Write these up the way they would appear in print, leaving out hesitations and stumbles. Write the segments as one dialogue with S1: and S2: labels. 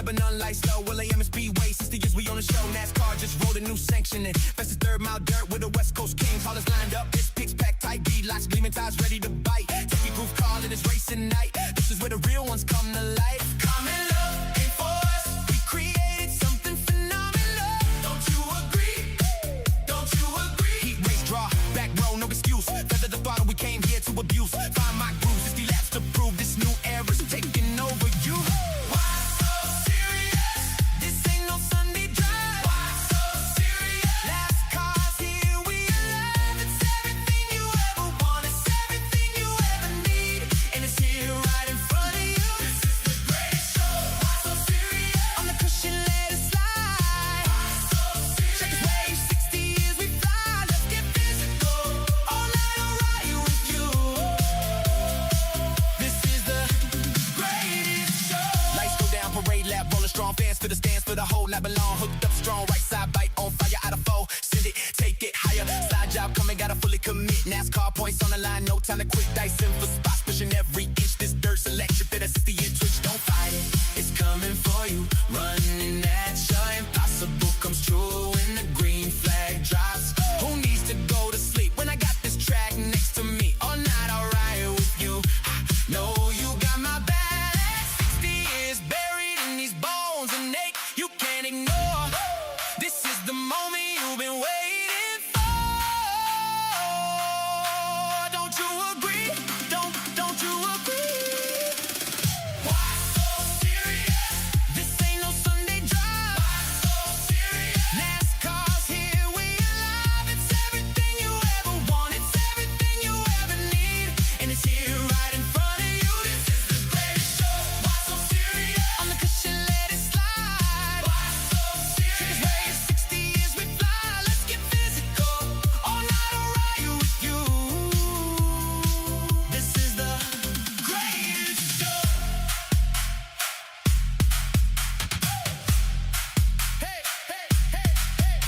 S1: Lebanon lights low, Willamette Speedway, 60 years we on the show. NASCAR just rolled a new sanction in. Fastest third mile dirt with the West Coast Kings. All is lined up, it's picks packed tight, beadlocks, gleaming ties ready to bite. Take your groove call and it's racing night. This is where the real ones come to life. Come and love ain't for us. We created something phenomenal. Don't you agree? Don't you agree? Heat race draw, back row, no excuse. Feather the throttle, we came here to abuse. Find my groove, 60 laps to prove this new era's taking over you. Strong fans for the stands for the whole lap along. Hooked up strong, right side bite on fire out of foe. Send it, take it higher. Side job coming, gotta fully commit. NASCAR points on the line, no time to quit. Dicing for spots, pushing every inch. This dirt's electric, better 60-inch twitch. Don't fight it, it's coming for you. Running at you, impossible comes true when the green flag drops. Who needs to go to sleep when I got this track next to me? All night I'll ride with you. I know you got my back. 60 years buried in these bones and ache you can't ignore. This is the moment you've been waiting for. Don't you agree? Don't you agree? Why so serious? This ain't no Sunday drive. Why so serious? NASCAR's here, we alive. It's everything you ever want. It's everything you ever need, and it's here right in front of you. This is the greatest show. Why so serious? On the cushion, let it slide. Why so serious? Race 60 years we fly. Let's get physical. All night I'll ride with you. This is the greatest show. Hey, hey, hey, hey.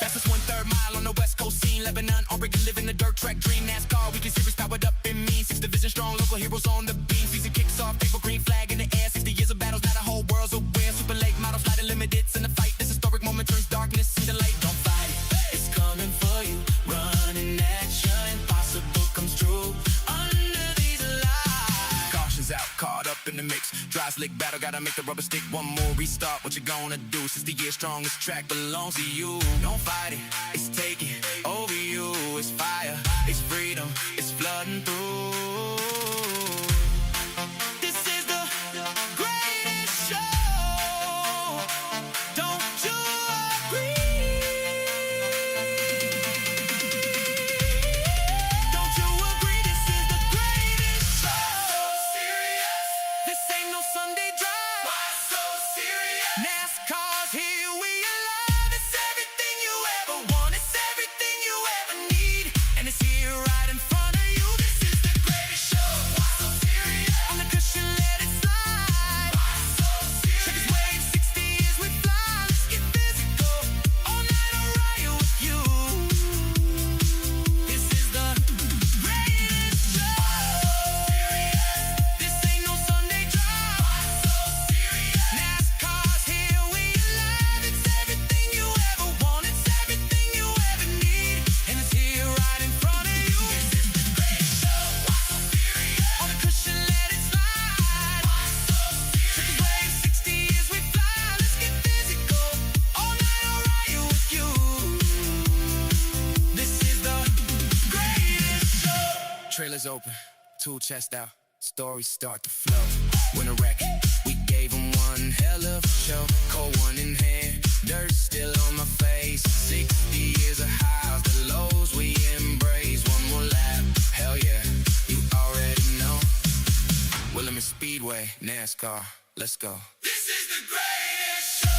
S1: Fastest 1/3 mile on the West Coast scene. Lebanon, Oregon, living the dirt track dream. NASCAR, weekly series powered up in mean. 6 division strong, local heroes on the beam. Season kicks off, paper green flag in the air. 60 years of battles, now the whole world's aware. Super late models, fly the limiteds in the fight. This historic moment turns darkness into light. Don't fight it, it's coming for you. Running at you, impossible comes true. Under these lights, caution's out, caught up in the mix. Dry slick battle, gotta make the rubber stick. One more restart, what you gonna do? 60 years strong, this track belongs to you. Don't fight it, it's taking over you. It's fire, it's freedom, it's flooding through. This is the greatest show. Don't you agree? Don't you agree? This is the greatest show. Why so serious? This ain't no Sunday drive. Why so serious? NASCAR's here, we alive. It's everything you ever want. It's everything you ever need, and it's here right in front of you. This is the greatest show. Why so serious? On the cushion, let it slide. Why so serious? Check this wave, 60 years we fly. Let's get physical. All night I'll ride with you. This is the greatest show. This ain't no Sunday drive. Why so serious? NASCAR's here, we alive. It's everything you ever want. It's everything you ever need, and it's here right in front of you. This is the greatest show. Why so serious? On the cushion, let it slide. Why so serious? Check this wave, 60 years we fly. Let's get physical. All night I'll ride with you. This is the greatest show. Trailers open, tool chest out, stories start to flow. When a wreck, we gave them one hell of a show. Cold one in hand, dirt still on my face. 60 years of highs, the lows we embrace. One more lap, hell yeah, you already know. Willamette Speedway, NASCAR, let's go. This is the greatest show.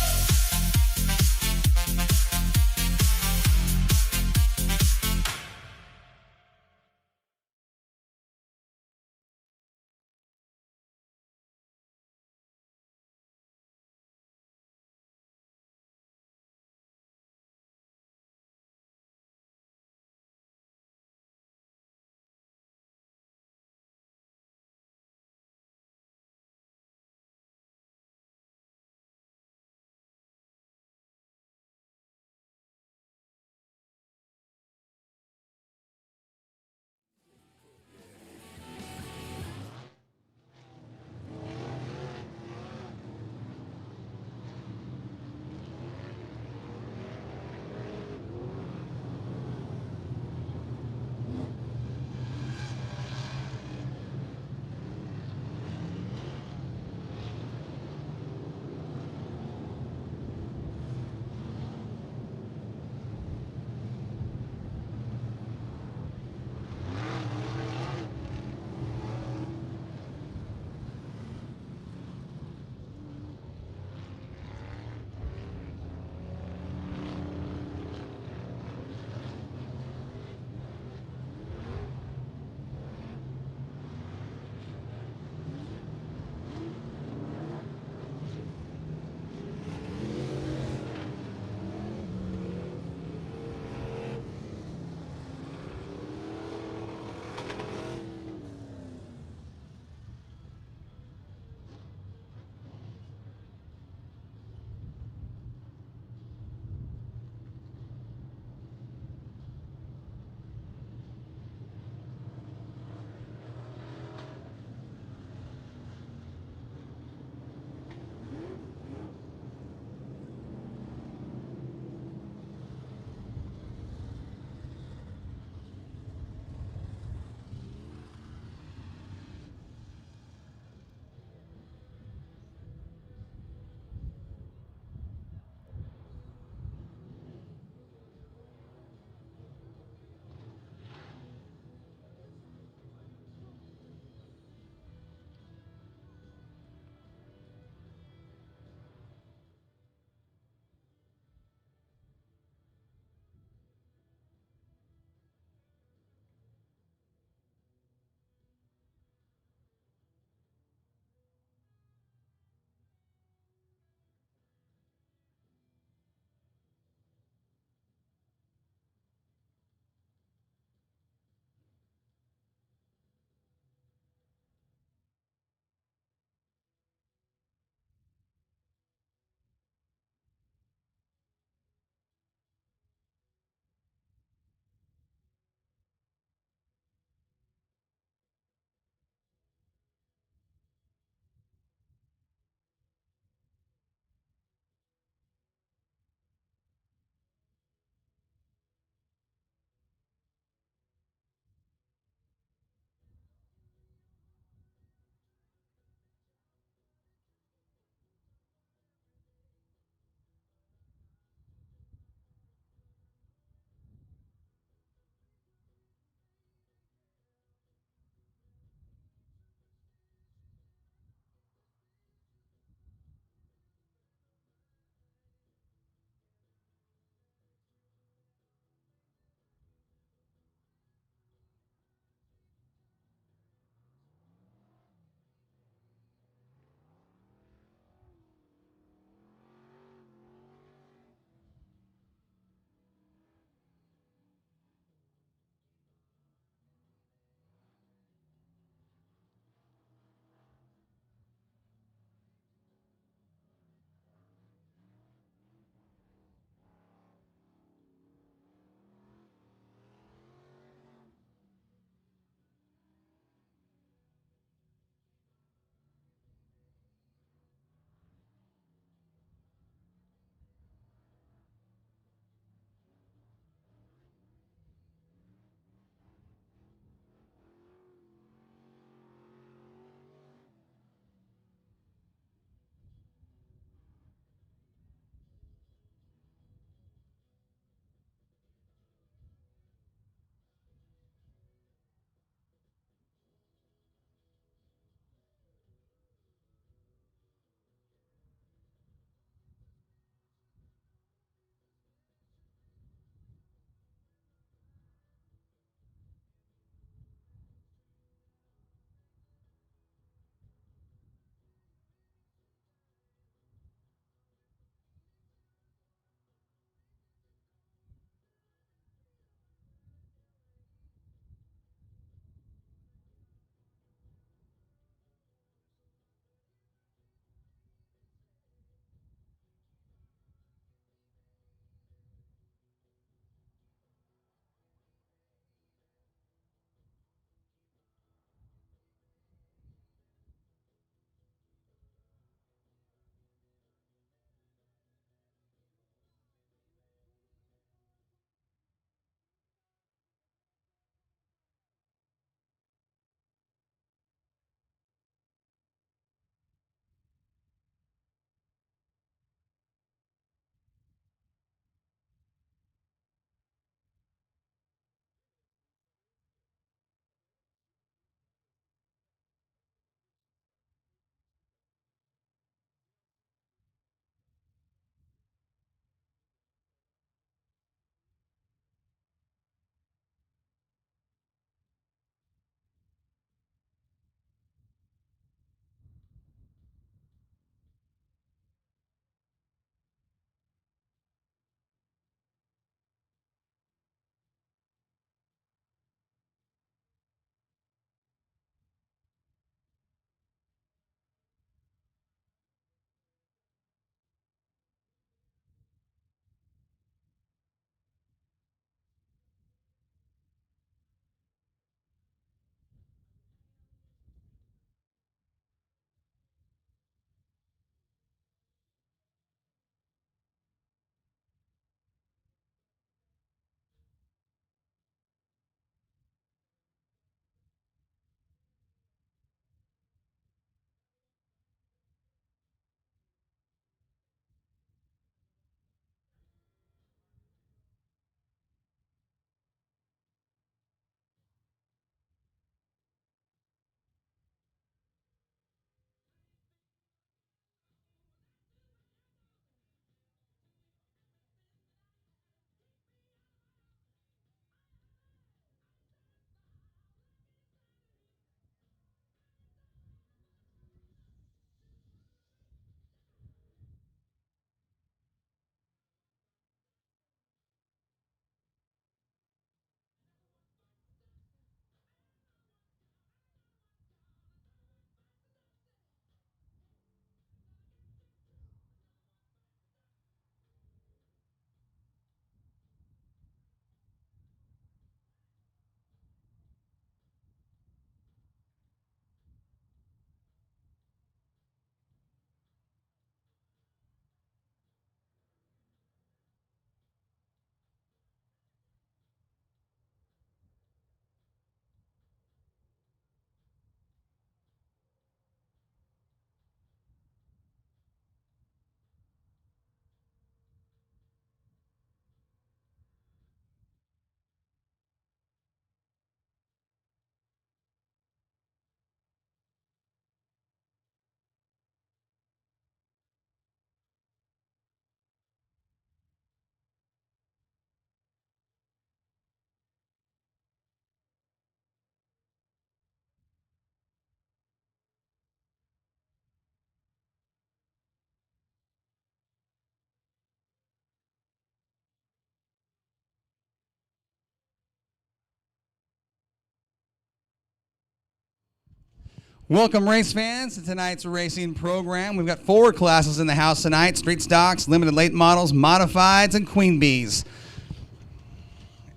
S2: Welcome, race fans, to tonight's racing program. We've got 4 classes in the house tonight: street stocks, limited late models, modifieds, and queen bees.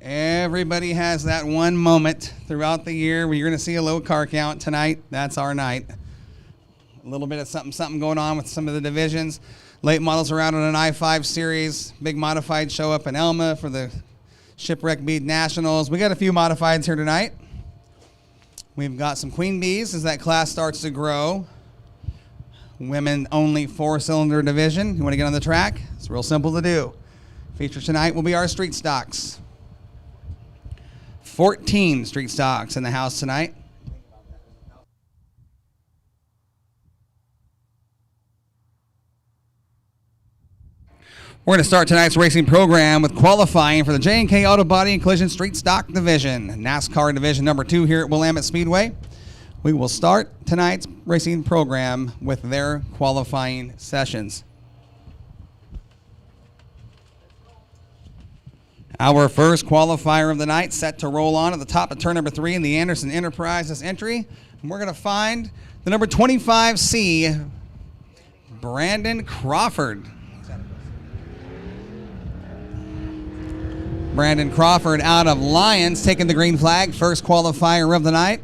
S2: Everybody has that one moment throughout the year where you're going to see a low car count. Tonight, that's our night. A little bit of something going on with some of the divisions. Late models are out on an I-5 series. Big modified show up in Elma for the Shipwreck Bead Nationals. We got a few modifieds here tonight. We've got some queen bees as that class starts to grow. Women only 4-cylinder division. You want to get on the track? It's real simple to do. Feature tonight will be our street stocks. 14 street stocks in the house tonight. We're going to start tonight's racing program with qualifying for the J&K Auto Body and Collision Street Stock Division, NASCAR Division number 2 here at Willamette Speedway. We will start tonight's racing program with their qualifying sessions. Our first qualifier of the night set to roll on at the top of turn number 3 in the Anderson Enterprises entry. And we're going to find the number 25C, Brandon Crawford. Brandon Crawford out of Lyons taking the green flag, first qualifier of the night.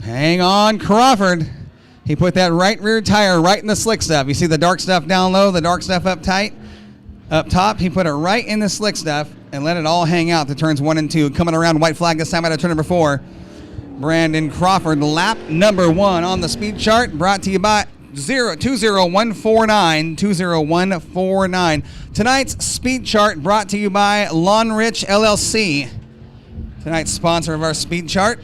S2: Hang on, Crawford. He put that right rear tire right in the slick stuff. You see the dark stuff down low, the dark stuff up top. He put it right in the slick stuff and let it all hang out to turns 1 and 2. Coming around white flag this time out of turn number 4. Brandon Crawford, lap number 1 on the speed chart, brought to you by 20149. Tonight's speed chart brought to you by Lawnrich LLC. Tonight's sponsor of our speed chart.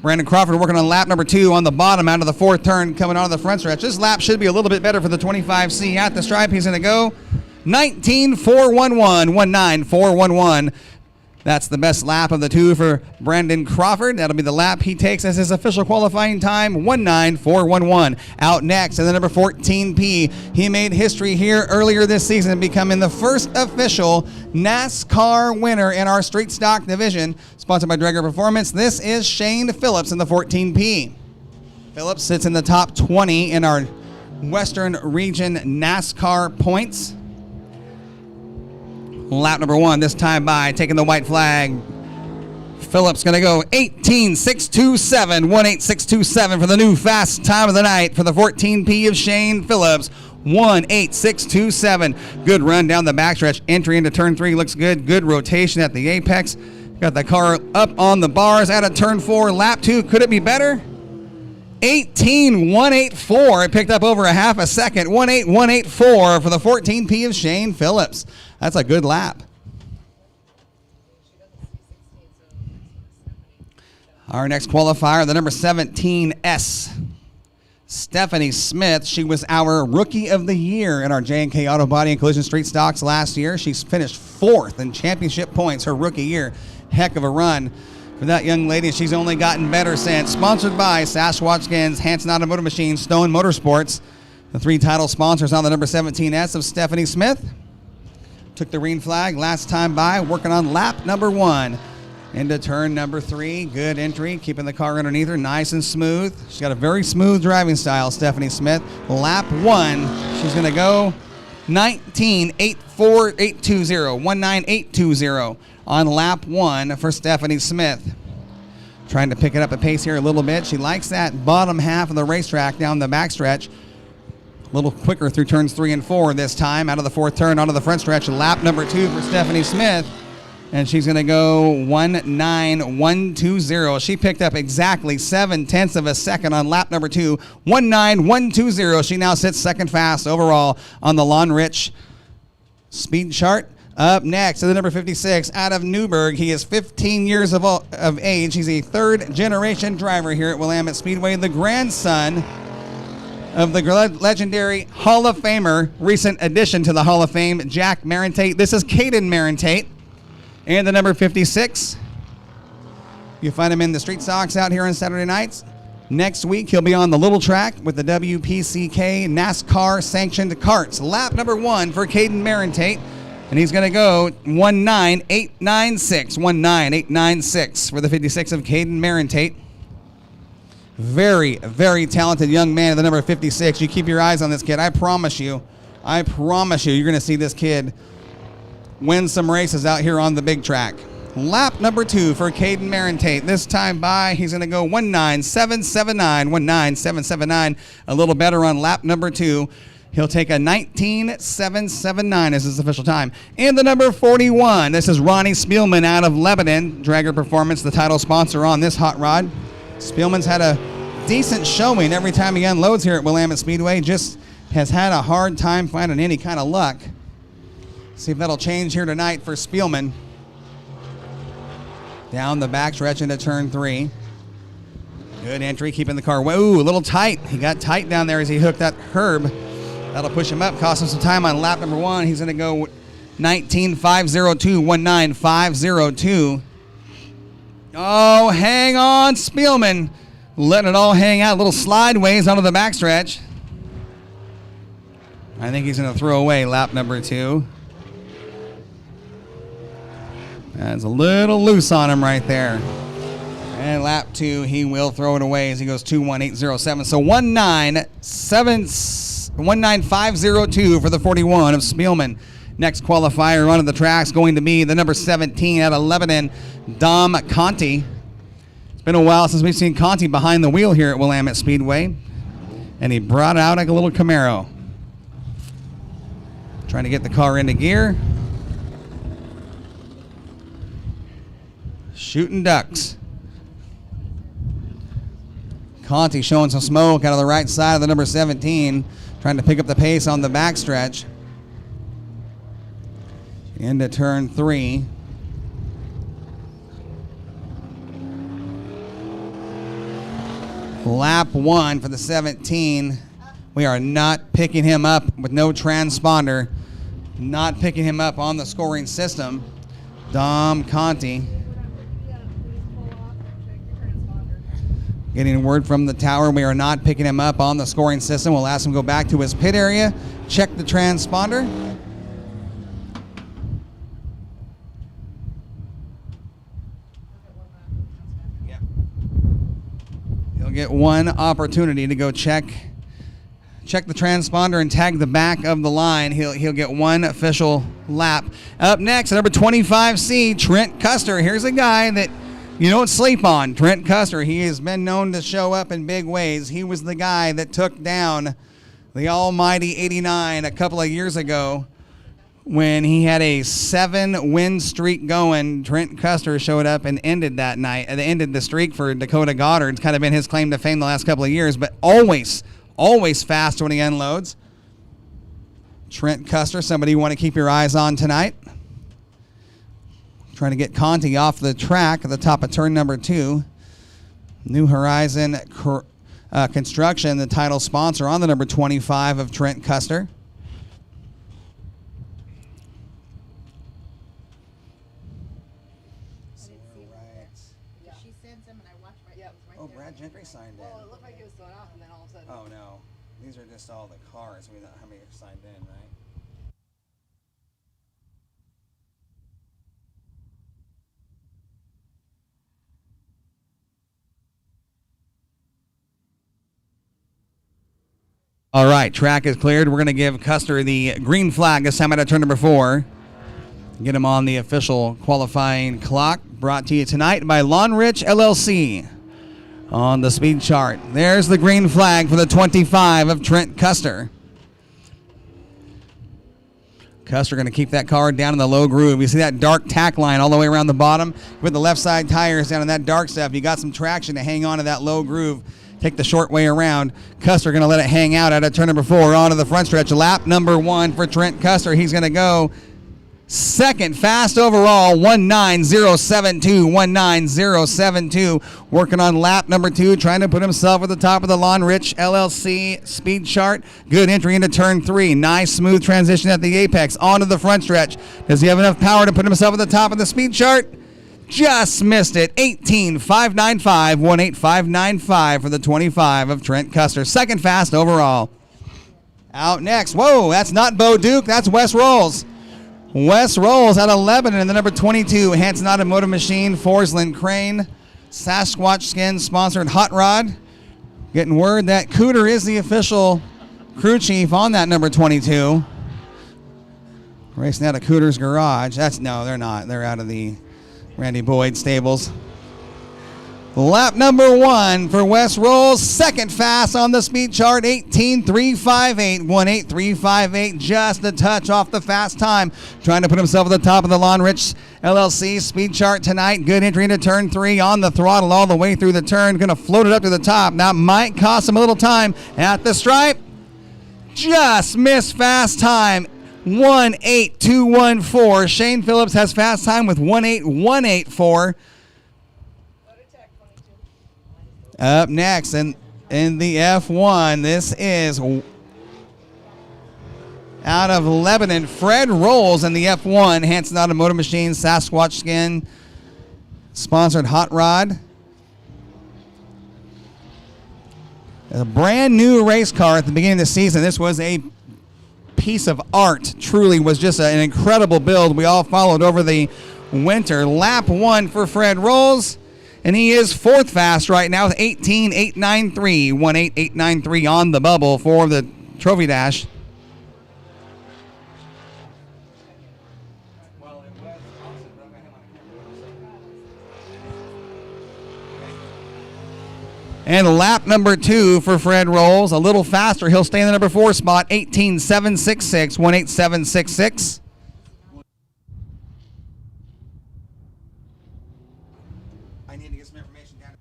S2: Brandon Crawford working on lap number 2 on the bottom out of the 4th turn, coming onto the front stretch. This lap should be a little bit better for the 25C. At the stripe, he's going to go 19.411. That's the best lap of the 2 for Brandon Crawford. That'll be the lap he takes as his official qualifying time, 19.411. Out next in the number 14P. He made history here earlier this season, becoming the first official NASCAR winner in our street stock division, sponsored by Drager Performance. This is Shane Phillips in the 14P. Phillips sits in the top 20 in our Western Region NASCAR points. Lap number 1, this time by taking the white flag. Phillips going to go 18.627 for the new fast time of the night for the 14P of Shane Phillips. 1.8627. Good run down the backstretch. Entry into turn 3 looks good. Good rotation at the apex. Got the car up on the bars out of turn 4. Lap 2, could it be better? 18.184. It picked up over a half a second. 1.8184 for the 14P of Shane Phillips. That's a good lap. Our next qualifier, the number 17S, Stephanie Smith. She was our Rookie of the Year in our J&K Auto Body and Collision Street Stocks last year. She's finished 4th in championship points her rookie year. Heck of a run for that young lady. She's only gotten better since. Sponsored by Sasquatch Skins, Hanson Automotive Machines, Stone Motorsports. The 3 title sponsors on the number 17S of Stephanie Smith. Took the green flag last time by, working on lap number 1. Into turn number 3. Good entry, keeping the car underneath her, nice and smooth. She's got a very smooth driving style, Stephanie Smith. Lap 1, she's going to go 19.820 on lap 1 for Stephanie Smith. Trying to pick it up a pace here a little bit. She likes that bottom half of the racetrack down the backstretch. A little quicker through turns 3 and 4 this time. Out of the 4th turn, onto the front stretch. Lap number 2 for Stephanie Smith. And she's going to go 19.120. She picked up exactly 7/10 of a second on lap number 2. 19.120. She now sits second fast overall on the Lawnrich speed chart. Up next to the number 56 out of Newburgh. He is 15 years of age. He's a 3rd-generation driver here at Willamette Speedway. The grandson of the legendary Hall of Famer, recent addition to the Hall of Fame, Jack Marentate. This is Caden Marentate. And the number 56. You find him in the street stocks out here on Saturday nights. Next week, he'll be on the little track with the WPCK NASCAR sanctioned carts. Lap number 1 for Caden Marentate. And he's going to go 19.896. 19.896 for the 56 of Caden Marentate. Very, very talented young man at the number 56. You keep your eyes on this kid. I promise you, you're going to see this kid win some races out here on the big track. Lap number 2 for Caden Marentate. This time by, he's going to go 19779, 19779. A little better on lap number 2. He'll take a 19779 as his official time. And the number 41, this is Ronnie Spielman out of Lebanon. Dragger Performance, the title sponsor on this hot rod. Spielman's had a decent showing every time he unloads here at Willamette Speedway. Just has had a hard time finding any kind of luck. See if that'll change here tonight for Spielman. Down the backstretch into turn 3. Good entry, keeping the car. Whoa, a little tight. He got tight down there as he hooked that Herb. That'll push him up, cost him some time on lap number 1. He's going to go 19502, 19502. Oh, hang on, Spielman. Letting it all hang out. A little slideways onto the backstretch. I think he's going to throw away lap number 2. That's a little loose on him right there. And lap 2, he will throw it away as he goes 21807. So 19502 for the 41 of Spielman. Next qualifier onto the track's going to be the number 17 out of Lebanon, Dom Conti. It's been a while since we've seen Conti behind the wheel here at Willamette Speedway. And he brought out like a little Camaro. Trying to get the car into gear. Shooting ducks. Conti showing some smoke out of the right side of the number 17. Trying to pick up the pace on the backstretch. Into turn 3. Lap 1 for the 17. We are not picking him up with no transponder. Not picking him up on the scoring system. Dom Conti. Getting word from the tower, we are not picking him up on the scoring system. We'll ask him to go back to his pit area, check the transponder. Yeah. He'll get one opportunity to go check the transponder and tag the back of the line. He'll get one official lap. Up next, number 25C, Trent Custer. Here's a guy that you don't sleep on. Trent Custer, he has been known to show up in big ways. He was the guy that took down the almighty 89 a couple of years ago when he had a 7-win streak going. Trent Custer showed up and ended that night. And ended the streak for Dakota Goddard. It's kind of been his claim to fame the last couple of years, but always fast when he unloads. Trent Custer, somebody you want to keep your eyes on tonight. Trying to get Conti off the track at the top of turn number 2. New Horizon Construction, the title sponsor on the number 25 of Trent Custer.
S3: She sent them and I watched right. Yep.
S2: Oh, Brad Gentry signed in.
S3: Well, it looked like it was going off and then all of a sudden.
S2: Oh no, these are just all the cars. We know how many are signed in, right? All right, track is cleared. We're going to give Custer the green flag this time out of turn number 4. Get him on the official qualifying clock. Brought to you tonight by Lawn Rich LLC on the speed chart. There's the green flag for the 25 of Trent Custer. Custer going to keep that car down in the low groove. You see that dark tack line all the way around the bottom? With the left side tires down in that dark stuff, you got some traction to hang on to that low groove. Take the short way around. Custer going to let it hang out out of turn number 4 onto the front stretch. Lap number 1 for Trent Custer. He's going to go second fast overall, 19072, 19072. Working on lap number 2, trying to put himself at the top of the Lawn Rich LLC speed chart. Good entry into turn 3. Nice smooth transition at the apex onto the front stretch. Does he have enough power to put himself at the top of the speed chart? Just missed it. 18595, 18595 for the 25 of Trent Custer. Second fast overall. Out next. Whoa, that's not Bo Duke. That's Wes Rolls. Wes Rolls out of Lebanon in the number 22. Hanson Automotive Machine, Forsland Crane, Sasquatch Skin sponsored hot rod. Getting word that Cooter is the official crew chief on that number 22. Racing out of Cooter's garage. No, they're not. They're out of the Randy Boyd stables. Lap number 1 for Wes Rolls. Second fast on the speed chart, 18.358. 18358, just a touch off the fast time. Trying to put himself at the top of the Lon Rich LLC speed chart tonight. Good entry into turn 3 on the throttle all the way through the turn. Going to float it up to the top. That might cost him a little time at the stripe. Just missed fast time. 18214. Shane Phillips has fast time with 18184. Up next in the F1, this is out of Lebanon, Fred Rolls in the F1. Hanson Automotive Machines, Sasquatch Skin, sponsored Hot Rod. A brand new race car at the beginning of the season. This was a piece of art. Truly was just an incredible build. We all followed over the winter. Lap 1 for Fred Rolls. And he is 4th fast right now with 18.893. 18893 on the bubble for the Trophy Dash. And lap number 2 for Fred Rolls. A little faster. He'll stay in the number 4 spot. 18.766. 18766. I need to get some information down.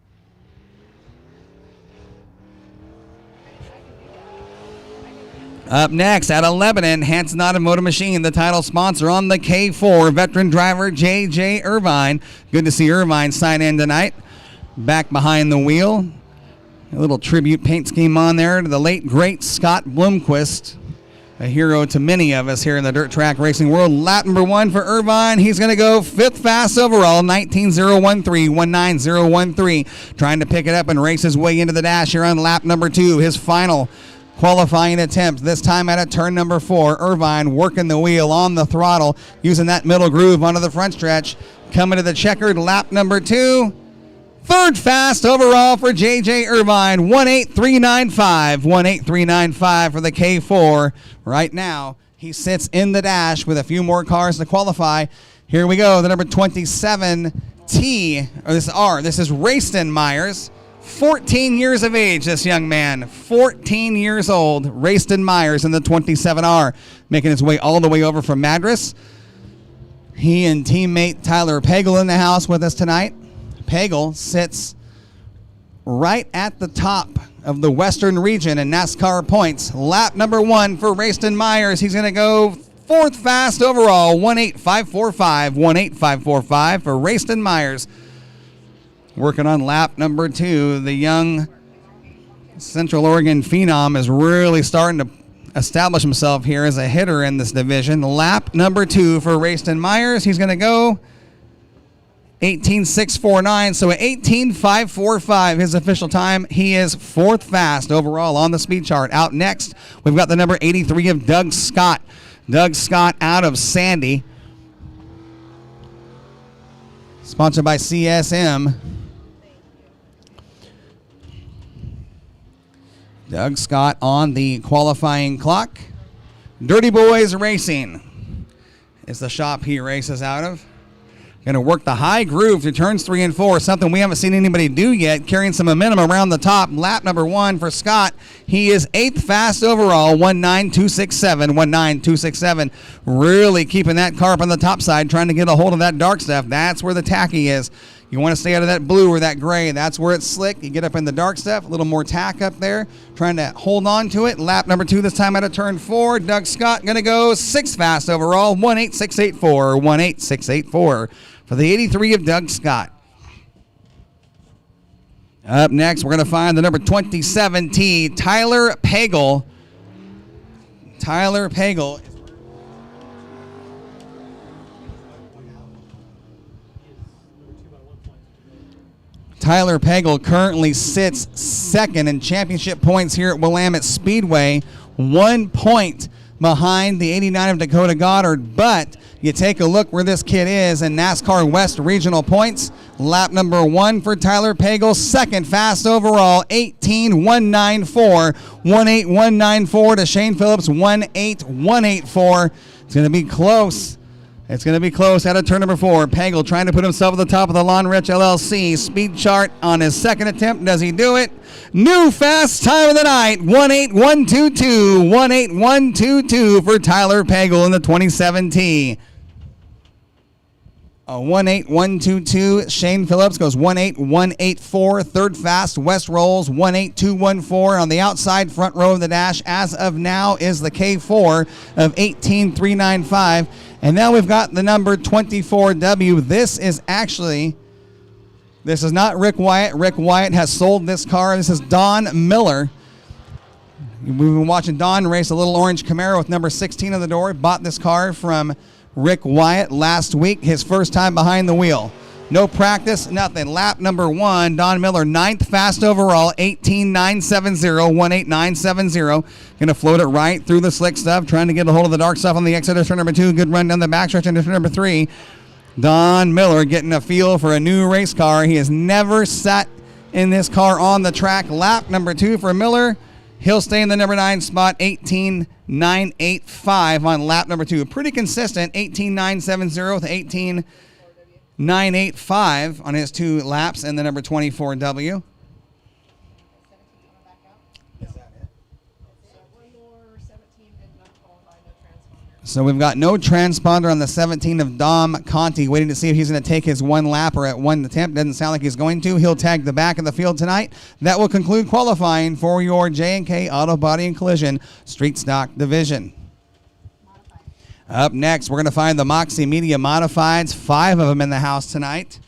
S2: Up next, out of Lebanon, Hanson Automotive Machine, the title sponsor on the K4, veteran driver J.J. Irvine. Good to see Irvine sign in tonight. Back behind the wheel. A little tribute paint scheme on there to the late, great Scott Blomqvist. A hero to many of us here in the dirt track racing world. Lap number 1 for Irvine. He's going to go 5th fast overall, 19.013, 19013. Trying to pick it up and race his way into the dash here on lap number 2. His final qualifying attempt, this time at a turn number 4. Irvine working the wheel on the throttle, using that middle groove onto the front stretch. Coming to the checkered, lap number 2. 3rd fast overall for J.J. Irvine, 18395. 18395 for the K4. Right now, he sits in the dash with a few more cars to qualify. Here we go, the number 27T, or this R. This is Rayston Myers. 14 years of age, this young man. 14 years old. Rayston Myers in the 27R. Making his way all the way over from Madras. He and teammate Tyler Pagel in the house with us tonight. Pagel sits right at the top of the Western region in NASCAR points. Lap number 1 for Rayston Myers. He's going to go 4th fast overall, 18545. 18545 for Rayston Myers. Working on lap number 2. The young Central Oregon phenom is really starting to establish himself here as a hitter in this division. Lap number 2 for Rayston Myers. He's going to go 18.649, so at 18.545, his official time. He is 4th fast overall on the speed chart. Out next, we've got the number 83 of Doug Scott. Doug Scott out of Sandy. Sponsored by CSM. Doug Scott on the qualifying clock. Dirty Boys Racing is the shop he races out of. Going to work the high groove to turns 3 and 4, something we haven't seen anybody do yet, carrying some momentum around the top. Lap number 1 for Scott. He is 8th fast overall, 19267. 19267. Really keeping that car up on the top side, trying to get a hold of that dark stuff. That's where the tacky is. You want to stay out of that blue or that gray. That's where it's slick. You get up in the dark stuff, a little more tack up there, trying to hold on to it. Lap number 2 this time out of turn 4. Doug Scott going to go 6th fast overall, 18684. 18684 for the 83 of Doug Scott. Up next, we're going to find the number 27T, Tyler Pagel. Tyler Pagel. Tyler Pagel currently sits 2nd in championship points here at Willamette Speedway, 1 point behind the 89 of Dakota Goddard, but You take a look where this kid is in NASCAR West Regional points. Lap number 1 for Tyler Pagel, second fast overall, 18.194. 18.194 to Shane Phillips, 18.184. It's going to be close. It's going to be close out of turn number 4. Pagel trying to put himself at the top of the Lon Rich LLC speed chart on his second attempt. Does he do it? New fast time of the night, 18.122. 18.122 for Tyler Pagel in the 27T. 18.122. Shane Phillips goes 18.184. Third fast, West rolls 18.214. On the outside front row of the dash as of now is the K4 of 18.395. And now we've got the number 24W. This is not Rick Wyatt. Rick Wyatt has sold this car. This is Don Miller. We've been watching Don race a little orange Camaro with number 16 on the door. Bought this car from Rick Wyatt last week, his first time behind the wheel. No practice, nothing. Lap number 1, Don Miller, 9th fast overall, 18.970, 18.970. Going to float it right through the slick stuff, trying to get a hold of the dark stuff on the exit of turn number 2. Good run down the backstretch into turn number 3. Don Miller getting a feel for a new race car. He has never sat in this car on the track. Lap number 2 for Miller. He'll stay in the number 9 spot, 18.985 on lap number 2. Pretty consistent, 18.970 with 18.985 on his 2 laps, and the number 24W. So we've got no transponder on the 17 of Dom Conti, waiting to see if he's going to take his 1 lap or at 1 attempt. Doesn't sound like he's going to. He'll tag the back of the field tonight. That will conclude qualifying for your J&K Auto Body and Collision Street Stock Division. Up next, we're going to find the Moxie Media Modifieds. 5 of them in the house tonight.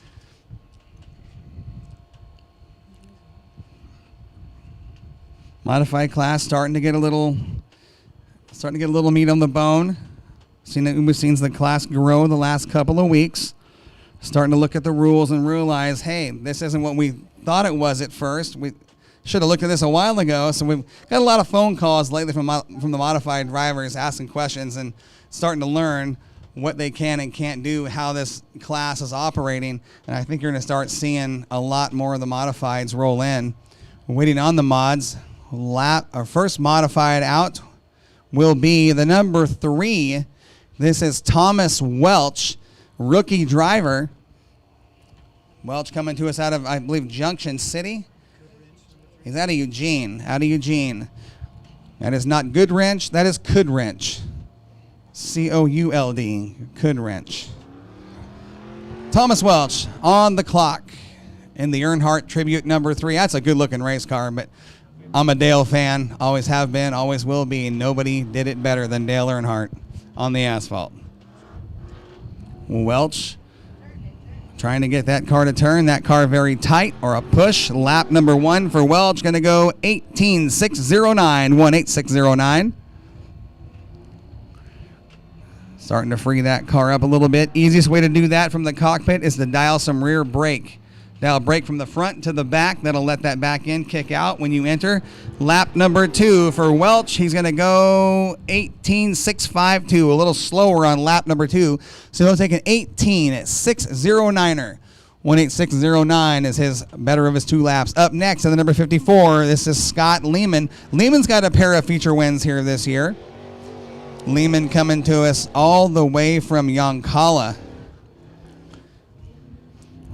S2: Modified class starting to get a little meat on the bone. We've seen the class grow the last couple of weeks. Starting to look at the rules and realize, hey, this isn't what we thought it was at first. We should have looked at this a while ago. So we've got a lot of phone calls lately from the modified drivers asking questions and starting to learn what they can and can't do, how this class is operating. And I think you're going to start seeing a lot more of the modifieds roll in. We're waiting on the mods. Our first modified out will be the number 3. This is Thomas Welch, rookie driver. Welch coming to us out of, I believe, Junction City. He's out of Eugene. That is not Goodwrench. That is Could-Wrench. C-O-U-L-D. Could-Wrench. Thomas Welch on the clock in the Earnhardt Tribute number 3. That's a good-looking race car, but I'm a Dale fan. Always have been, always will be. Nobody did it better than Dale Earnhardt on the asphalt. Welch trying to get that car to turn. That car very tight, or a push. Lap number 1 for Welch, going to go 18.609, 18.609. Starting to free that car up a little bit. Easiest way to do that from the cockpit is to dial some rear brake. Dial brake from the front to the back. That'll let that back end kick out when you enter. Lap number 2 for Welch. He's going to go 18.652, a little slower on lap number 2. So he'll take an 18.609er. 18.609 is his better of his 2 laps. Up next, at the number 54, this is Scott Lehman. Lehman's got a pair of feature wins here this year. Lehman coming to us all the way from Yoncalla.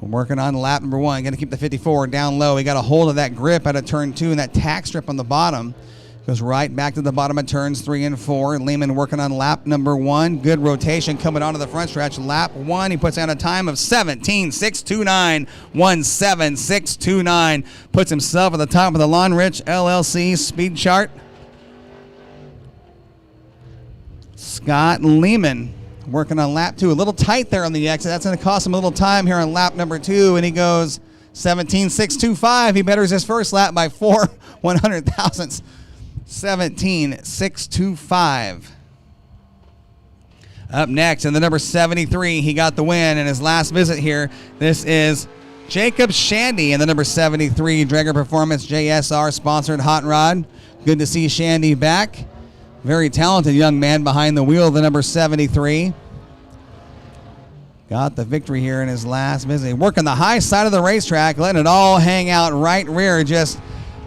S2: We're working on lap number 1. Going to keep the 54 down low. He got a hold of that grip out of turn 2, and that tack strip on the bottom goes right back to the bottom of turns 3 and 4. Lehman working on lap number 1. Good rotation coming onto the front stretch. Lap 1, he puts down a time of 17.629. 17.629. Puts himself at the top of the Lon Rich LLC speed chart. Scott Lehman working on lap 2. A little tight there on the exit. That's going to cost him a little time here on lap number 2. And he goes 17.625. He betters his first lap by 4 100,000ths. 17.625. Up next, in the number 73, he got the win in his last visit here. This is Jacob Shandy in the number 73 Drager Performance JSR sponsored hot rod. Good to see Shandy back. Very talented young man behind the wheel of the number 73. got the victory here in his last visit. Working the high side of the racetrack, letting it all hang out right rear, just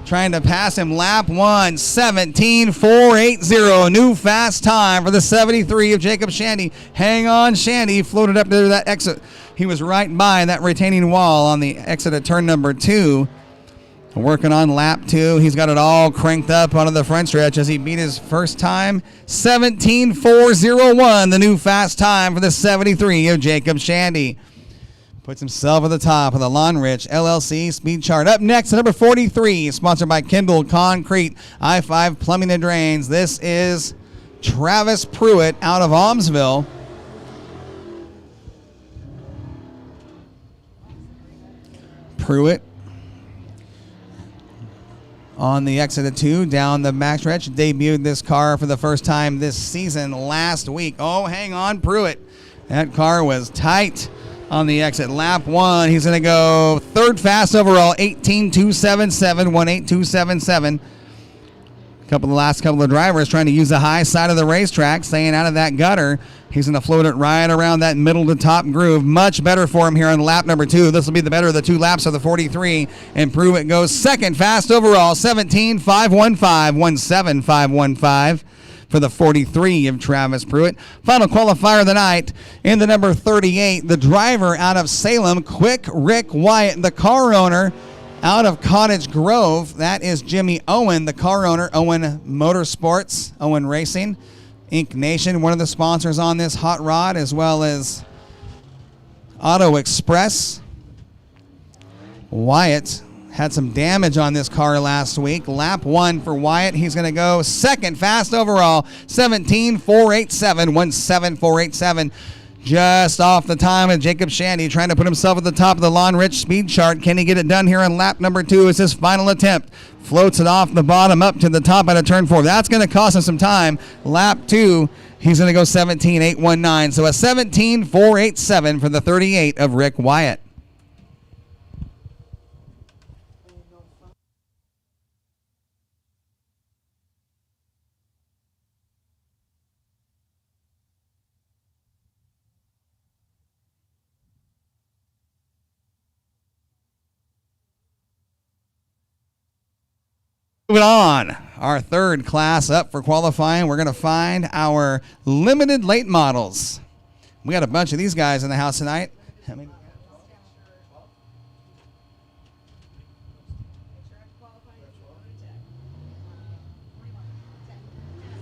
S2: trying to pass him. Lap 1, 17.480. New fast time for the 73 of Jacob Shandy. Hang on, Shandy. Floated up to that exit. He was right by that retaining wall on the exit at turn number 2. Working on lap 2. He's got it all cranked up onto the front stretch as he beat his first time. 17.401, the new fast time for the 73 of Jacob Shandy. Puts himself at the top of the Lon Rich LLC speed chart. Up next, number 43, sponsored by Kindle Concrete, I-5 Plumbing and Drains. This is Travis Pruitt out of Almsville. Pruitt on the exit of 2, down the backstretch. Debuted this car for the first time this season last week. Oh, hang on, Pruitt. That car was tight on the exit. Lap 1, he's going to go third fast overall, 18.277, 18277. The last couple of drivers trying to use the high side of the racetrack, staying out of that gutter. He's going to float it right around that middle to top groove. Much better for him here on lap number 2. This will be the better of the 2 laps of the 43. And Pruitt goes second fast overall, 17.515, 17515 for the 43 of Travis Pruitt. Final qualifier of the night in the number 38, the driver out of Salem, Quick Rick Wyatt, the car owner out of Cottage Grove. That is Jimmy Owen, the car owner, Owen Motorsports, Owen Racing, Inc. Nation, one of the sponsors on this hot rod, as well as Auto Express. Wyatt had some damage on this car last week. Lap 1 for Wyatt. He's going to go second fast overall, 17.487, 17487. Just off the time of Jacob Shandy, trying to put himself at the top of the Lon Rich speed chart. Can he get it done here on lap number 2? It's his final attempt. Floats it off the bottom up to the top out of turn 4. That's going to cost him some time. Lap 2, he's going to go 17.819. So a 17.487 for the 38 of Rick Wyatt. Moving on, our third class up for qualifying, we're going to find our limited late models. We got a bunch of these guys in the house tonight.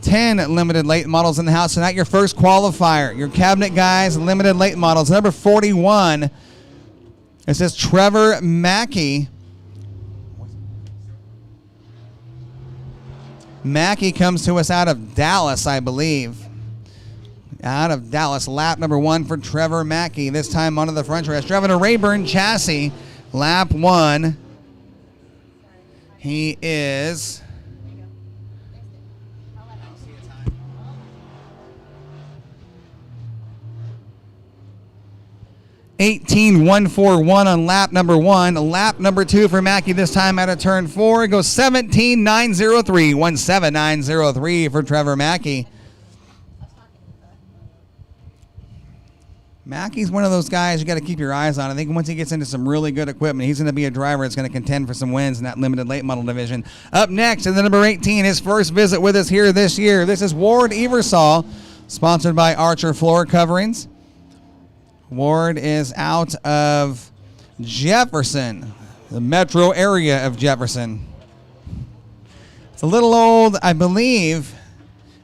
S2: 10 limited late models in the house tonight. Your first qualifier, your cabinet guys, limited late models. Number 41, it says Trevor Mackey. Mackey comes to us out of Dallas, I believe. Out of Dallas, lap number 1 for Trevor Mackey. This time onto the front stretch. Driving a Rayburn chassis, lap 1. He is 18.141 on lap number 1. Lap number 2 for Mackey, this time out of turn 4. It goes 17.903, 17903 for Trevor Mackey. Mackey's one of those guys you got to keep your eyes on. I think once he gets into some really good equipment, he's going to be a driver that's going to contend for some wins in that limited late model division. Up next in the number 18, his first visit with us here this year. This is Ward Eversole, sponsored by Archer Floor Coverings. Ward is out of Jefferson, the metro area of Jefferson. It's a little old, I believe.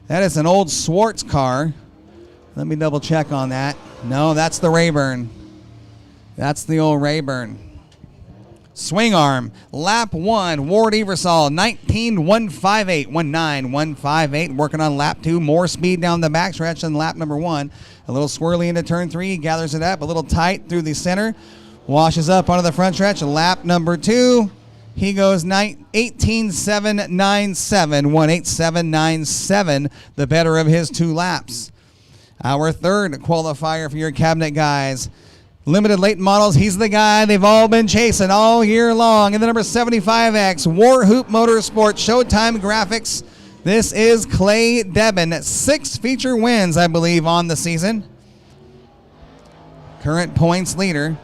S2: That is an old Swartz car. Let me double check on that. No, that's the Rayburn. That's the old Rayburn. Swing arm, lap 1, Ward Eversole, 19.158, 19158. Working on lap 2, more speed down the backstretch than lap number 1. A little swirly into turn 3, gathers it up, a little tight through the center, washes up onto the front stretch. Lap number 2, he goes 18.797, 18797, the better of his 2 laps. Our third qualifier for your cabinet guys. Limited late models, he's the guy they've all been chasing all year long. In the number 75X, Warhoop Motorsport Showtime Graphics. This is Clay Debin. 6 feature wins, I believe, on the season. current points leader.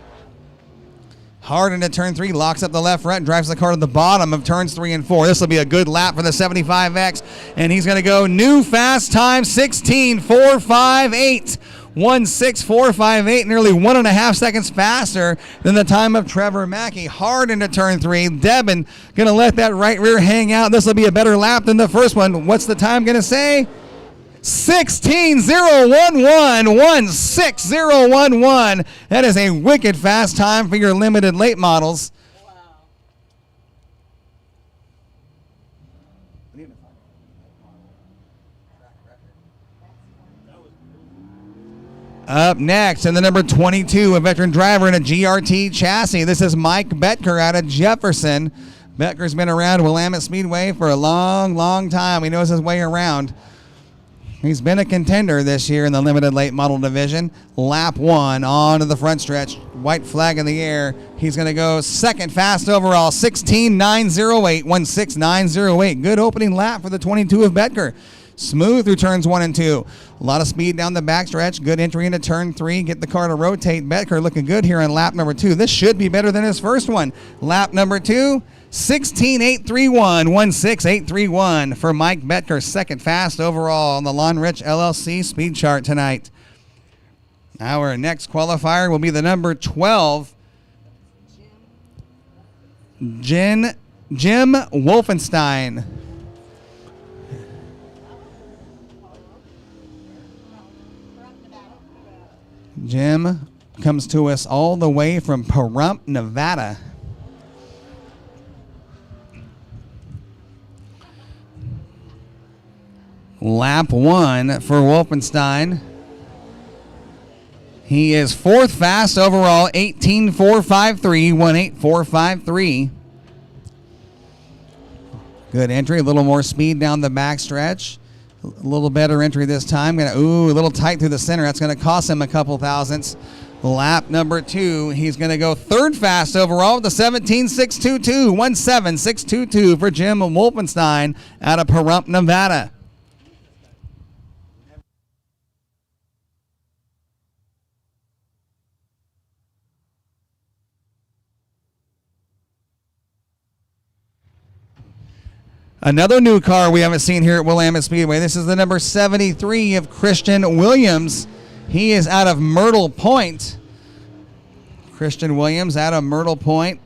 S2: Hard into turn 3, locks up the left front, drives the car to the bottom of turns 3 and 4. This will be a good lap for the 75X, and he's going to go new fast time, 16.458. 1.6458, nearly 1.5 seconds faster than the time of Trevor Mackey. Hard into turn 3. Devin going to let that right rear hang out. This will be a better lap than the first one. What's the time going to say? 16.011, 16011. That is a wicked fast time for your limited late models. Up next, in the number 22, a veteran driver in a GRT chassis. This is Mike Betker out of Jefferson. Betker's been around Willamette Speedway for a long, long time. He knows his way around. He's been a contender this year in the limited late model division. Lap 1 onto the front stretch. White flag in the air. He's going to go second fast overall, 16.908, 16908. Good opening lap for the 22 of Betker. Smooth through turns 1 and 2. A lot of speed down the backstretch. Good entry into turn 3. Get the car to rotate. Betker looking good here on lap number 2. This should be better than his first one. Lap number 2, 16.831, 16831 for Mike Betker, second fast overall on the Lon Rich LLC speed chart tonight. Our next qualifier will be the number 12, Jim Wolfenstein. Jim comes to us all the way from Pahrump, Nevada. Lap 1 for Wolfenstein. He is fourth fast overall, 18.453, 18453. Good entry, a little more speed down the backstretch. A little better entry this time. A little tight through the center. That's going to cost him a couple thousandths. Lap number 2, he's going to go third fast overall with the 17.622, 17622 for Jim Wolfenstein out of Pahrump, Nevada. Another new car we haven't seen here at Willamette Speedway. This is the number 73 of Christian Williams. He is out of Myrtle Point. Christian Williams out of Myrtle Point.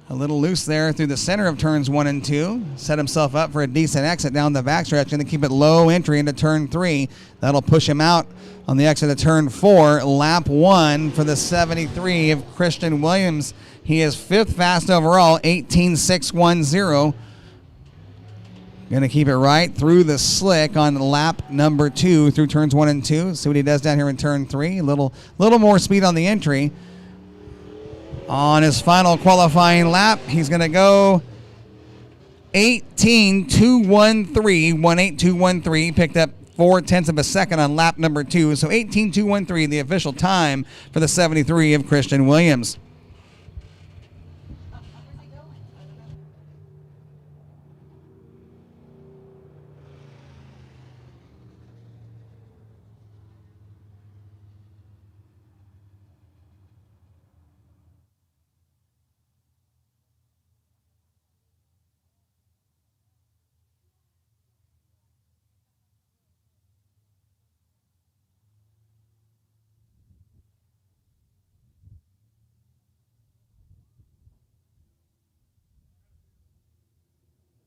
S2: A little loose there through the center of turns 1 and 2. Set himself up for a decent exit down the backstretch. Going to keep it low entry into turn 3. That'll push him out on the exit of turn 4. Lap 1 for the 73 of Christian Williams. He is fifth fast overall, 18.610. Going to keep it right through the slick on lap number 2 through turns 1 and 2. See what he does down here in turn 3. A little more speed on the entry. On his final qualifying lap, he's going to go 18.213, 18213. Picked up 0.4 of a second on lap number 2. So 18.213, the official time for the 73 of Christian Williams.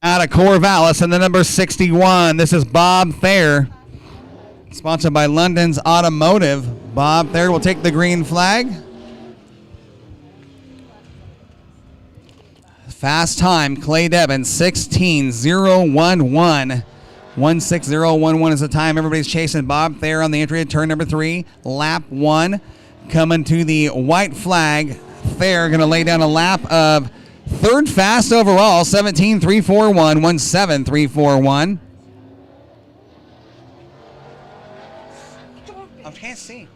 S2: Out of Corvallis and the number 61. This is Bob Thayer, sponsored by London's Automotive. Bob Thayer will take the green flag. Fast time, Clay Devin, 16.011. 16011 is the time. Everybody's chasing Bob Thayer on the entry of turn number 3. Lap 1. Coming to the white flag. Thayer going to lay down a lap of third fast overall, 17.341, 17341. I can't see.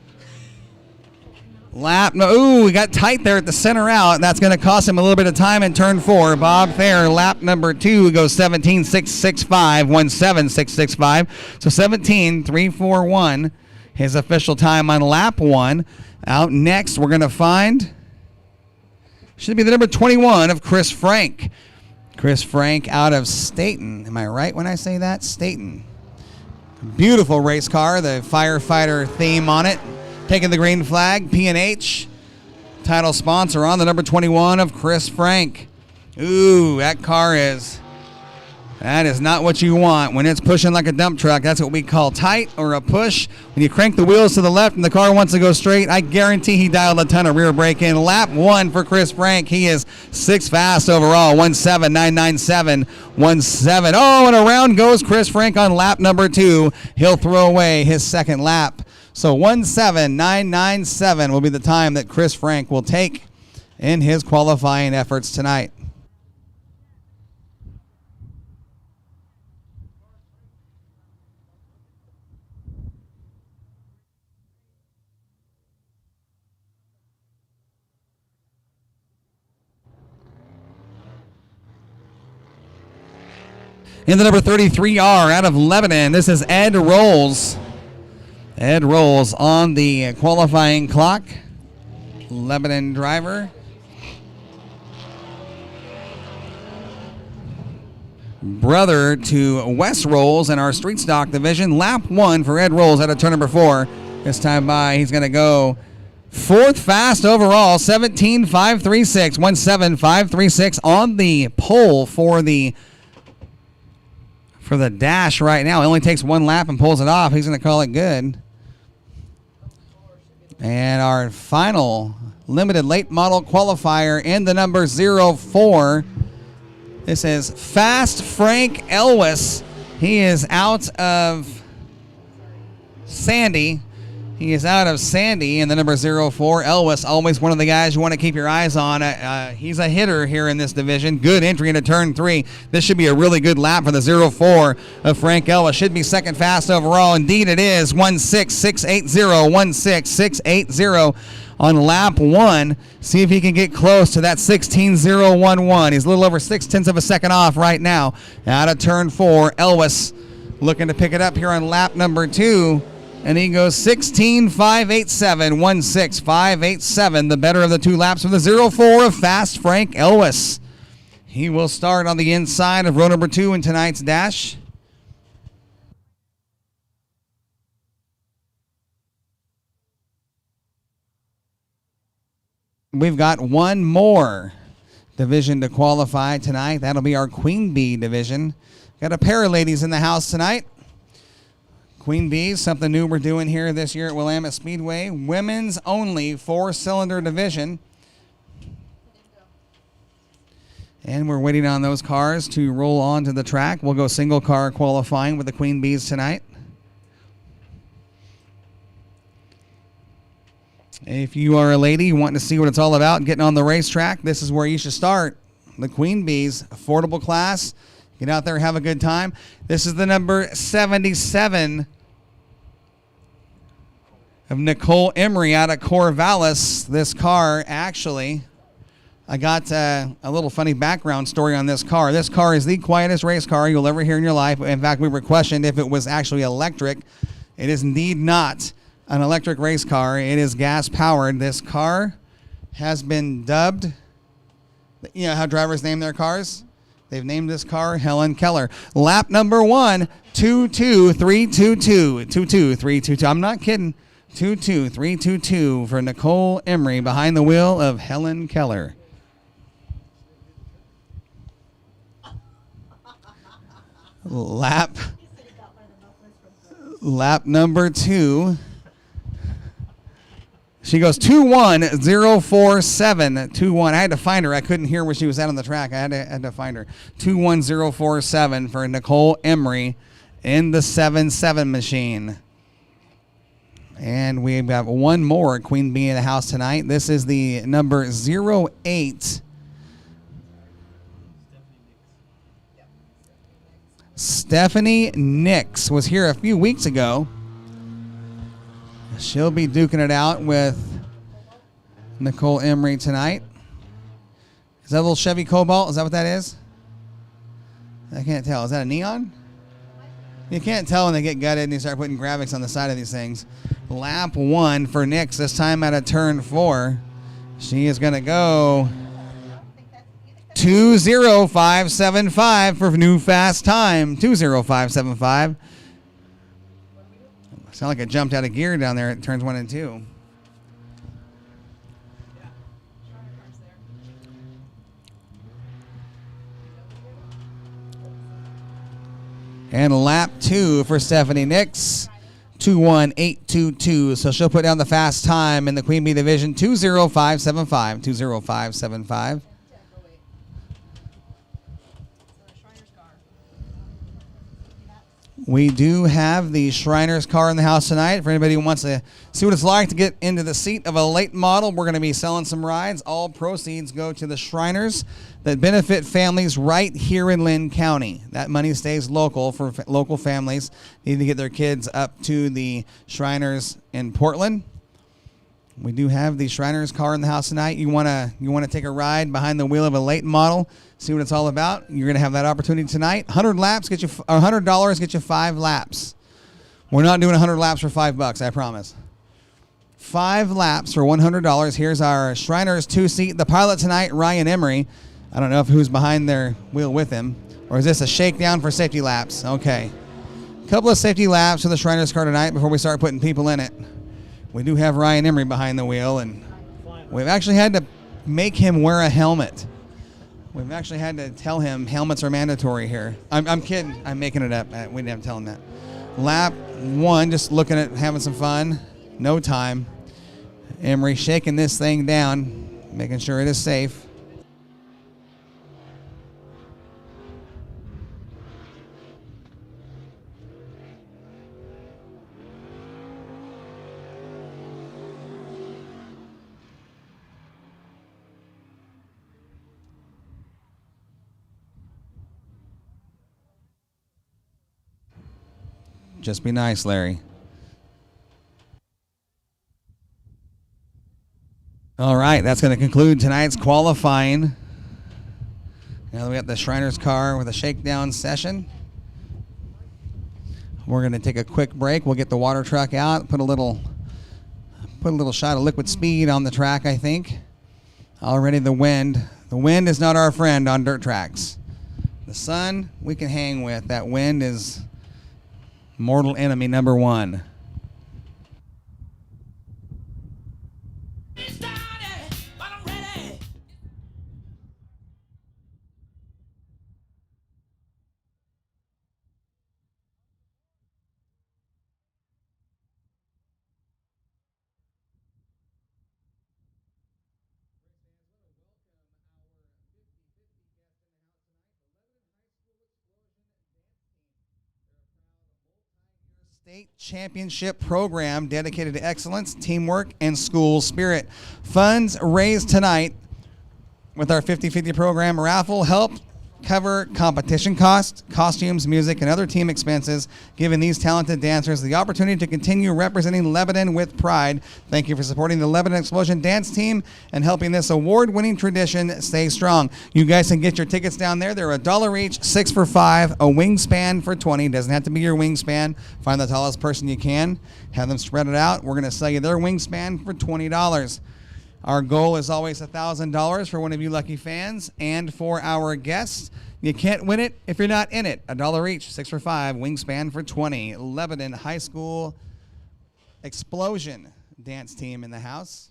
S2: Lap, we got tight there at the center out. That's going to cost him a little bit of time in turn 4. Bob Thayer, lap number 2, goes 17.665, 17665. So 17.341. his official time on lap 1. Out next, we're going to find, should be the number 21 of Chris Frank. Chris Frank out of Staten. Am I right when I say that? Staten. Beautiful race car, the firefighter theme on it. Taking the green flag, P&H. Title sponsor on the number 21 of Chris Frank. Ooh, that is not what you want. When it's pushing like a dump truck, that's what we call tight or a push. When you crank the wheels to the left and the car wants to go straight, I guarantee he dialed a ton of rear brake in. Lap 1 for Chris Frank. He is 6th fast overall, 1.7997, 1.7. Oh, and around goes Chris Frank on lap number 2. He'll throw away his second lap. So 1.7997 will be the time that Chris Frank will take in his qualifying efforts tonight. In the number 33R out of Lebanon, this is Ed Rolls. Ed Rolls on the qualifying clock. Lebanon driver. Brother to Wes Rolls in our street stock division. Lap 1 for Ed Rolls out of turn number 4. This time by, he's going to go 4th fast overall, 17.536, 1.7536 on the pole for the dash right now. It only takes one lap and pulls it off. He's going to call it good. And our final limited late model qualifier in the number 04. This is Fast Frank Elwes. He is out of Sandy. He is out of Sandy in the number 04. Elwes, always one of the guys you want to keep your eyes on. He's a hitter here in this division. Good entry into turn 3. This should be a really good lap for the 04 of Frank Elwes. Should be second fast overall. Indeed it is. 1.6680. 1.6680 on lap 1. See if he can get close to that 16.011. He's a little over 0.6 of a second off right now. Out of turn 4. Elwes looking to pick it up here on lap number 2. And he goes 16.587, 1.6587, the better of the two laps for the 04 of Fast Frank Elwes. He will start on the inside of row number 2 in tonight's dash. We've got one more division to qualify tonight. That'll be our Queen Bee division. Got a pair of ladies in the house tonight. Queen Bees, something new we're doing here this year at Willamette Speedway. Women's only 4-cylinder division. And we're waiting on those cars to roll onto the track. We'll go single car qualifying with the Queen Bees tonight. If you are a lady wanting to see what it's all about, getting on the racetrack, this is where you should start. The Queen Bees, affordable class. Get out there, have a good time. This is the number 77 of Nicole Emery out of Corvallis. This car, actually, I got a little funny background story on this car. This car is the quietest race car you'll ever hear in your life. In fact, we were questioned if it was actually electric. It is indeed not an electric race car. It is gas powered. This car has been dubbed, you know how drivers name their cars? They've named this car Helen Keller. Lap number 1, 22322. 22322. I'm not kidding. 22322 for Nicole Emery behind the wheel of Helen Keller. Lap number 2. She goes 21047. 21. I had to find her. I couldn't hear where she was at on the track. I had to find her. 21047 for Nicole Emery in the 7-7 machine. And we've got one more Queen Bee in the house tonight. This is the number 08. Stephanie Nix was here a few weeks ago. She'll be duking it out with Nicole Emery tonight. Is that a little Chevy Cobalt? Is that what that is? I can't tell. Is that a neon? You can't tell when they get gutted and you start putting graphics on the side of these things. Lap 1 for Nix, this time out of turn 4. She is going to go 2:05.75 for new fast time. 2:05.75. Sound like I jumped out of gear down there at turns 1 and 2. And lap 2 for Stephanie Nix, 2:01.822. So she'll put down the fast time in the Queen Bee division, 2:05.75. 2:05.75. We do have the Shriner's car in the house tonight. For anybody who wants to see what it's like to get into the seat of a late model, we're going to be selling some rides. All proceeds go to the Shriners that benefit families right here in Lynn County. That money stays local for local families need to get their kids up to the Shriners in Portland. We do have the Shriner's car in the house tonight. You wanna take a ride behind the wheel of a late model, see what it's all about. You're gonna have that opportunity tonight. $100 get you 5 laps. We're not doing 100 laps for $5, I promise. 5 laps for $100. Here's our Shriner's 2-seat. The pilot tonight, Ryan Emery. I don't know if who's behind their wheel with him, or is this a shakedown for safety laps? Okay, a couple of safety laps for the Shriner's car tonight before we start putting people in it. We do have Ryan Emery behind the wheel, and we've actually had to make him wear a helmet. We've actually had to tell him helmets are mandatory here. I'm kidding. I'm making it up. We didn't have to tell him that. Lap 1, just looking at having some fun. No time. Emery shaking this thing down, making sure it is safe. Just be nice, Larry. All right, that's going to conclude tonight's qualifying. Now we got the Shriner's car with a shakedown session. We're going to take a quick break. We'll get the water truck out, put a little shot of liquid speed on the track, I think. Already the wind. The wind is not our friend on dirt tracks. The sun we can hang with. That wind is mortal enemy number 1. State championship program dedicated to excellence, teamwork, and school spirit. Funds raised tonight with our 50-50 program raffle help cover competition costs, costumes, music, and other team expenses, giving these talented dancers the opportunity to continue representing Lebanon with pride. Thank you for supporting the Lebanon Explosion Dance Team and helping this award-winning tradition stay strong. You guys can get your tickets down there. They're $1 each, 6 for $5, a wingspan for $20. Doesn't have to be your wingspan. Find the tallest person you can. Have them spread it out. We're going to sell you their wingspan for $20. Our goal is always $1,000 for one of you lucky fans and for our guests. You can't win it if you're not in it. $1 each, 6 for $5, wingspan for $20. Lebanon High School Explosion Dance Team in the house.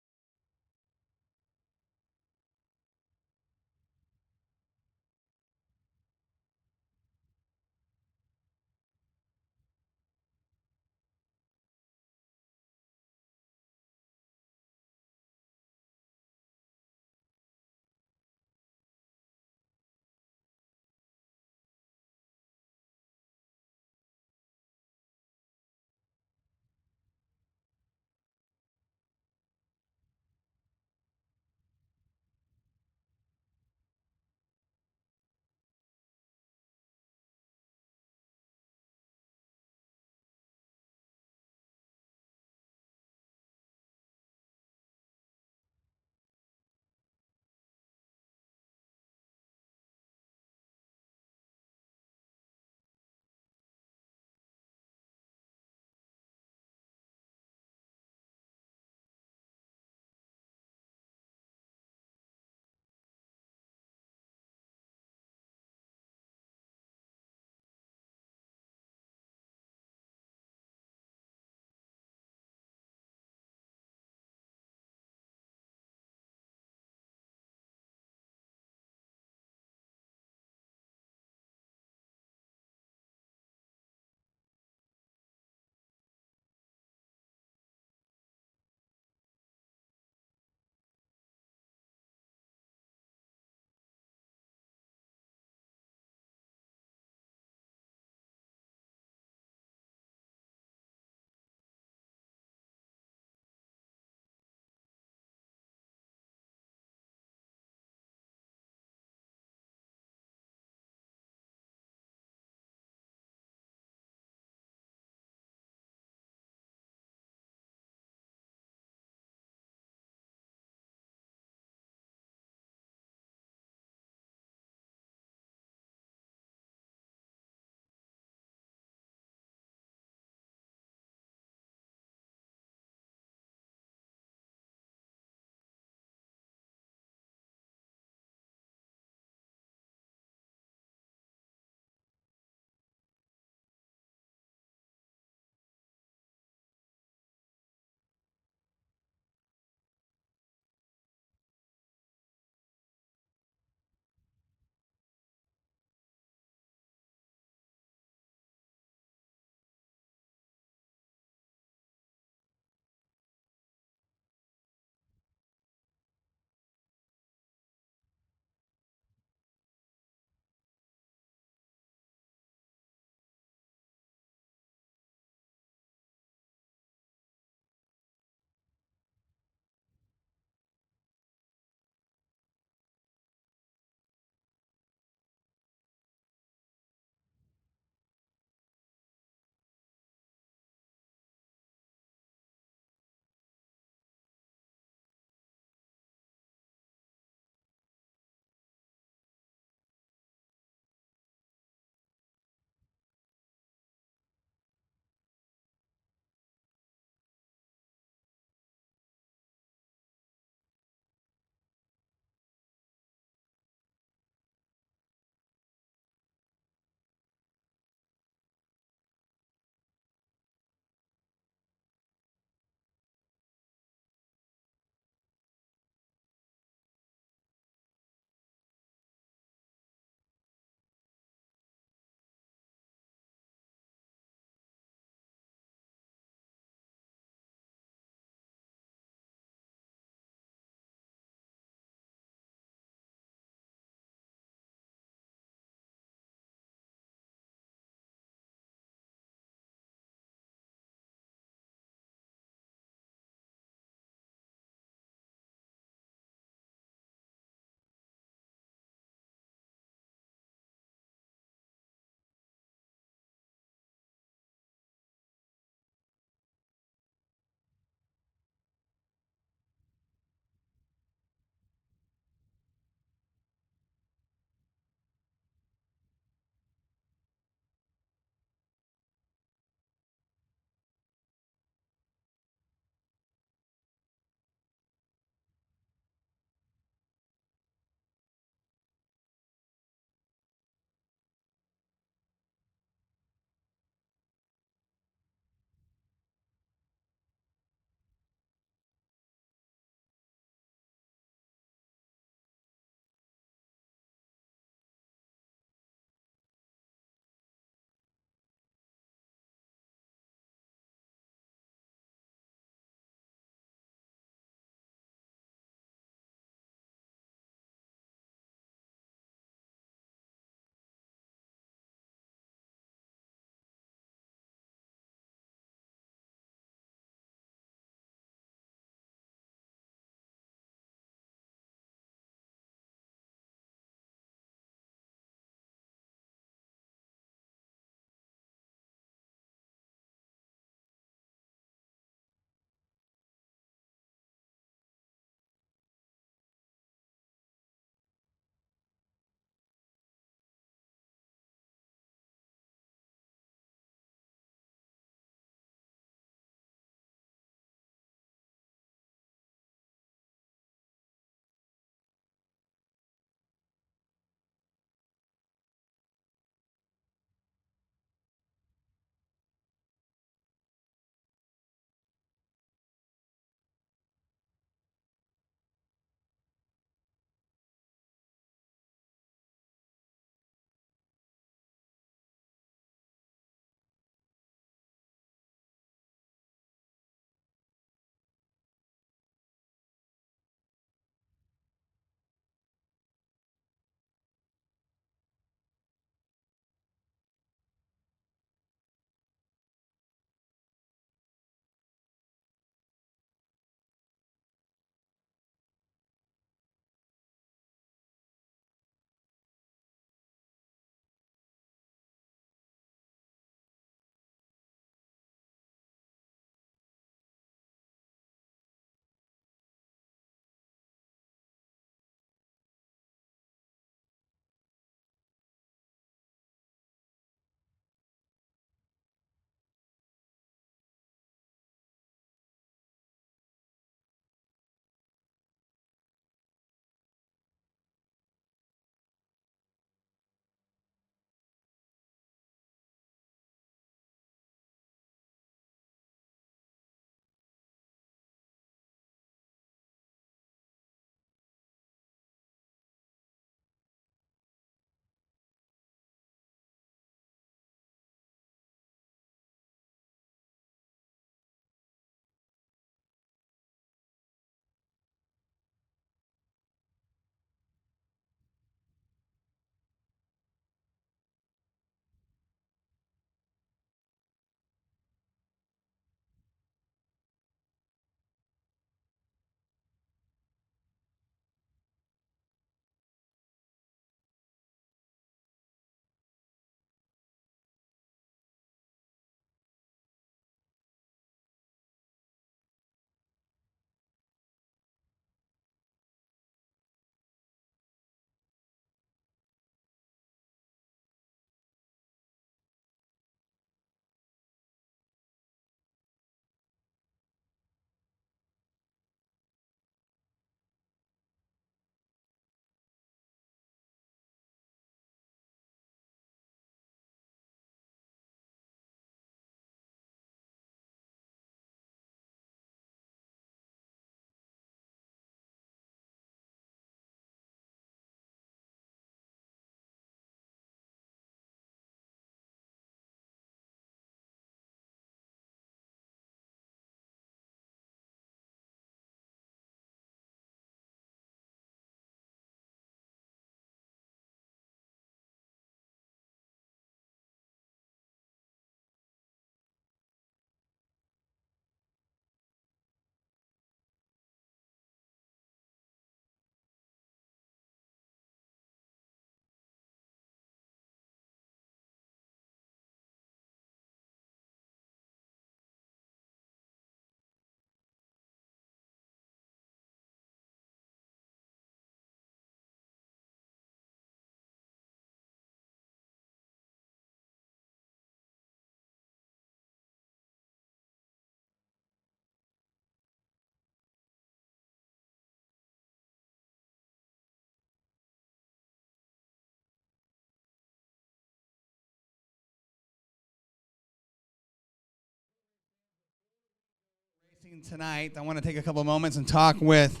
S2: Tonight, I want to take a couple of moments and talk with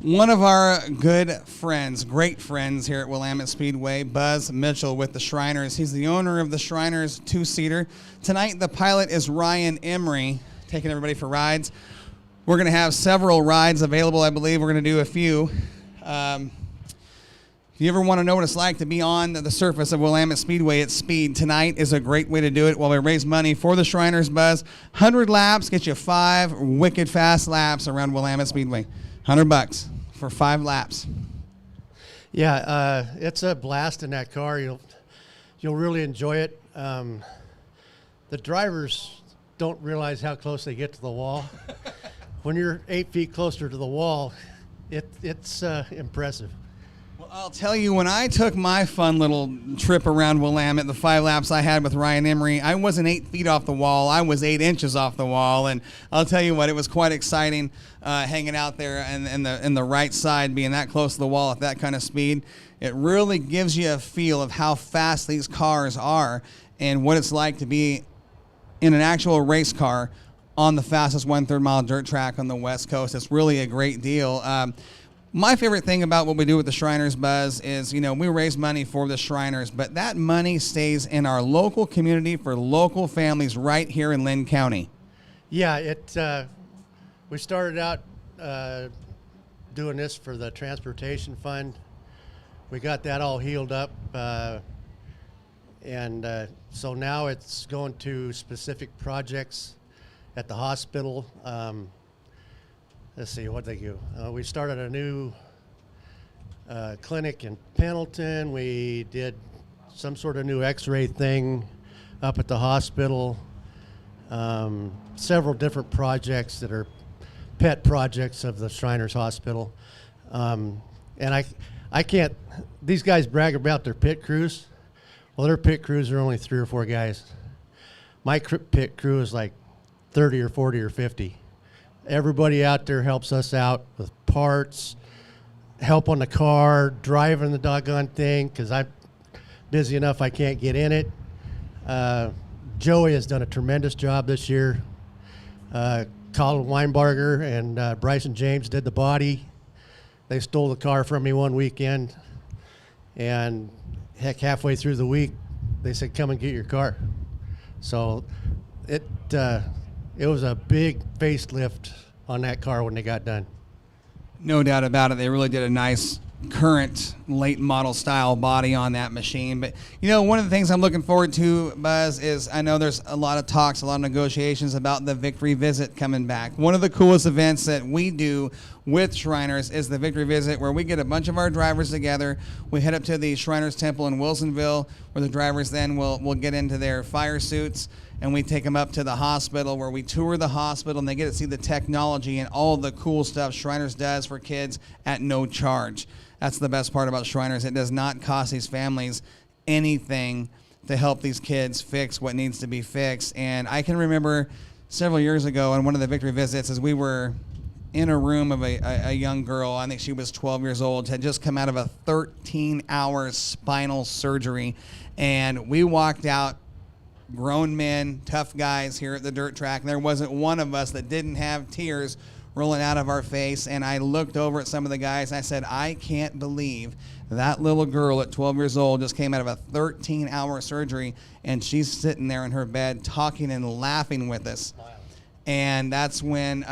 S2: one of our good friends, great friends here at Willamette Speedway, Buzz Mitchell with the Shriners. He's the owner of the Shriners two-seater. Tonight, the pilot is Ryan Emery, taking everybody for rides. We're going to have several rides available, I believe. We're going to do a few. If you ever want to know what it's like to be on the surface of Willamette Speedway at speed, tonight is a great way to do it while we raise money for the Shriners, Buzz. 100 laps, get you 5 wicked fast laps around Willamette Speedway. $100 for 5 laps.
S4: Yeah, it's a blast in that car. You'll really enjoy it. The drivers don't realize how close they get to the wall. When you're 8 feet closer to the wall, it's impressive.
S2: Well, I'll tell you, when I took my fun little trip around Willamette, the 5 laps I had with Ryan Emery, I wasn't 8 feet off the wall. I was 8 inches off the wall. And I'll tell you what, it was quite exciting hanging out there in the right side, being that close to the wall at that kind of speed. It really gives you a feel of how fast these cars are and what it's like to be in an actual race car on the fastest 1/3 mile dirt track on the West Coast. It's really a great deal. My favorite thing about what we do with the Shriners, Buzz, is, we raise money for the Shriners, but that money stays in our local community for local families right here in Lynn County.
S4: Yeah, we started out doing this for the transportation fund. We got that all healed up, and so now it's going to specific projects at the hospital. Let's see what they do. We started a new clinic in Pendleton. We did some sort of new x-ray thing up at the hospital. Several different projects that are pet projects of the Shriners Hospital. And I can't, these guys brag about their pit crews. Well, their pit crews are only 3 or 4 guys. My pit crew is like 30 or 40 or 50. Everybody out there helps us out with parts, help on the car, driving the doggone thing, because I'm busy enough I can't get in it. Joey has done a tremendous job this year. Colin Weinbarger and Bryson James did the body. They stole the car from me one weekend, and heck, halfway through the week, they said, "Come and get your car." So it was a big facelift on that car when they got done.
S2: No doubt about it. They really did a nice current late model style body on that machine. But one of the things I'm looking forward to, Buzz, is I know there's a lot of talks, a lot of negotiations about the Victory Visit coming back. One of the coolest events that we do with Shriners is the Victory Visit, where we get a bunch of our drivers together. We head up to the Shriners Temple in Wilsonville, where the drivers then will get into their fire suits, and we take them up to the hospital, where we tour the hospital, and they get to see the technology and all the cool stuff Shriners does for kids at no charge. That's the best part about Shriners. It does not cost these families anything to help these kids fix what needs to be fixed. And I can remember several years ago on one of the Victory Visits, as we were in a room of a young girl, I think she was 12 years old, had just come out of a 13-hour spinal surgery. And we walked out, grown men, tough guys here at the dirt track. There wasn't one of us that didn't have tears rolling out of our face. And I looked over at some of the guys and I said, I can't believe that little girl at 12 years old just came out of a 13-hour surgery, and she's sitting there in her bed talking and laughing with us. And that's when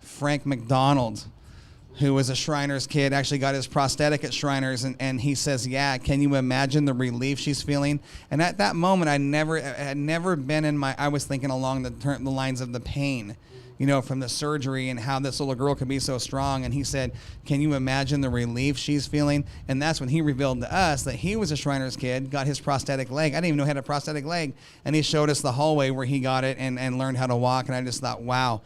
S2: Frank McDonald, who was a Shriners kid, actually got his prosthetic at Shriners, and he says, yeah, can you imagine the relief she's feeling? And at that moment, I had never been in I was thinking along the lines of the pain, from the surgery and how this little girl could be so strong. And he said, can you imagine the relief she's feeling? And that's when he revealed to us that he was a Shriners kid, got his prosthetic leg. I didn't even know he had a prosthetic leg. And he showed us the hallway where he got it and learned how to walk. And I just thought, wow,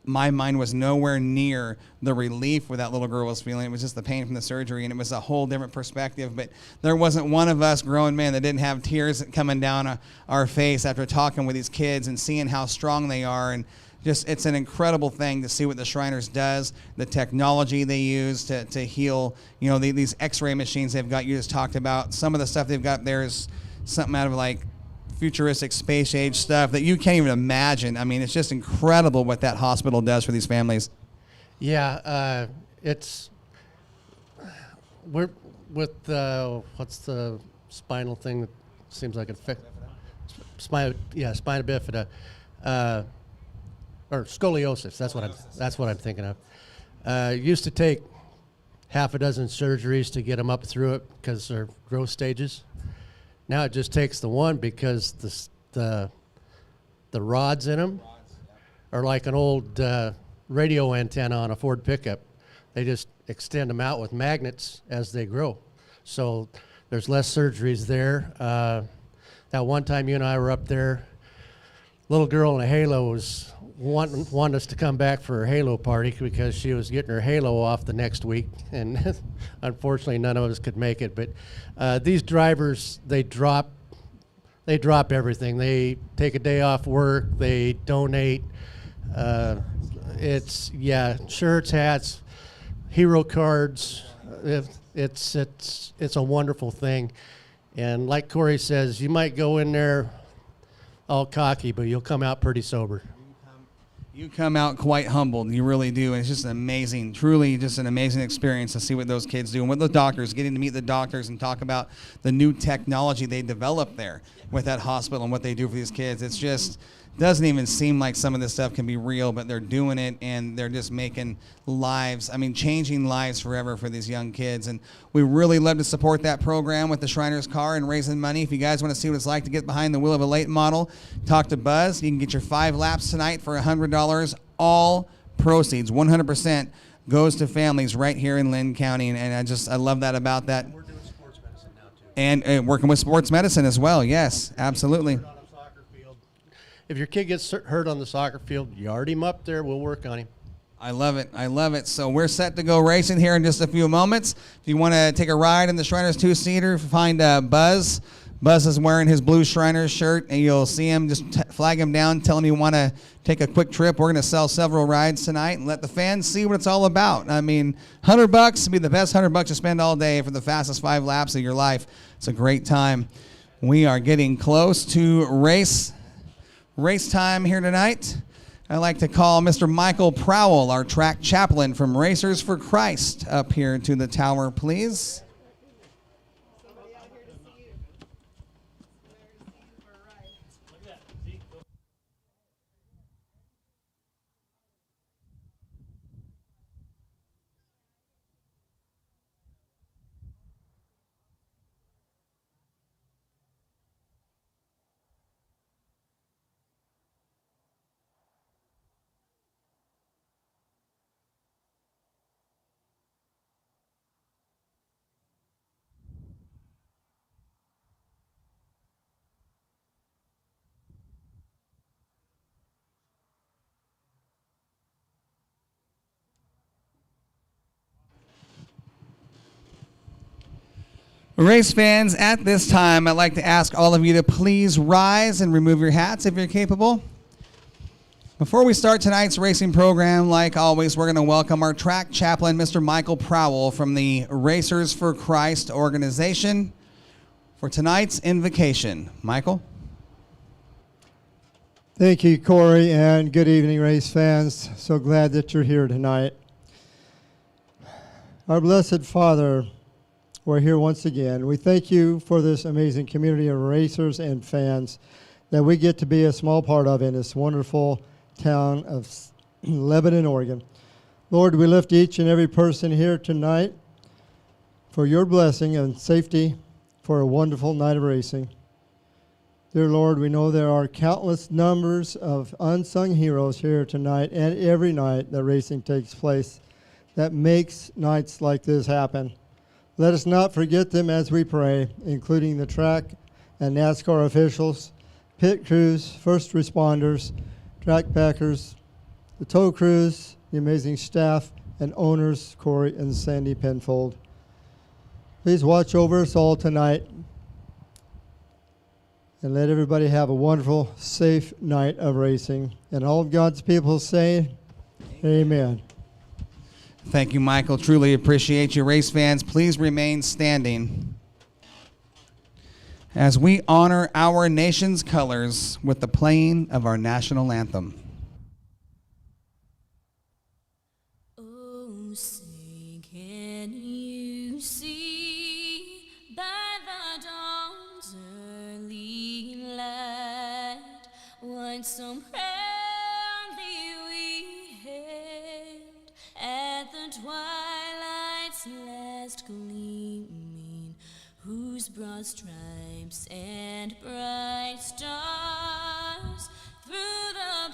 S2: my mind was nowhere near the relief where that little girl was feeling. It was just the pain from the surgery, and it was a whole different perspective. But there wasn't one of us grown men that didn't have tears coming down our face after talking with these kids and seeing how strong they are. And just, it's an incredible thing to see what the Shriners does, the technology they use to heal. These x-ray machines they've got, you just talked about. Some of the stuff they've got there is something out of like futuristic space age stuff that you can't even imagine. I mean, it's just incredible what that hospital does for these families.
S4: Yeah, we're with what's the spinal thing that seems like spina bifida, or scoliosis. That's what I'm thinking of. Used to take half a dozen surgeries to get them up through it because they're growth stages. Now it just takes the one because the rods in them are like an old radio antenna on a Ford pickup. They just extend them out with magnets as they grow. So there's less surgeries there. That one time you and I were up there, little girl in a halo was wanting us to come back for her halo party because she was getting her halo off the next week, and unfortunately none of us could make it. But these drivers, they drop everything. They take a day off work, they donate. It's shirts, hats, hero cards. It's a wonderful thing. And like Corey says, you might go in there all cocky, but you'll come out pretty sober.
S2: You come out quite humbled. You really do. And it's just amazing, truly just an amazing experience to see what those kids do and what the doctors, getting to meet the doctors and talk about the new technology they develop there with that hospital and what they do for these kids. It's just doesn't even seem like some of this stuff can be real, but they're doing it and they're just making lives, changing lives forever for these young kids. And we really love to support that program with the Shriners car and raising money. If you guys want to see what it's like to get behind the wheel of a late model, talk to Buzz. You can get your 5 laps tonight for $100. All proceeds, 100%, goes to families right here in Lynn County. And I love that about that.
S4: We're doing sports medicine now too.
S2: And working with sports medicine as well. Yes, absolutely.
S4: If your kid gets hurt on the soccer field, yard him up there. We'll work on him.
S2: I love it. I love it. So we're set to go racing here in just a few moments. If you want to take a ride in the Shriners 2-seater, find Buzz. Buzz is wearing his blue Shriners shirt, and you'll see him. Just flag him down, tell him you want to take a quick trip. We're going to sell several rides tonight and let the fans see what it's all about. $100 would be the best $100 to spend all day for the fastest 5 laps of your life. It's a great time. We are getting close to race time here tonight. I'd like to call Mr. Michael Prowell, our track chaplain from Racers for Christ, up here to the tower, please.
S3: Somebody out here to see you. Somebody out here to see you for a ride.
S4: Look at that. See?
S2: Race fans, at this time, I'd like to ask all of you to please rise and remove your hats if you're capable. Before we start tonight's racing program, like always, we're going to welcome our track chaplain, Mr. Michael Prowell from the Racers for Christ organization for tonight's invocation. Michael?
S5: Thank you, Corey, and good evening, race fans. So glad that you're here tonight. Our blessed Father, we're here once again. We thank you for this amazing community of racers and fans that we get to be a small part of in this wonderful town of Lebanon, Oregon. Lord, we lift each and every person here tonight for your blessing and safety for a wonderful night of racing. Dear Lord, we know there are countless numbers of unsung heroes here tonight and every night that racing takes place that makes nights like this happen. Let us not forget them as we pray, including the track and NASCAR officials, pit crews, first responders, track packers, the tow crews, the amazing staff, and owners, Corey and Sandy Penfold. Please watch over us all tonight and let everybody have a wonderful, safe night of racing. And all of God's people say, amen.
S2: Thank you, Michael. Truly appreciate you. Race fans, please remain standing as we honor our nation's colors with the playing of our national anthem.
S6: Oh, say, can you see by the dawn's early light what so proudly we hailed at the twilight's last gleaming, whose broad stripes and bright stars through the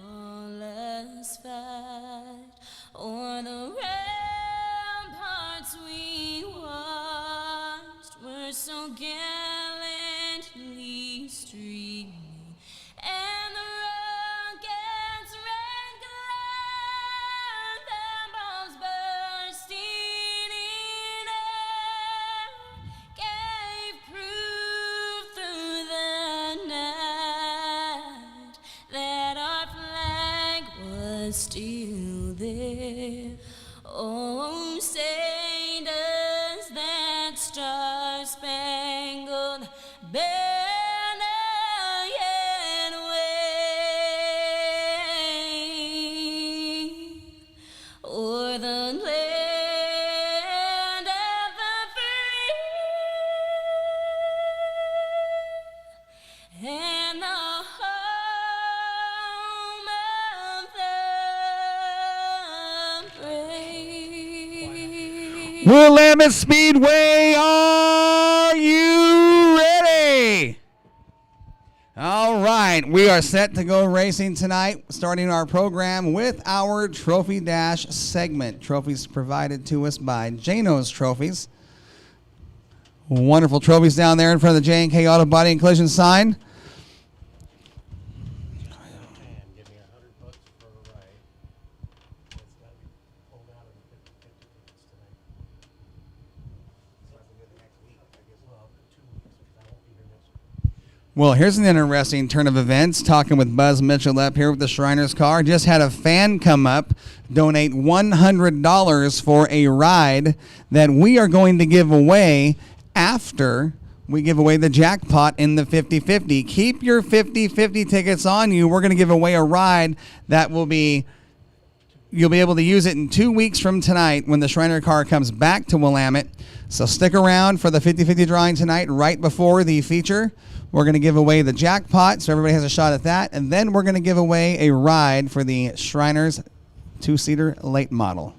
S6: perilous fight o'er the ramparts we watched were so gallantly streaming, and the rocket's red glare, their bombs bursting in air, gave proof through the night that our flag was still there. Oh, say does that star-spangled banner yet wave o'er the land of the free and the home of the brave?
S2: Willamette Speedway, are you ready? All right, we are set to go racing tonight, starting our program with our Trophy Dash segment. Trophies provided to us by Jano's Trophies. Wonderful trophies down there in front of the J&K Auto Body and Collision sign.
S4: Give me $100 for a ride. It's got to be pulled out of the 50 tickets tonight. So I can go the next week, I guess. Well, 2 weeks, because I won't be here next week.
S2: Well, here's an interesting turn of events. Talking with Buzz Mitchell up here with the Shriners car. Just had a fan come up, donate $100 for a ride that we are going to give away after we give away the jackpot in the 50-50. Keep your 50-50 tickets on you. We're going to give away a ride that will be, you'll be able to use it in 2 weeks from tonight when the Shriner car comes back to Willamette. So stick around for the 50-50 drawing tonight right before the feature. We're going to give away the jackpot, so everybody has a shot at that. And then we're going to give away a ride for the Shriners 2-seater late model.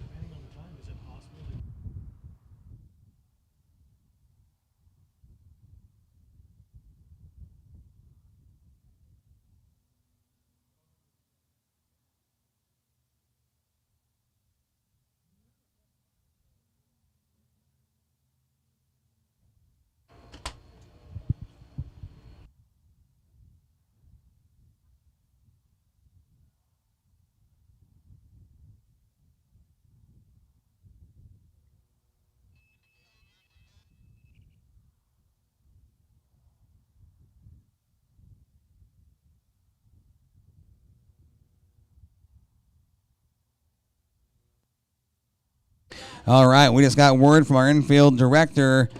S2: All right, we just got word from our infield director,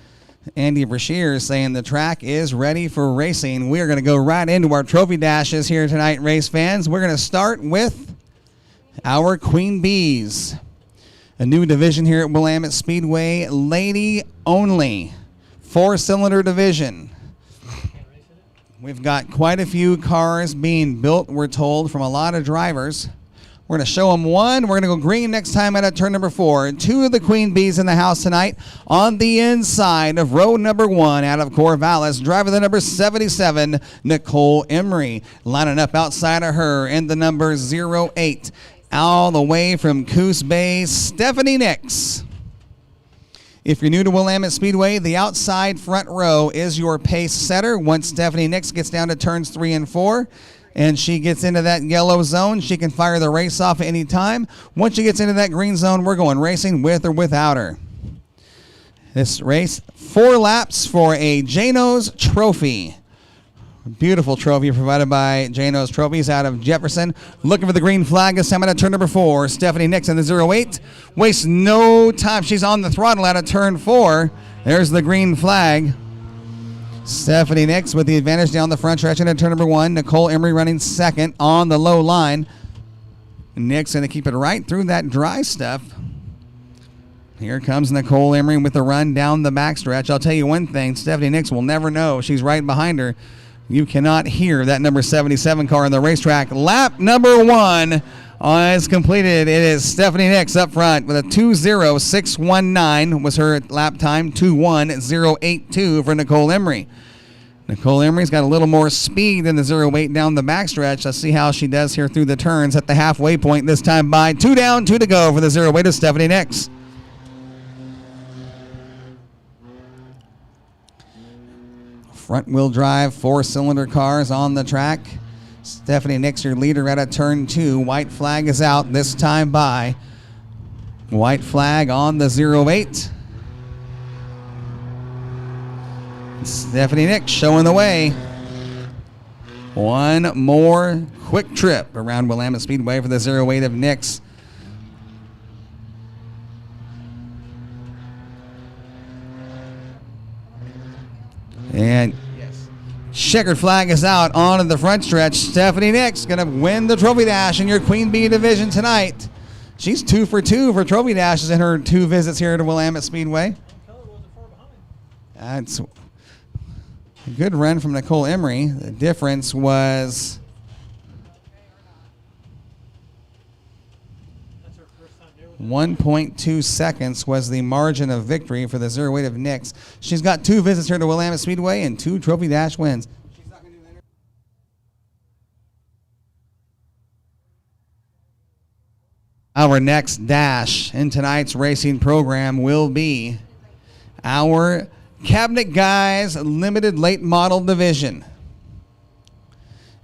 S2: Andy Brashear, saying the track is ready for racing. We are going to go right into our trophy dashes here tonight, race fans. We're going to start with our Queen Bees, a new division here at Willamette Speedway, lady only, 4-cylinder division. We've got quite a few cars being built, we're told, from a lot of drivers. We're going to show them one. We're going to go green next time out of turn number 4. 2 of the Queen Bees in the house tonight on the inside of row number 1 out of Corvallis. Driver the number 77, Nicole Emery. Lining up outside of her in the number 08. All the way from Coos Bay, Stephanie Nix. If you're new to Willamette Speedway, the outside front row is your pace setter. Once Stephanie Nix gets down to turns 3 and 4, and she gets into that yellow zone, she can fire the race off at any time. Once she gets into that green zone, we're going racing with or without her. This race, 4 laps for a Jano's Trophy. Beautiful trophy provided by Jano's Trophies out of Jefferson. Looking for the green flag this time out of turn number 4. Stephanie Nix in the 08. Wastes no time. She's on the throttle out of turn 4. There's the green flag. Stephanie Nix with the advantage down the front stretch into turn number 1. Nicole Emery running second on the low line. Nix going to keep it right through that dry stuff. Here comes Nicole Emery with the run down the backstretch. I'll tell you one thing, Stephanie Nix will never know. She's right behind her. You cannot hear that number 77 car on the racetrack. Lap number 1 is completed. It is Stephanie Nix up front with a 2:06.19 was her lap time. 2:10.82 for Nicole Emery. Nicole Emery's got a little more speed than the 08 down the backstretch. Let's see how she does here through the turns at the halfway point this time by 2 down, 2 to go for the 08 of Stephanie Nix. Front-wheel drive, 4-cylinder cars on the track. Stephanie Nix, your leader at a turn 2. White flag is out this time by. White flag on the 08. Stephanie Nix showing the way. One more quick trip around Willamette Speedway for the 08 of Nix. And checkered flag is out onto the front stretch. Stephanie Nix going to win the Trophy Dash in your Queen Bee division tonight. She's 2 for 2 for Trophy Dashes in her 2 visits here to Willamette Speedway. That's a good run from Nicole Emery. The difference was 1.2 seconds was the margin of victory for the 08 of Nix. She's got 2 visits here to Willamette Speedway and 2 Trophy Dash wins. Our next dash in tonight's racing program will be our Cabinet Guys Limited Late Model Division.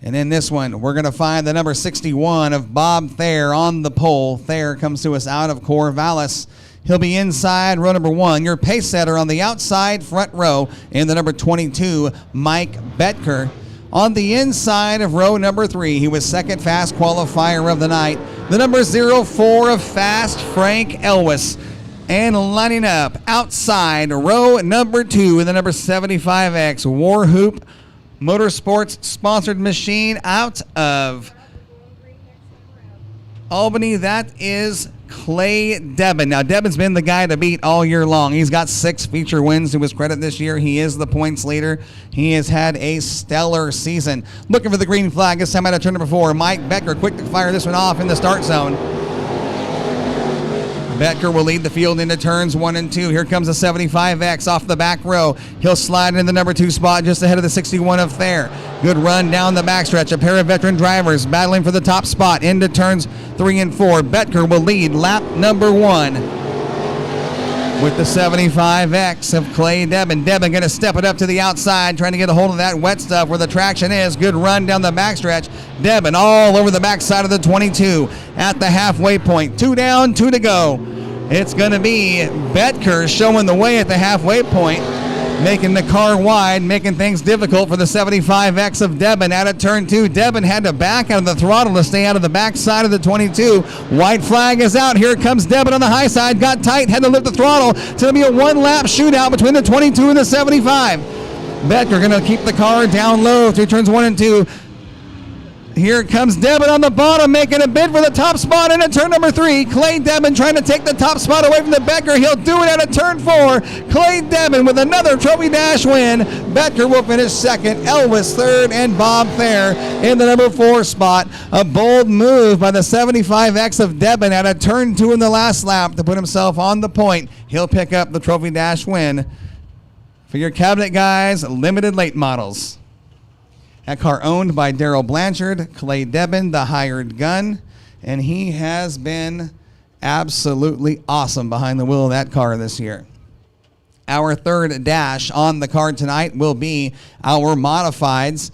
S2: And in this one, we're going to find the number 61 of Bob Thayer on the pole. Thayer comes to us out of Corvallis. He'll be inside row number 1. Your pace setter on the outside front row in the number 22, Mike Betker. On the inside of row number 3, he was second fast qualifier of the night. The number 04 of Fast, Frank Elwes. And lining up outside row number 2 in the number 75X, Warhoop Motorsports sponsored machine out of Albany. That is Clay Debin. Now, Debin's been the guy to beat all year long. He's got 6 feature wins to his credit this year. He is the points leader. He has had a stellar season. Looking for the green flag this time out of turn number 4. Mike Becker quick to fire this one off in the start zone. Becker will lead the field into turns 1 and 2. Here comes the 75X off the back row. He'll slide in the number 2 spot just ahead of the 61 of Thayer. Good run down the backstretch. A pair of veteran drivers battling for the top spot into turns 3 and 4. Becker will lead lap number 1 with the 75X of Clay Debin. Debin going to step it up to the outside, trying to get a hold of that wet stuff where the traction is. Good run down the backstretch. Debin all over the backside of the 22 at the halfway point. 2 down, 2 to go. It's going to be Betker showing the way at the halfway point, making the car wide, making things difficult for the 75X of Debin out of turn 2. Debin had to back out of the throttle to stay out of the backside of the 22. White flag is out. Here comes Debin on the high side. Got tight, had to lift the throttle. It's going to be a 1-lap shootout between the 22 and the 75. Betker going to keep the car down low through turns 1 and 2. Here comes Debin on the bottom, making a bid for the top spot into turn number 3. Clay Debin trying to take the top spot away from the Becker. He'll do it out of turn 4. Clay Debin with another Trophy Dash win. Becker will finish second, Elvis third, and Bob Thayer in the number 4 spot. A bold move by the 75X of Debin out of turn 2 in the last lap to put himself on the point. He'll pick up the Trophy Dash win for your Cabinet Guys Limited Late Models. That car owned by Daryl Blanchard, Clay Debin, the hired gun, and he has been absolutely awesome behind the wheel of that car this year. Our third dash on the card tonight will be our modifieds,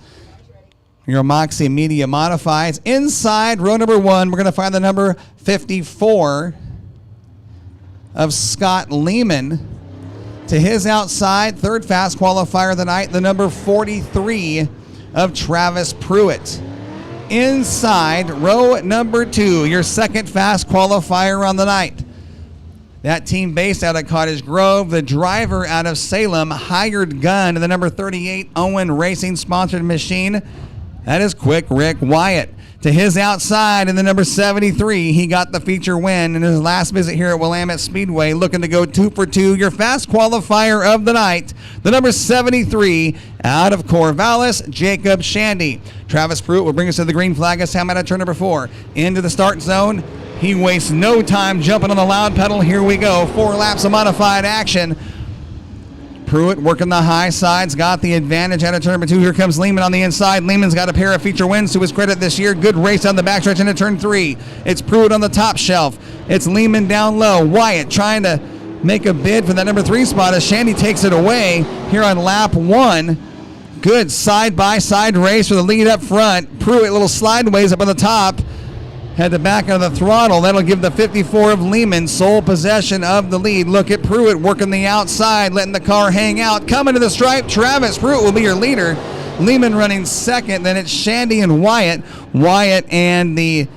S2: your Moxie Media modifieds. Inside row number 1, we're going to find the number 54 of Scott Lehman. To his outside, third fast qualifier of the night, the number 43 of Travis Pruitt. Inside row number 2, your second fast qualifier on the night. That team based out of Cottage Grove. The driver out of Salem, Hired Gun, and the number 38 Owen Racing sponsored machine. That is Quick Rick Wyatt. To his outside in the number 73, he got the feature win in his last visit here at Willamette Speedway, looking to go 2 for 2. Your fast qualifier of the night, the number 73 out of Corvallis, Jacob Shandy. Travis Pruitt will bring us to the green flag as time out of turn number 4. Into the start zone. He wastes no time jumping on the loud pedal. Here we go. 4 laps of modified action. Pruitt working the high sides, got the advantage out of turn number 2. Here comes Lehman on the inside. Lehman's got a pair of feature wins to his credit this year. Good race on the backstretch into turn 3. It's Pruitt on the top shelf. It's Lehman down low. Wyatt trying to make a bid for that number 3 spot as Shandy takes it away here on lap 1. Good side-by-side race for the lead up front. Pruitt a little slideways up on the top. Had the back of the throttle. That'll give the 54 of Lehman sole possession of the lead. Look at Pruitt working the outside, letting the car hang out. Coming to the stripe, Travis Pruitt will be your leader. Lehman running second. Then it's Shandy and Wyatt. Wyatt and the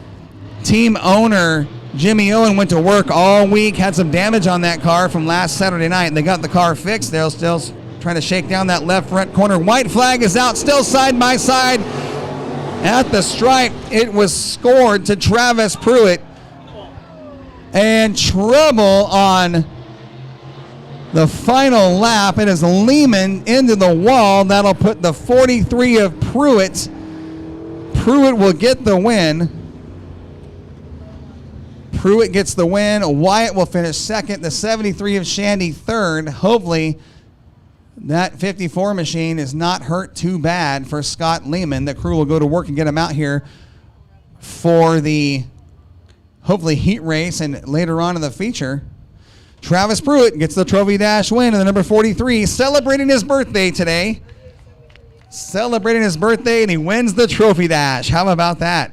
S2: team owner, Jimmy Owen, went to work all week. Had some damage on that car from last Saturday night. They got the car fixed. They're still trying to shake down that left front corner. White flag is out, still side by side. At the stripe, it was scored to Travis Pruitt. And trouble on the final lap. It is Lehman into the wall. That'll put the 43 of Pruitt. Pruitt will get the win. Pruitt gets the win. Wyatt will finish second. The 73 of Shandy third. Hopefully that 54 machine is not hurt too bad for Scott Lehman. The crew will go to work and get him out here for the, hopefully, heat race and later on in the feature. Travis Pruitt gets the Trophy Dash win in the number 43, celebrating his birthday today. Celebrating his birthday, and he wins the Trophy Dash. How about that?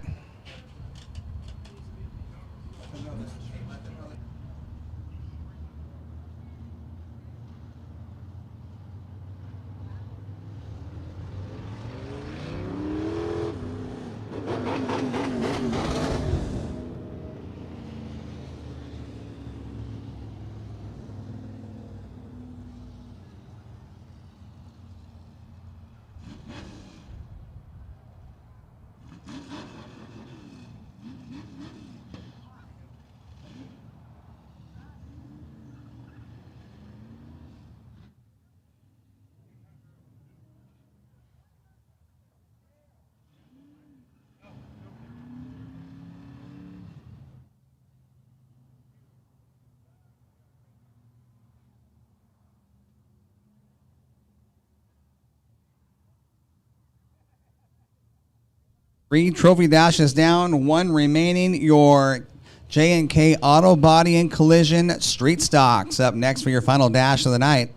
S2: Three Trophy Dashes down, 1 remaining. Your J&K Auto Body and Collision Street Stocks up next for your final dash of the night.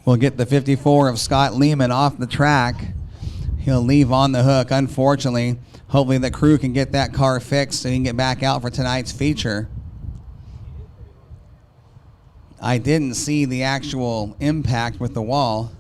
S2: We'll get the 54 of Scott Lehman off the track. He'll leave on the hook, unfortunately. Hopefully the crew can get that car fixed so he can get back out for tonight's feature. I didn't see the actual impact with the wall.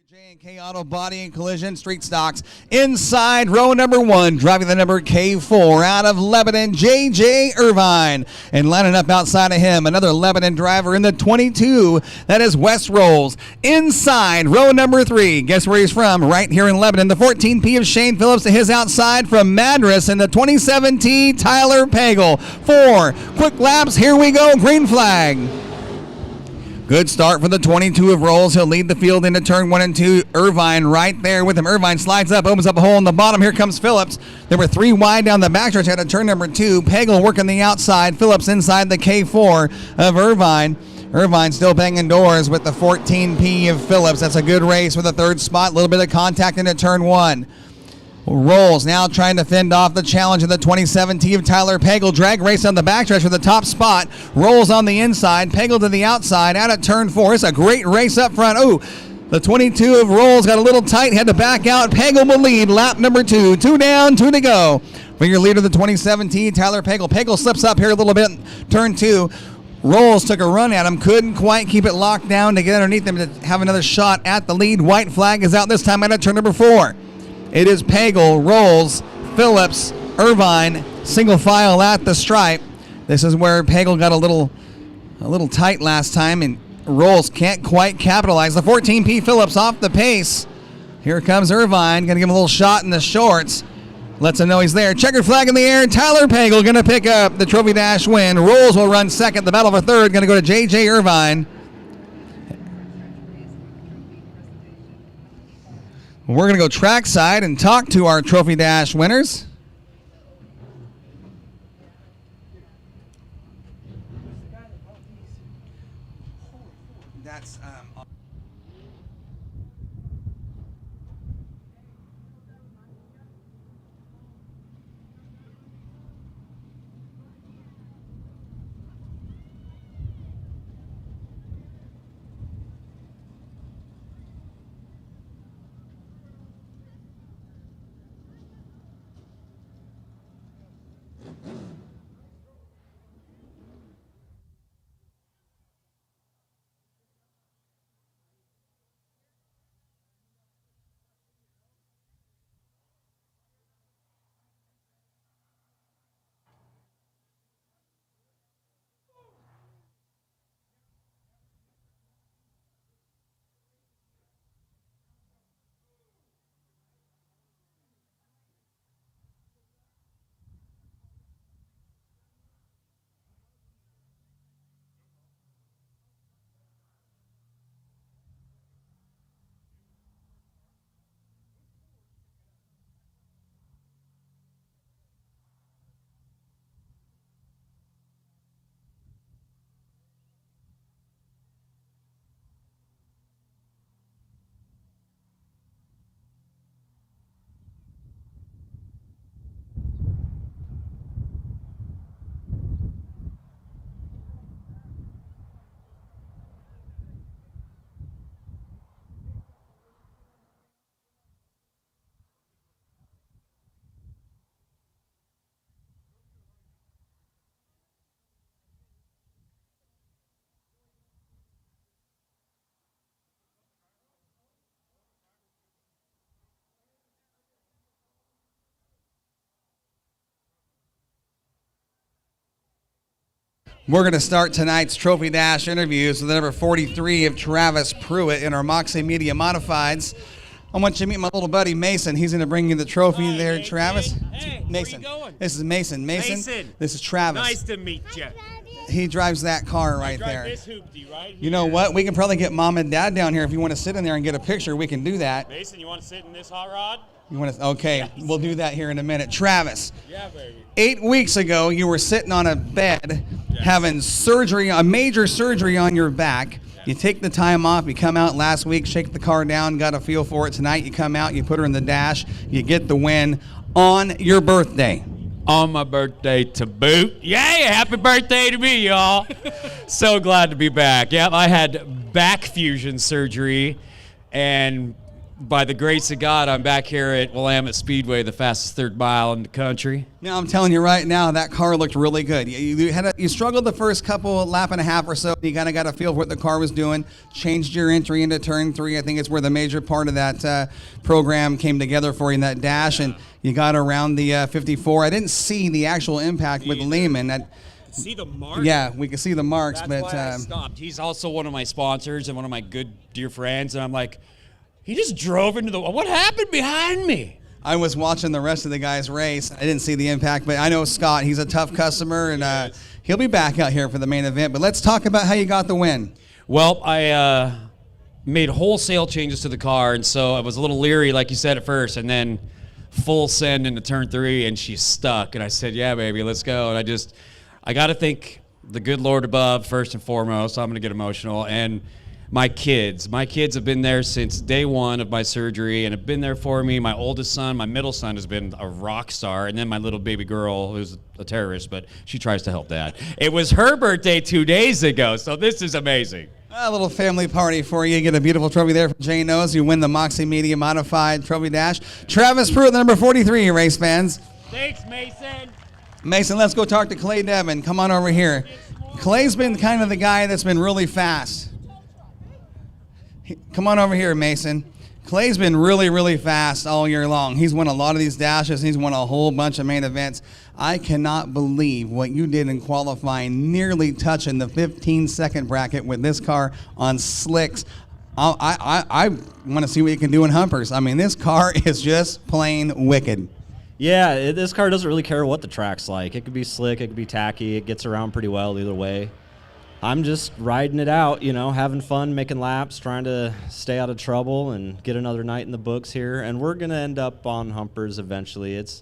S2: J&K Auto Body and Collision Street Stocks. Inside row number 1, driving the number K4 out of Lebanon, J.J. Irvine. And lining up outside of him, another Lebanon driver in the 22. That is Wes Rolls. Inside row number 3, guess where he's from? Right here in Lebanon. The 14P of Shane Phillips to his outside from Madras, and the 27T Tyler Pagel. 4 quick laps. Here we go. Green flag. Good start for the 22 of Rolls. He'll lead the field into turn 1 and 2. Irvine right there with him. Irvine slides up, opens up a hole in the bottom. Here comes Phillips. There were 3 wide down the backstretch out of turn number 2. Pagel working the outside. Phillips inside the K4 of Irvine. Irvine still banging doors with the 14P of Phillips. That's a good race for the 3rd spot. A little bit of contact into turn 1. Rolls now trying to fend off the challenge of the 27T of Tyler Pagel. Drag race on the backstretch for the top spot. Rolls on the inside. Pagel to the outside. Out at turn 4. It's a great race up front. Oh, the 22 of Rolls got a little tight. Had to back out. Pagel will lead lap number 2. 2 down, 2 to go. For your leader, the 27T, Tyler Pagel. Pagel slips up here a little bit. Turn 2. Rolls took a run at him. Couldn't quite keep it locked down to get underneath him to have another shot at the lead. White flag is out this time out at turn number 4. It is Pagel, Rolls, Phillips, Irvine, single file at the stripe. This is where Pagel got a little tight last time, and Rolls can't quite capitalize. The 14P Phillips off the pace. Here comes Irvine, gonna give him a little shot in the shorts. Lets him know he's there. Checkered flag in the air. Tyler Pagel gonna pick up the Trophy Dash win. Rolls will run second. The battle for third gonna go to J.J. Irvine. We're going to go trackside and talk to our Trophy Dash winners. That's We're going to start tonight's Trophy Dash interviews with the number 43 of Travis Pruitt in our Moxie Media Modifieds. I want you to meet my little buddy Mason. He's going to bring you the trophy there, Travis.
S7: Hey,
S2: Mason.
S7: where you going?
S2: This is Mason. Mason. This is Travis.
S7: Nice to meet you.
S2: He drives that car right
S7: Drive
S2: there.
S7: this hoopty right here.
S2: You know what? We can probably get Mom and Dad down here if you want to sit in there and get a picture. We can do that.
S7: Mason, you want to sit in this hot rod?
S2: You want to? Okay, yes. We'll do that here in a minute. Travis.
S7: Yeah, baby.
S2: 8 weeks ago, you were sitting on a bed having surgery, a major surgery on your back. You take the time off, you come out last week, shake the car down, got a feel for it. Tonight you come out, you put her in the dash, you get the win on your birthday.
S7: On my birthday to boot. Yay, happy birthday to me, y'all. So glad to be back. Yep, I had back fusion surgery, and by the grace of God, I'm back here at Willamette Speedway, the fastest third mile in the country.
S2: Now, I'm telling you right now, that car looked really good. You struggled the first lap and a half or so. You kind of got a feel for what the car was doing. Changed your entry into turn 3. I think it's where the major part of that program came together for you in that dash, and you got around the 54. I didn't see the actual impact with Lehman.
S7: See the marks?
S2: Yeah, we can see the marks,
S7: That's
S2: but
S7: why I stopped. He's also one of my sponsors and one of my good dear friends, and I'm like, he just drove into the. What happened behind me?
S2: I was watching the rest of the guys race. I didn't see the impact, but I know Scott. He's a tough customer, and he'll be back out here for the main event. But let's talk about how you got the win.
S7: Well, I made wholesale changes to the car, and so I was a little leery, like you said at first, and then full send into turn 3, and she's stuck. And I said, yeah, baby, let's go. And I got to thank the good Lord above first and foremost. So I'm going to get emotional. And my kids have been there since day one of my surgery and have been there for me. My oldest son, my middle son has been a rock star, and then my little baby girl, who's a terrorist, but she tries to help Dad. It was her birthday 2 days ago, so this is amazing.
S2: A little family party for you. You get a beautiful trophy there from Jay Knows. You win the Moxie Media Modified Trophy Dash. Travis Pruitt, the number 43, race fans.
S7: Thanks, Mason.
S2: Mason, let's go talk to Clay Devon. Come on over here. Clay's been kind of the guy that's been really fast. Come on over here, Mason. Clay's been really, really fast all year long. He's won a lot of these dashes. He's won a whole bunch of main events. I cannot believe what you did in qualifying, nearly touching the 15-second bracket with this car on slicks. I want to see what you can do in humpers. I mean, this car is just plain wicked.
S8: Yeah, this car doesn't really care what the track's like. It could be slick, it could be tacky. It gets around pretty well either way. I'm just riding it out, having fun, making laps, trying to stay out of trouble and get another night in the books here. And we're going to end up on humpers eventually. It's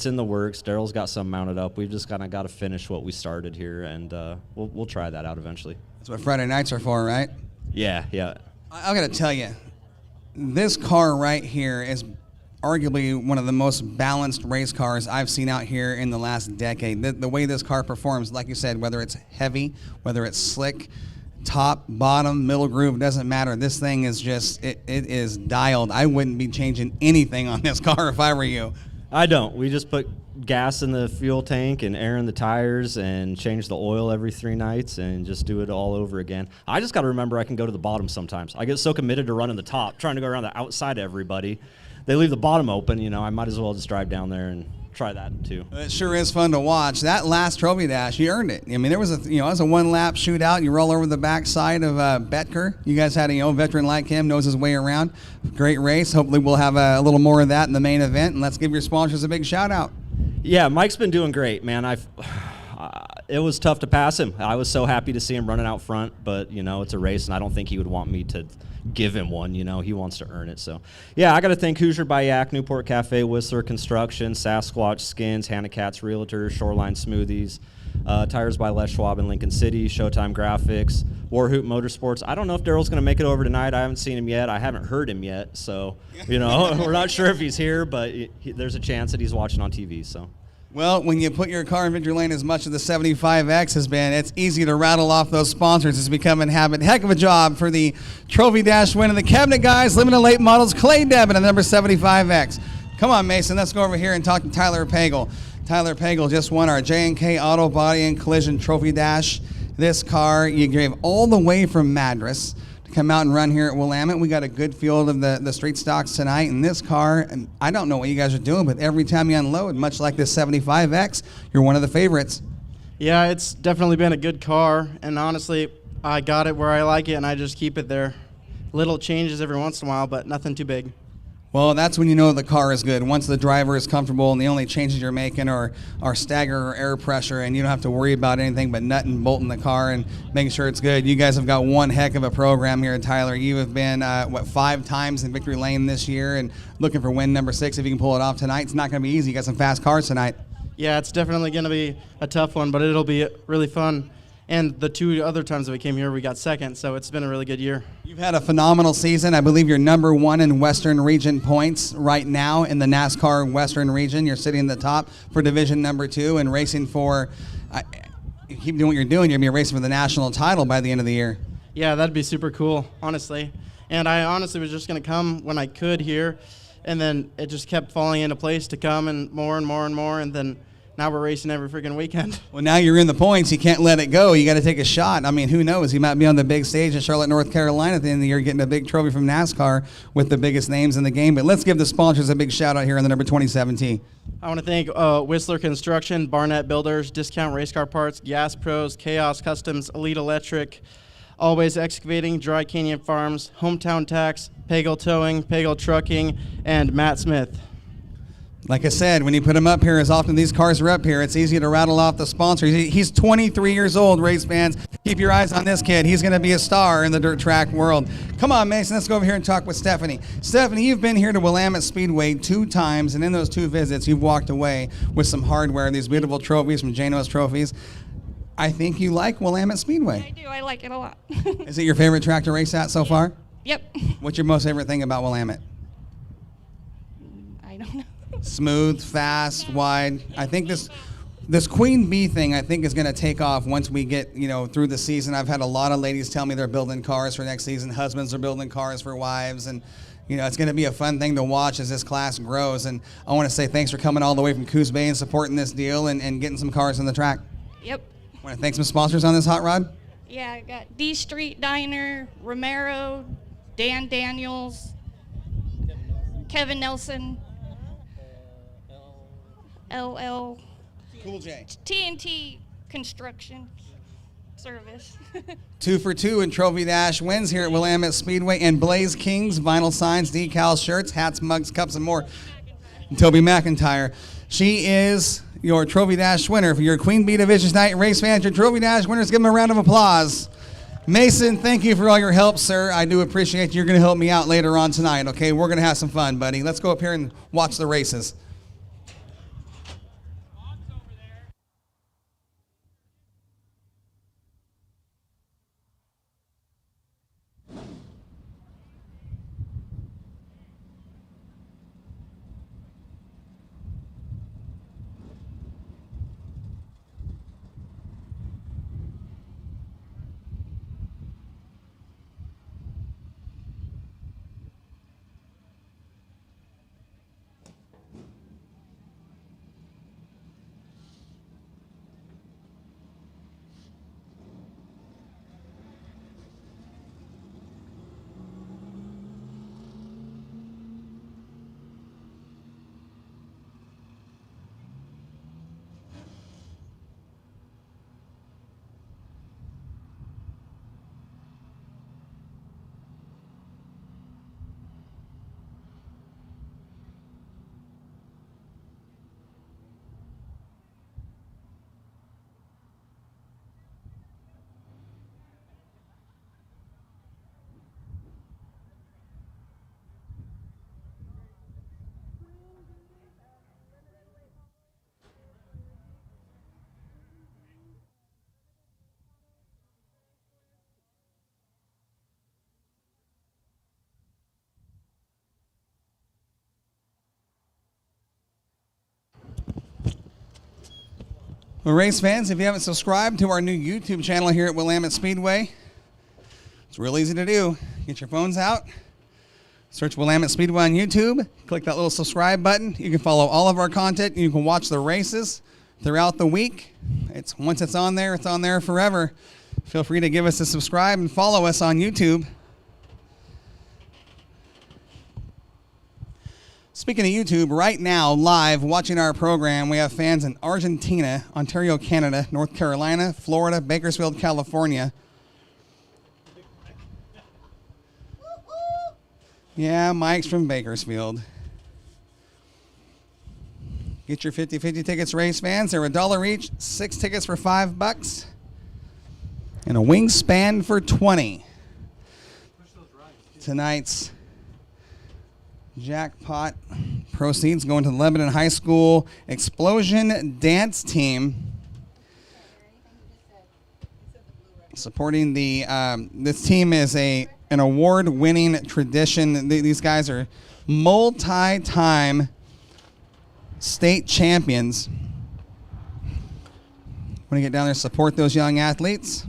S8: in the works. Daryl's got some mounted up. We've just kind of got to finish what we started here, and we'll try that out eventually.
S2: That's what Friday nights are for, right?
S8: Yeah.
S2: I got to tell you, this car right here is arguably one of the most balanced race cars I've seen out here in the last decade. The way this car performs, like you said, whether it's heavy, whether it's slick, top, bottom, middle groove, doesn't matter. This thing is just, it is dialed. I wouldn't be changing anything on this car if I were you.
S8: I don't. We just put gas in the fuel tank and air in the tires and change the oil every 3 nights and just do it all over again. I just got to remember I can go to the bottom sometimes. I get so committed to running the top, trying to go around the outside of everybody. They leave the bottom open, I might as well just drive down there and try that too.
S2: It sure is fun to watch. That last trophy dash, you earned it. I mean, there was it was a one-lap shootout. You roll over the backside of Betker. You guys had a veteran like him, knows his way around. Great race. Hopefully we'll have a little more of that in the main event. And let's give your sponsors a big shout-out.
S8: Yeah, Mike's been doing great, man. It was tough to pass him. I was so happy to see him running out front, but, it's a race, and I don't think he would want me to give him one. He wants to earn it. So, yeah, I got to thank Hoosier by Yak, Newport Cafe, Whistler Construction, Sasquatch Skins, Hannah Katz Realtors, Shoreline Smoothies, Tires by Les Schwab in Lincoln City, Showtime Graphics, Warhoop Motorsports. I don't know if Daryl's going to make it over tonight. I haven't seen him yet. I haven't heard him yet. So, we're not sure if he's here, but there's a chance that he's watching on TV. So.
S2: Well, when you put your car in victory lane as much as the 75X has been, it's easy to rattle off those sponsors. It's becoming habit. Heck of a job for the Trophy Dash win of the Cabinet Guys, limited late models, Clay Devon, and number 75X. Come on, Mason, let's go over here and talk to Tyler Pagel. Tyler Pagel just won our J&K Auto Body and Collision Trophy Dash. This car, you gave all the way from Madras to come out and run here at Willamette. We got a good field of the street stocks tonight, and this car, and I don't know what you guys are doing, but every time you unload, much like this 75X, you're one of the favorites.
S9: Yeah, it's definitely been a good car, and honestly, I got it where I like it, and I just keep it there. Little changes every once in a while, but nothing too big.
S2: Well, that's when you know the car is good. Once the driver is comfortable and the only changes you're making are stagger or air pressure, and you don't have to worry about anything but nut and bolting the car and making sure it's good. You guys have got one heck of a program here, Tyler. You have been, 5 times in victory lane this year and looking for win number 6 if you can pull it off tonight. It's not going to be easy. You got some fast cars tonight.
S9: Yeah, it's definitely going to be a tough one, but it'll be really fun. And the 2 other times that we came here, we got second, so it's been a really good year.
S2: You've had a phenomenal season. I believe you're number 1 in Western Region points right now in the NASCAR Western Region. You're sitting in the top for Division number 2 and racing for, you keep doing what you're doing, you're going to be racing for the national title by the end of the year.
S9: Yeah, that'd be super cool, honestly. And I honestly was just going to come when I could here, and then it just kept falling into place to come and more and more and more, and then now we're racing every freaking weekend.
S2: Well, now you're in the points. You can't let it go. You got to take a shot. I mean, who knows? You might be on the big stage in Charlotte, North Carolina at the end of the year getting a big trophy from NASCAR with the biggest names in the game. But let's give the sponsors a big shout out here on the number 2017.
S9: I want to thank Whistler Construction, Barnett Builders, Discount Race Car Parts, Gas Pros, Chaos Customs, Elite Electric, Always Excavating, Dry Canyon Farms, Hometown Tax, Pagel Towing, Pagel Trucking, and Matt Smith.
S2: Like I said, when you put him up here, as often these cars are up here, it's easy to rattle off the sponsors. He's 23 years old, race fans. Keep your eyes on this kid. He's going to be a star in the dirt track world. Come on, Mason, let's go over here and talk with Stephanie. Stephanie, you've been here to Willamette Speedway 2 times, and in those 2 visits, you've walked away with some hardware, these beautiful trophies from Jano's Trophies. I think you like Willamette Speedway.
S10: I do. I like it a lot.
S2: Is it your favorite track to race at so far?
S10: Yep.
S2: What's your most favorite thing about Willamette?
S10: I don't know.
S2: Smooth, fast, wide. I think this Queen Bee thing, I think, is going to take off once we get, through the season. I've had a lot of ladies tell me they're building cars for next season. Husbands are building cars for wives, and it's going to be a fun thing to watch as this class grows. And I want to say thanks for coming all the way from Coos Bay and supporting this deal and getting some cars on the track.
S10: Yep.
S2: Want to thank some sponsors on this hot rod?
S10: Yeah, I got D Street Diner, Romero, Dan Daniels, Kevin Nelson, LL,
S2: Cool J.
S10: TNT Construction Service.
S2: 2 for 2 in Trophy Dash wins here at Willamette Speedway, and Blaze Kings, vinyl signs, decals, shirts, hats, mugs, cups, and more. And Toby McIntyre. She is your Trophy Dash winner. For your Queen Bee Divisions Night race fans, your Trophy Dash winners, give them a round of applause. Mason, thank you for all your help, sir. I do appreciate you. You're going to help me out later on tonight, okay? We're going to have some fun, buddy. Let's go up here and watch the races. Well, race fans, if you haven't subscribed to our new YouTube channel here at Willamette Speedway, it's real easy to do. Get your phones out, search Willamette Speedway on YouTube, click that little subscribe button. You can follow all of our content. You can watch the races throughout the week. Once it's on there forever. Feel free to give us a subscribe and follow us on YouTube. Speaking of YouTube, right now, live, watching our program, we have fans in Argentina, Ontario, Canada, North Carolina, Florida, Bakersfield, California. Yeah, Mike's from Bakersfield. Get your 50-50 tickets, race fans. They're $1 each, 6 tickets for $5, and a wingspan for $20. Tonight's jackpot proceeds going to the Lebanon High School Explosion Dance Team, supporting the this team is an award-winning tradition. These guys are multi-time state champions. Want to get down there and support those young athletes.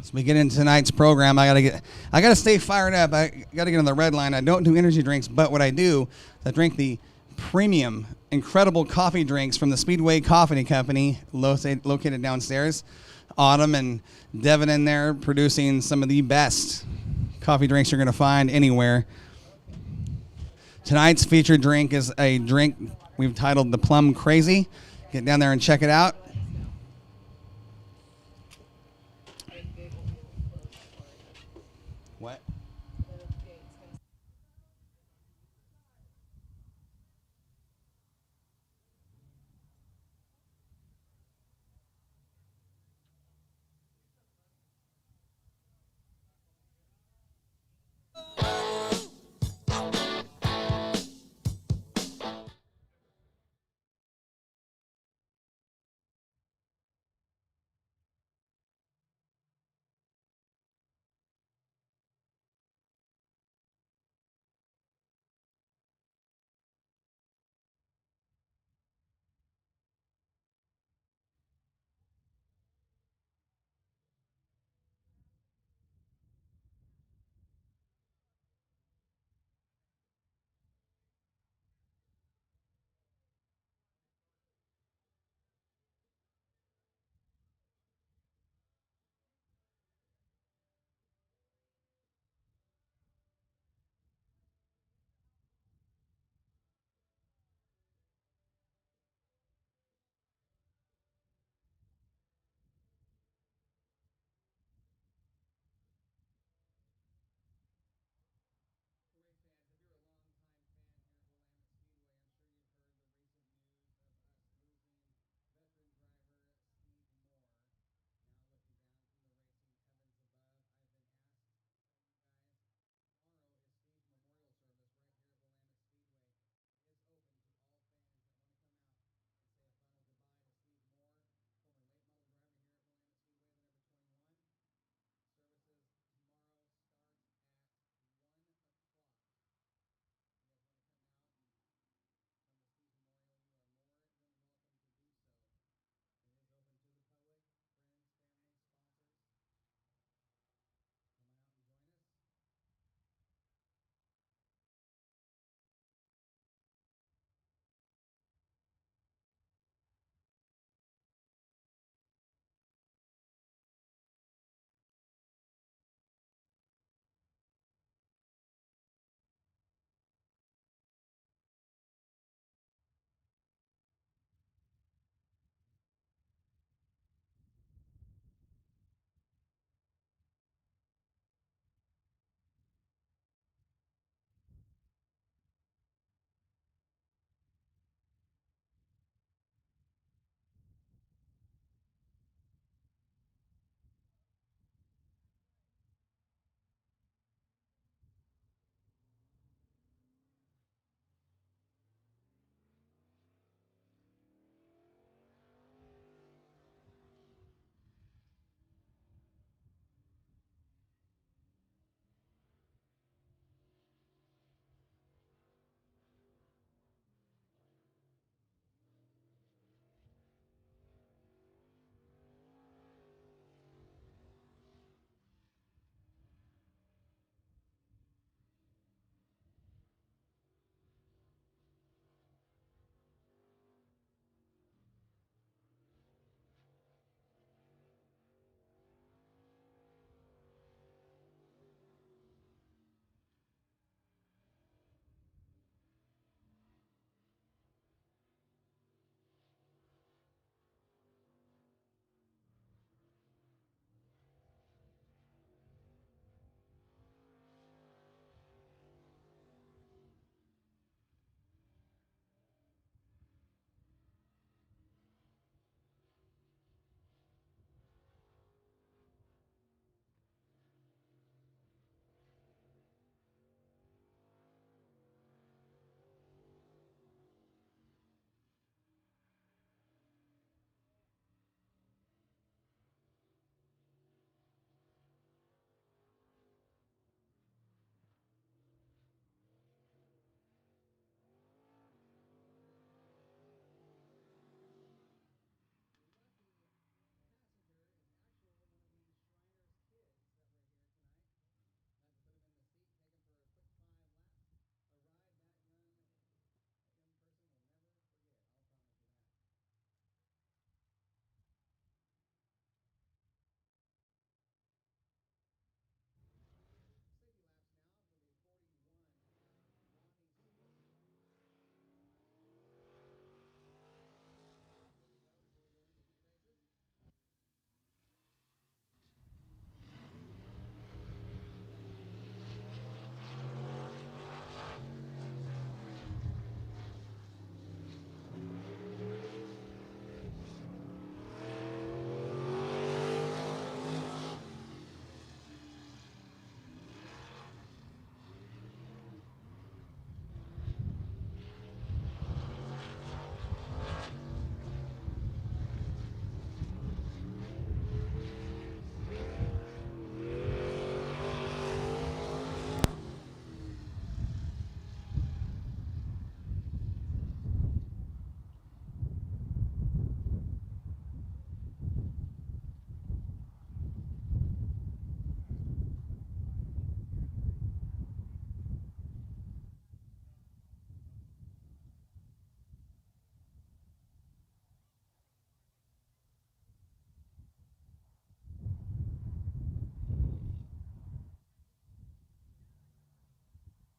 S2: As we get into tonight's program, I gotta stay fired up. I gotta get on the red line. I don't do energy drinks, but what I do is I drink the premium, incredible coffee drinks from the Speedway Coffee Company, located downstairs. Autumn and Devin in there producing some of the best coffee drinks you're gonna find anywhere. Tonight's featured drink is a drink we've titled the Plum Crazy. Get down there and check it out. What?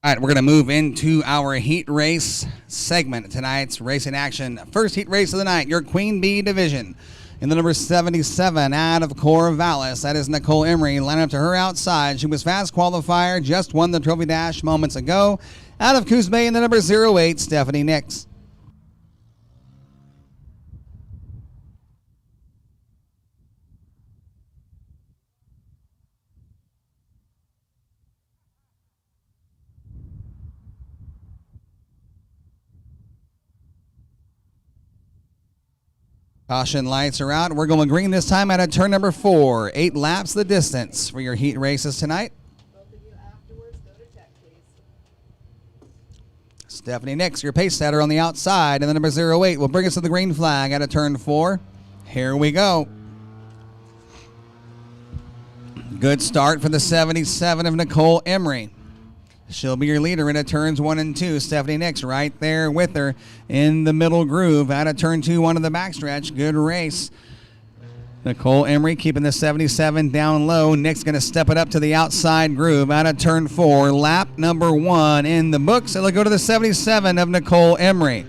S2: All right, we're going to move into our heat race segment. Tonight's racing action. First heat race of the night, your Queen Bee division. In the number 77 out of Corvallis, that is Nicole Emery. Line up to her outside. She was fast qualifier, just won the Trophy Dash moments ago. Out of Coos Bay in the number 08, Stephanie Nix. Caution lights are out. We're going green this time out of turn number 4. 8 laps the distance for your heat races tonight.
S3: Both of you afterwards, go to tech, please.
S2: Stephanie Nix, your pace setter on the outside, and the number 08 will bring us to the green flag out of turn 4. Here we go. Good start for the 77 of Nicole Emery. She'll be your leader into turns 1 and 2. Stephanie Nix right there with her in the middle groove. Out of turn 2 onto the backstretch. Good race. Nicole Emery keeping the 77 down low. Nix going to step it up to the outside groove. Out of turn 4. Lap number 1 in the books. It'll go to the 77 of Nicole Emery.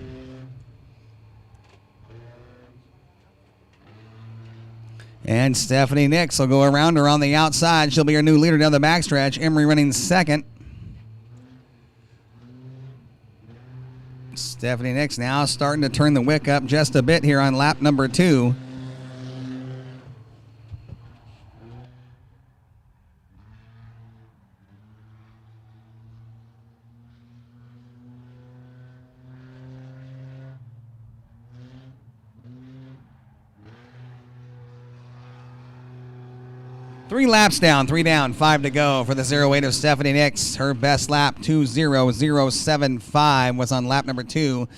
S2: And Stephanie Nix will go around her on the outside. She'll be your new leader down the backstretch. Emery running second. Stephanie Nix now starting to turn the wick up just a bit here on lap number 2. Three laps down, 3 down, 5 to go for the 08 of Stephanie Nix. Her best lap, 2:00.75, was on lap number 2.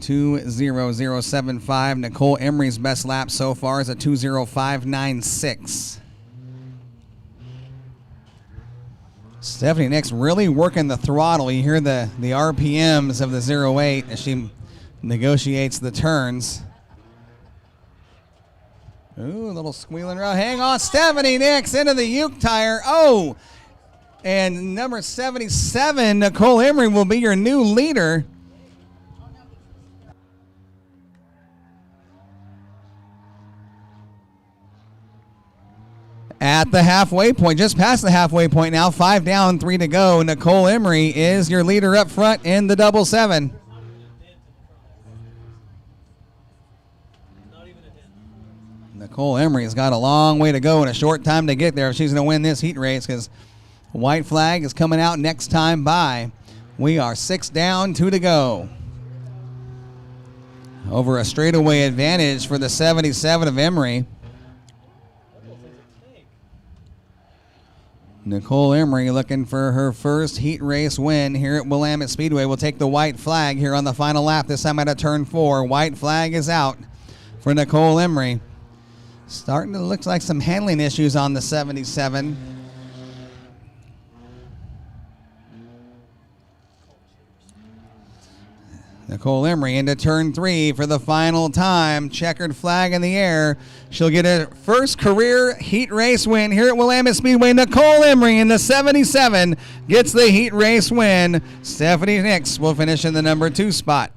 S2: 2:00.75. Nicole Emery's best lap so far is a 2:05.96. Stephanie Nix really working the throttle. You hear the RPMs of the 08 as she negotiates the turns. Ooh, a little squealing around. Hang on, Stephanie Nix into the Uke tire. Oh, and number 77, Nicole Emery, will be your new leader. At the halfway point, just past the halfway point now, 5 down, 3 to go. Nicole Emery is your leader up front in the 777. Nicole Emery's got a long way to go and a short time to get there if she's going to win this heat race, because white flag is coming out next time by. We are 6 down, 2 to go. Over a straightaway advantage for the 77 of Emery. Nicole Emery looking for her first heat race win here at Willamette Speedway. Will take the white flag here on the final lap, this time out of turn 4. White flag is out for Nicole Emery. Starting to look like some handling issues on the 77. Nicole Emery into turn 3 for the final time. Checkered flag in the air. She'll get her first career heat race win here at Willamette Speedway. Nicole Emery in the 77 gets the heat race win. Stephanie Nix will finish in the number 2 spot.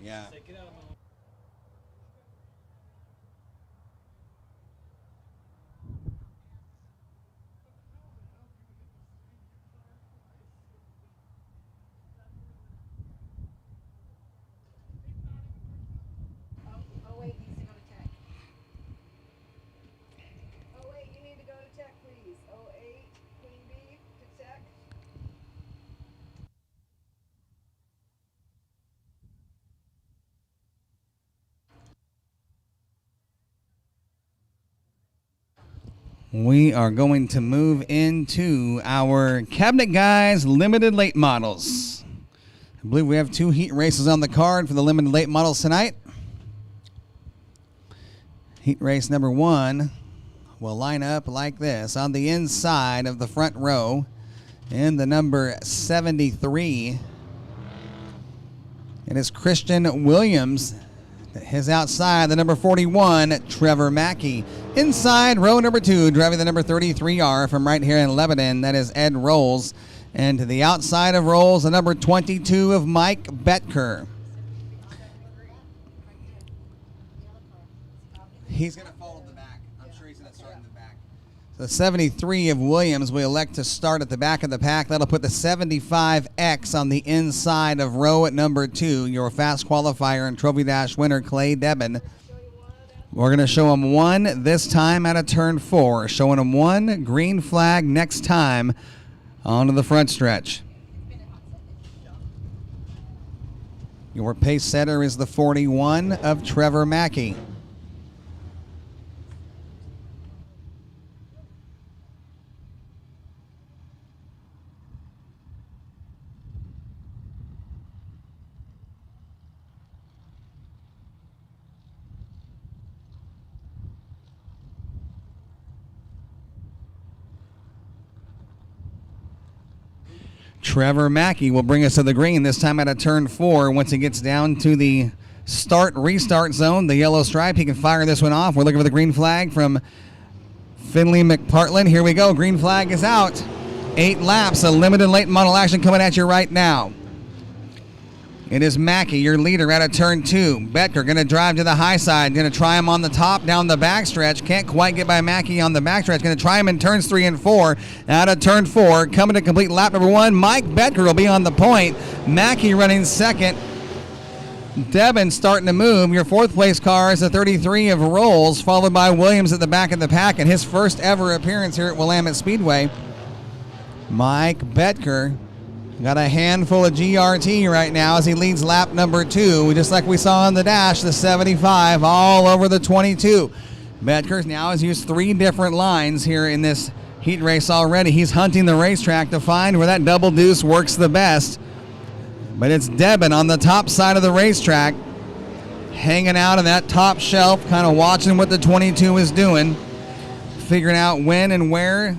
S2: Yeah.
S3: Oh, wait, needs to go to tech. Oh, wait, you need to go to tech, please. 08, Queen Bee, to tech.
S2: We are going to move into our Cabinet Guys limited late models. I believe we have 2 heat races on the card for the limited late models tonight. Heat race number 1 will line up like this. On the inside of the front row, in the number 73, it is Christian Williams. His outside, the number 41, Trevor Mackey. Inside row number 2, driving the number 33R from right here in Lebanon, that is Ed Rolls. And to the outside of Rolls, the number 22 of Mike Betker. He's going to follow the back. I'm sure he's going to start in the back. So 73 of Williams will elect to start at the back of the pack. That'll put the 75X on the inside of row at number 2. Your fast qualifier and Trophy Dash winner, Clay Debin. We're going to show him 1 this time out of turn 4. Showing him 1, green flag next time onto the front stretch. Your pace setter is the 41 of Trevor Mackey. Trevor Mackey will bring us to the green, this time out of turn 4. Once he gets down to the restart zone, the yellow stripe, he can fire this one off. We're looking for the green flag from Finley McPartland. Here we go. Green flag is out. 8 laps, a limited late model action coming at you right now. It is Mackey, your leader, out of turn 2. Betker going to drive to the high side. Going to try him on the top, down the backstretch. Can't quite get by Mackey on the backstretch. Going to try him in turns 3 and 4. Out of turn 4, coming to complete lap number 1. Mike Betker will be on the point. Mackey running second. Debin starting to move. Your 4th place car is a 33 of Rolls, followed by Williams at the back of the pack in his first ever appearance here at Willamette Speedway. Mike Betker got a handful of GRT right now as he leads lap number 2, just like we saw on the dash, the 75 all over the 22. Betker now has used 3 different lines here in this heat race already. He's hunting the racetrack to find where that double deuce works the best. But it's Debin on the top side of the racetrack, hanging out on that top shelf, kind of watching what the 22 is doing, figuring out when and where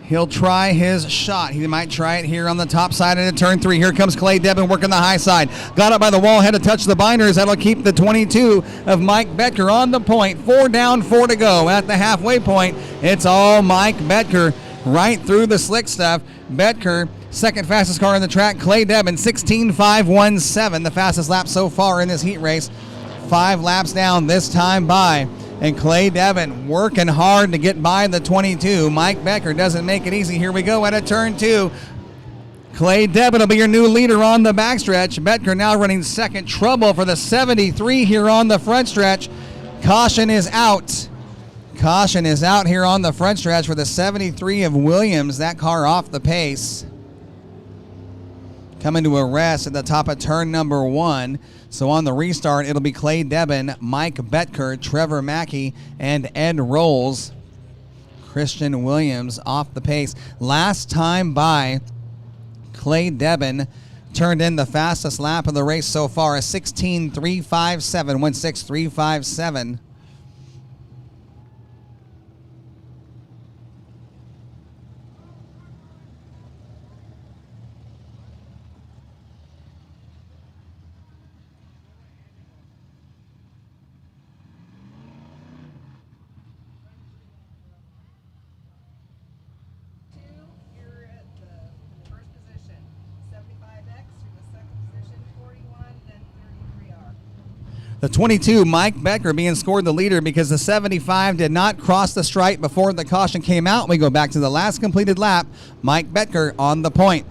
S2: he'll try his shot. He might try it here on the top side into turn 3. Here comes Clay Debin working the high side. Got up by the wall, had to touch the binders. That'll keep the 22 of Mike Betker on the point. 4 down, 4 to go. At the halfway point, it's all Mike Betker right through the slick stuff. Betker, second fastest car on the track. Clay Debin, 16.517, the fastest lap so far in this heat race. 5 laps down this time by. And Clay Debin working hard to get by the 22. Mike Betker doesn't make it easy. Here we go at a turn 2. Clay Debin will be your new leader on the backstretch. Betker now running second. Trouble for the 73 here on the front stretch. Caution is out. Caution is out here on the front stretch for the 73 of Williams. That car off the pace. Coming to a rest at the top of turn number 1. So on the restart, it'll be Clay Debin, Mike Betker, Trevor Mackey, and Ed Rolls. Christian Williams off the pace. Last time by, Clay Debin turned in the fastest lap of the race so far, a 16.357, 16357.
S3: You're at the first position. 75X, you're the second position. 41, then 33R.
S2: The 22, Mike Betker, being scored the leader because the 75 did not cross the stripe before the caution came out. We go back to the last completed lap. Mike Betker on the point.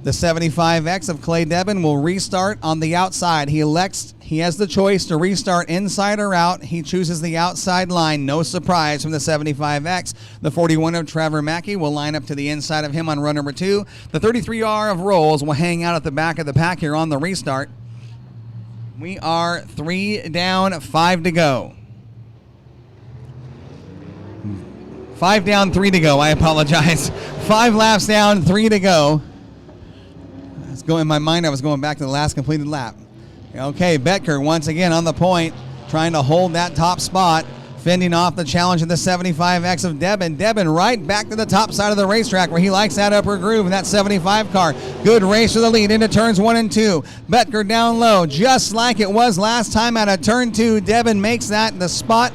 S2: The 75X of Clay Debin will restart on the outside. He has the choice to restart inside or out. He chooses the outside line. No surprise from the 75X. The 41 of Trevor Mackey will line up to the inside of him on run number 2. The 33R of Rolls will hang out at the back of the pack here on the restart. We are 3 down, 5 to go. 5 down, 3 to go. I apologize. 5 laps down, 3 to go. In my mind, I was going back to the last completed lap. Okay, Betker once again on the point, trying to hold that top spot. Fending off the challenge of the 75X of Devin. Devin right back to the top side of the racetrack where he likes that upper groove in that 75 car. Good race for the lead into turns 1 and 2. Betker down low, just like it was last time out of turn 2. Devin makes that the spot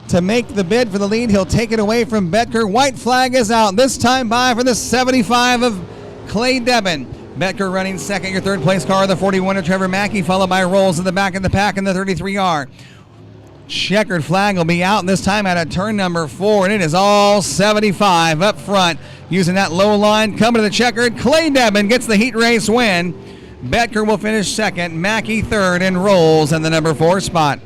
S2: to make the bid for the lead. He'll take it away from Betker. White flag is out. This time by for the 75 of Clay Devin. Betker running second. Your third place car, the 41 of Trevor Mackey, followed by Rolls in the back of the pack in the 33R. Checkered flag will be out this time out of turn number 4, and it is all 75 up front. Using that low line, coming to the checkered. Clay Devin gets the heat race win. Betker will finish second. Mackey third, and Rolls in the number 4 spot.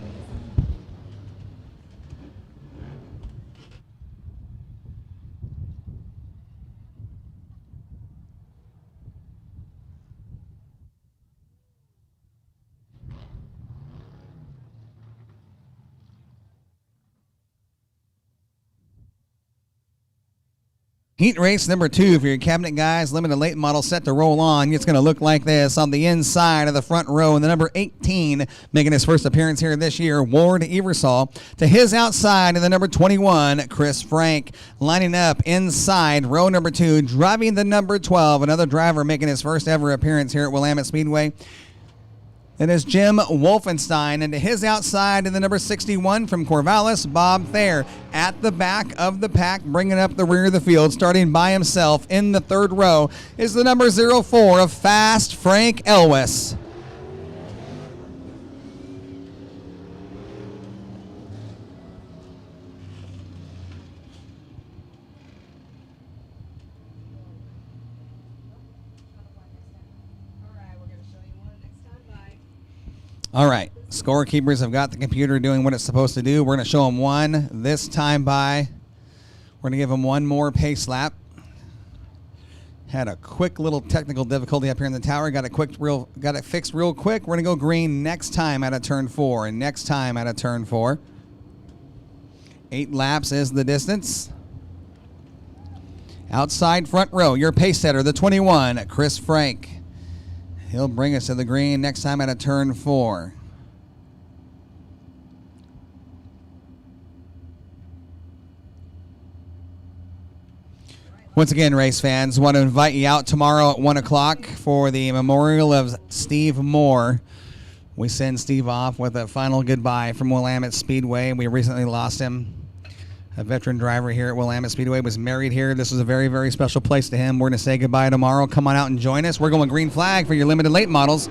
S2: Heat race number 2 for your cabinet guys. Limited late model set to roll on. It's going to look like this on the inside of the front row. And the number 18 making his first appearance here this year, Ward Eversol. To his outside in the number 21, Chris Frank. Lining up inside row number 2, driving the number 12. Another driver making his first ever appearance here at Willamette Speedway. It is Jim Wolfenstein, and to his outside in the number 61 from Corvallis, Bob Thayer. At the back of the pack, bringing up the rear of the field, starting by himself in the third row, is the number 04 of Fast, Frank Elwes. All right, scorekeepers have got the computer doing what it's supposed to do. We're going to show them one this time by. We're going to give them one more pace lap. Had a quick little technical difficulty up here in the tower. Got it fixed real quick. We're going to go green next time out of turn 4 and next time out of turn 4. 8 laps is the distance. Outside front row, your pace setter, the 21, Chris Frank. He'll bring us to the green next time at a turn 4. Once again, race fans, want to invite you out tomorrow at 1 o'clock for the memorial of Steve Moore. We send Steve off with a final goodbye from Willamette Speedway. We recently lost him. A veteran driver here at Willamette Speedway, was married here. This was a very, very special place to him. We're going to say goodbye tomorrow. Come on out and join us. We're going green flag for your limited late models.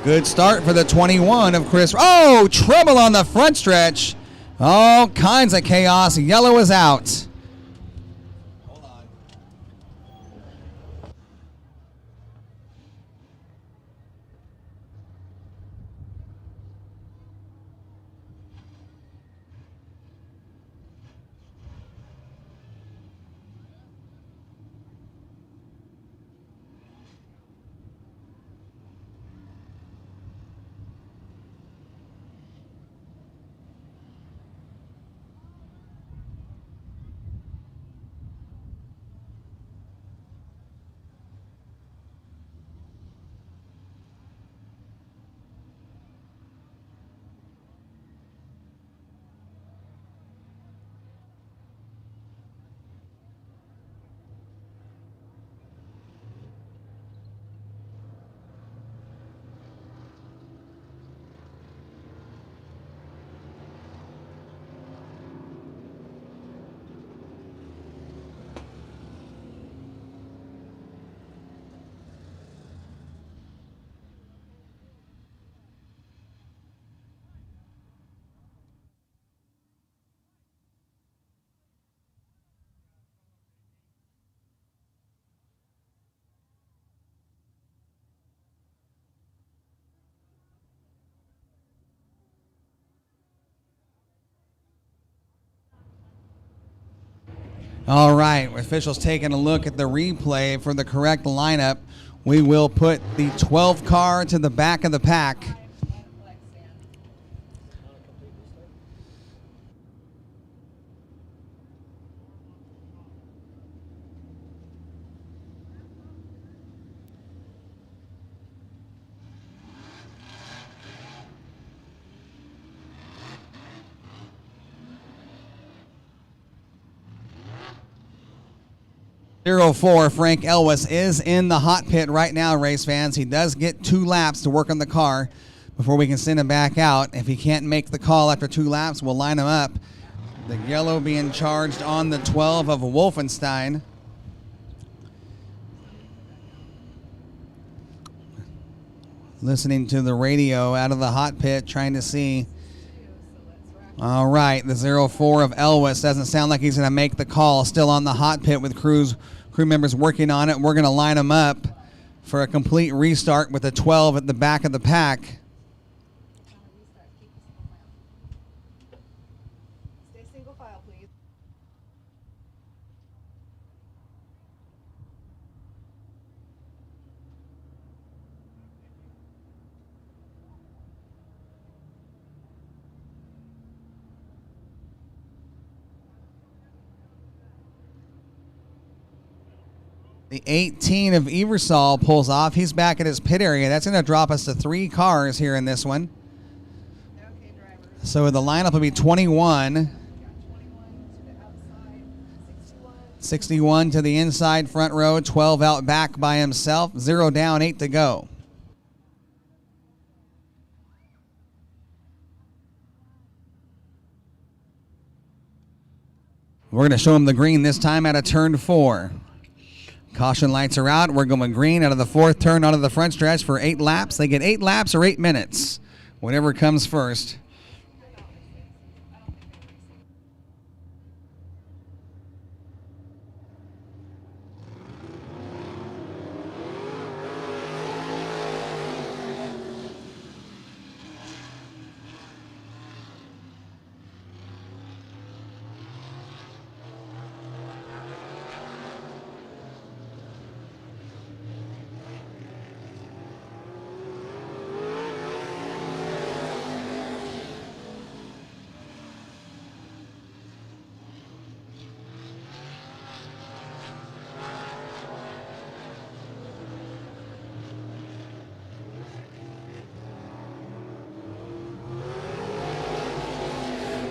S2: Good start for the 21 of Chris. Oh, trouble on the front stretch. All kinds of chaos. Yellow is out. All right, officials taking a look at the replay for the correct lineup. We will put the 12 car to the back of the pack. 04, Frank Elwes is in the hot pit right now, race fans. He does get 2 laps to work on the car before we can send him back out. If he can't make the call after 2 laps, we'll line him up. The yellow being charged on the 12 of Wolfenstein. Listening to the radio out of the hot pit, trying to see. All right, the 04 of Elwes doesn't sound like he's going to make the call. Still on the hot pit with crew members working on it. We're going to line him up for a complete restart with the 12 at the back of the pack.
S3: Stay single file, please.
S2: The 18 of Eversol pulls off. He's back at his pit area. That's going to drop us to 3 cars here in this one.
S3: Okay, drivers.
S2: So the lineup will be 21.
S3: Got 21 to the outside, 61.
S2: 61 to the inside front row, 12 out back by himself, 0 down, 8 to go. We're going to show him the green this time out of turn 4. Caution lights are out. We're going green out of the 4th turn onto the front stretch for 8 laps. They get 8 laps or 8 minutes, whatever comes first.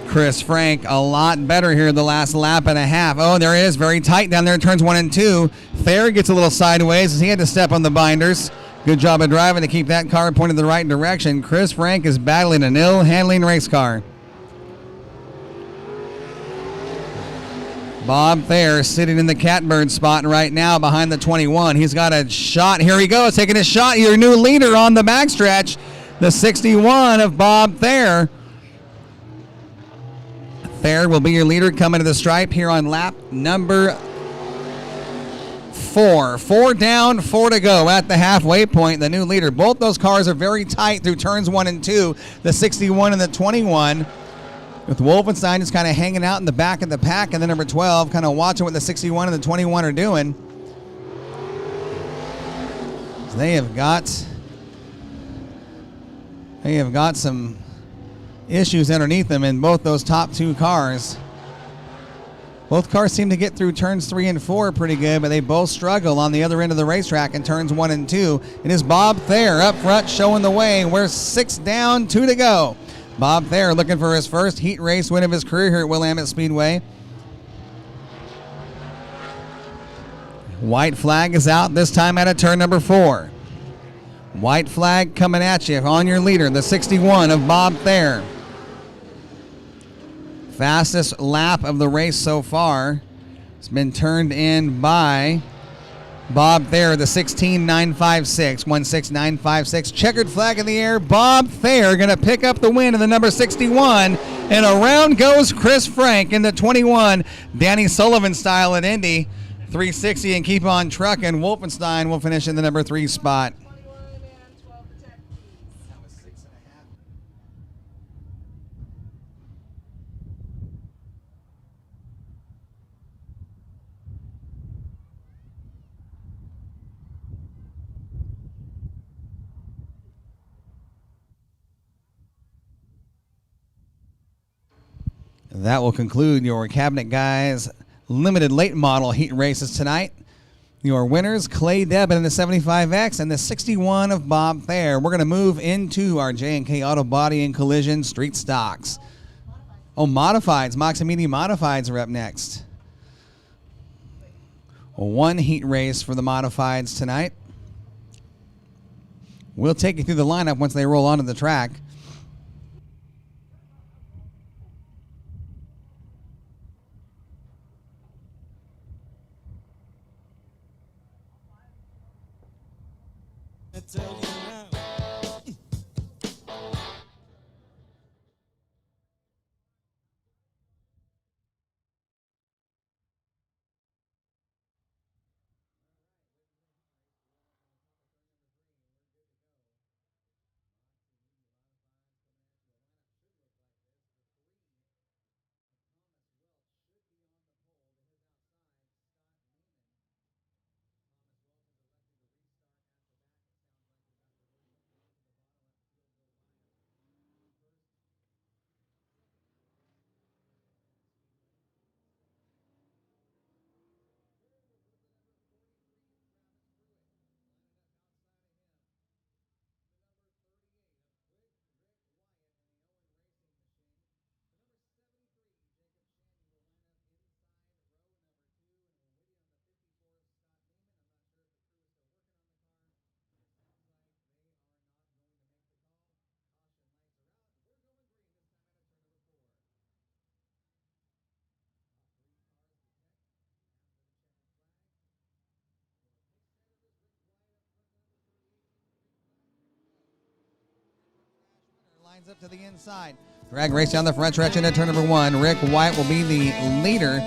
S2: Chris Frank a lot better here the last lap and a half. Oh, there it is, very tight down there in turns 1 and 2. Thayer gets a little sideways as he had to step on the binders. Good job of driving to keep that car pointed the right direction. Chris Frank is battling an ill-handling race car. Bob Thayer sitting in the catbird spot right now behind the 21. He's got a shot. Here he goes, taking a shot. Your new leader on the backstretch, the 61 of Bob Thayer. Thayer will be your leader coming to the stripe here on lap number 4. 4 down, 4 to go at the halfway point. The new leader. Both those cars are very tight through turns 1 and 2. The 61 and the 21. With Wolfenstein just kind of hanging out in the back of the pack, and the number 12 kind of watching what the 61 and the 21 are doing. They have got some issues underneath them in both those top 2 cars. Both cars seem to get through turns 3 and 4 pretty good, but they both struggle on the other end of the racetrack in turns 1 and 2. It is Bob Thayer up front showing the way. We're 6 down, 2 to go. Bob Thayer looking for his first heat race win of his career here at Willamette Speedway. White flag is out, this time out of turn number 4. White flag coming at you on your leader, the 61 of Bob Thayer. Fastest lap of the race so far. It's been turned in by Bob Thayer, the 16.956, 16.956. Checkered flag in the air. Bob Thayer going to pick up the win in the number 61. And around goes Chris Frank in the 21. Danny Sullivan style at Indy. 360 and keep on trucking. Wolfenstein will finish in the number 3 spot.
S3: 21 and 12 protect, please.
S2: That was 6.5. That will conclude your Cabinet Guys limited late model heat races tonight. Your winners, Clay Debin in the 75X and the 61 of Bob Thayer. We're going to move into our J&K Auto Body and Collision Street Stocks. Oh, Modifieds. Moxie Mini Modifieds are up next. One heat race for the modifieds tonight. We'll take you through the lineup once they roll onto the track. Lines up to the inside. Drag race down the front stretch into turn number 1. Rick White will be the leader.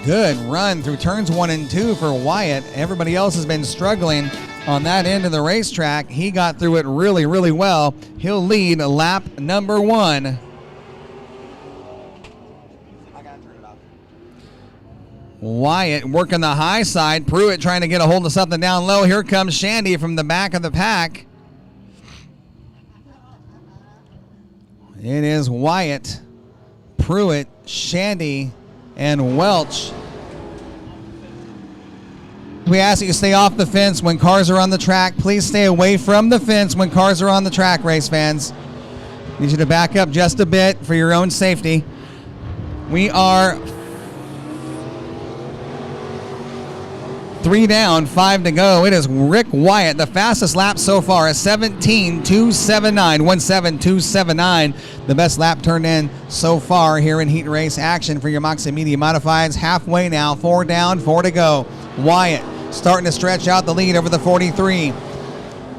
S2: Good run through turns 1 and 2 for Wyatt. Everybody else has been struggling on that end of the racetrack. He got through it really, really well. He'll lead lap number 1. Wyatt working the high side. Pruitt trying to get a hold of something down low. Here comes Shandy from the back of the pack. It is Wyatt, Pruitt, Shandy, and Welch. We ask that you stay off the fence when cars are on the track. Please stay away from the fence when cars are on the track, race fans. Need you to back up just a bit for your own safety. We are 3 down, 5 to go. It is Rick Wyatt, the fastest lap so far, a 17.279, 17279. The best lap turned in so far here in heat race action for your Moxie Media Modifieds. Halfway now, 4 down, 4 to go. Wyatt starting to stretch out the lead over the 43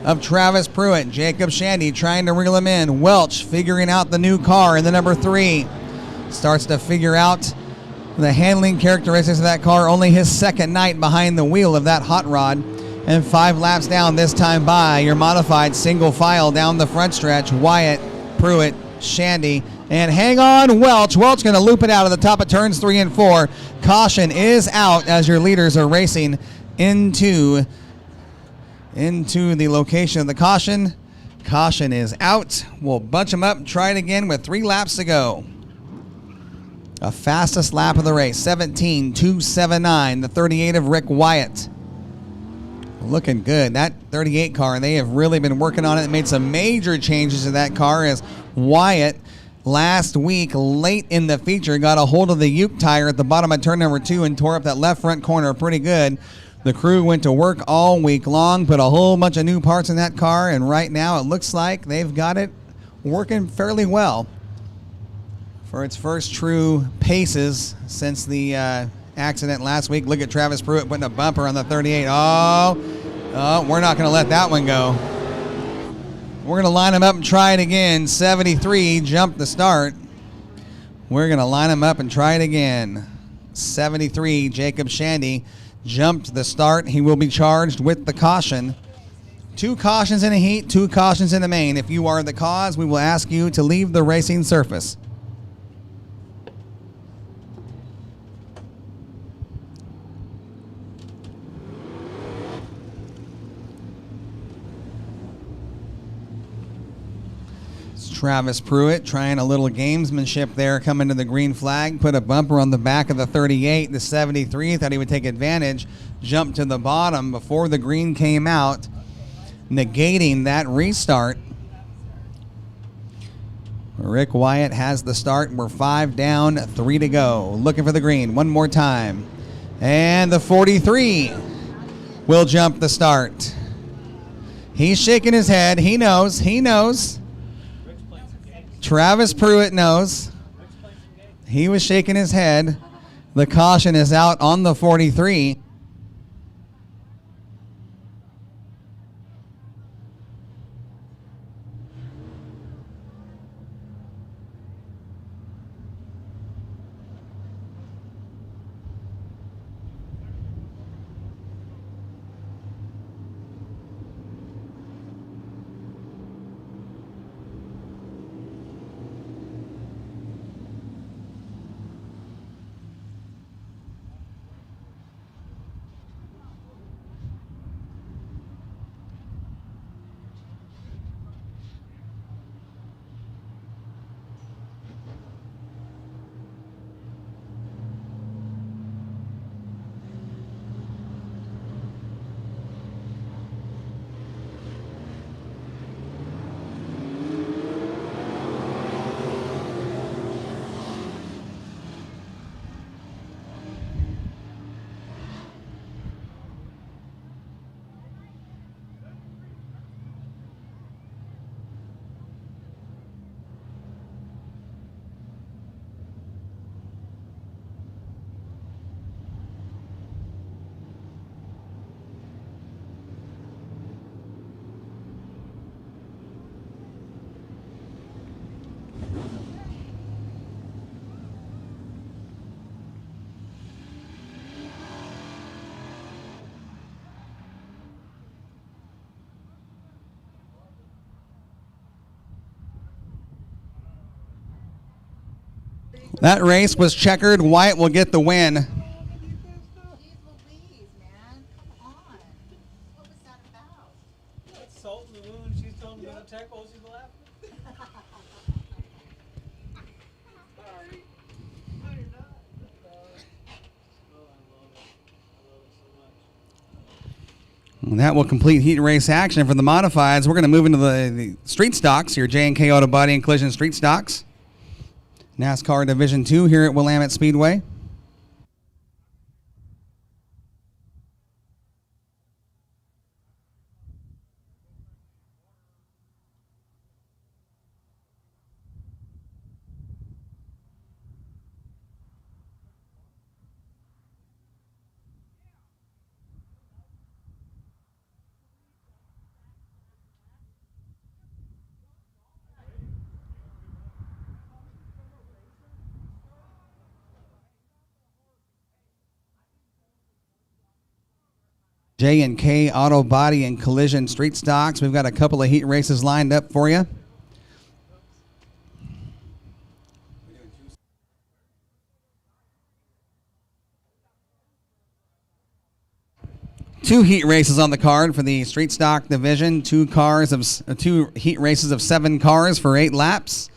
S2: of Travis Pruitt. Jacob Shandy trying to reel him in. Welch figuring out the new car in the number 3. Starts to figure out the handling characteristics of that car. Only his second night behind the wheel of that hot rod. And 5 laps down this time by your modified single file down the front stretch. Wyatt, Pruitt, Shandy, and hang on, Welch. Welch going to loop it out of the top of turns 3 and 4. Caution is out as your leaders are racing into the location of the caution. Caution is out. We'll bunch them up and try it again with 3 laps to go. A fastest lap of the race, 17.279, the 38 of Rick Wyatt. Looking good. That 38 car, they have really been working on it. They made some major changes to that car as Wyatt last week, late in the feature, got a hold of the Uke tire at the bottom of turn number 2 and tore up that left front corner pretty good. The crew went to work all week long, put a whole bunch of new parts in that car, and right now it looks like they've got it working fairly well for its first true paces since the accident last week. Look at Travis Pruitt putting a bumper on the 38. Oh, we're not going to let that one go. We're going to line them up and try it again. 73 jumped the start. We're going to line them up and try it again. 73, Jacob Shandy jumped the start. He will be charged with the caution. 2 cautions in a heat, 2 cautions in the main. If you are the cause, we will ask you to leave the racing surface. Travis Pruitt trying a little gamesmanship there, coming to the green flag, put a bumper on the back of the 38. The 73 thought he would take advantage, jumped to the bottom before the green came out, negating that restart. Rick Wyatt has the start. We're 5 down, 3 to go. Looking for the green one more time. And the 43 will jump the start. He's shaking his head. He knows. He knows. Travis Pruitt knows. He was shaking his head. The caution is out on the 43. That race was checkered. White will get the win.
S3: Jeez Louise, man. Come on. What was that about?
S11: That's salt in the wound. She's telling me to attack while she's laughing. Sorry. No, you're not. Oh, I love it. I love it so much.
S2: And that will complete heat race action for the modifieds. We're going to move into the street stocks, your J&K Auto Body and Collision street stocks. NASCAR Division 2 here at Willamette Speedway. J&K Auto Body and Collision street stocks. We've got a couple of heat races lined up for you. Two heat races on the card for the street stock division. Two heat races of 7 cars for 8 laps.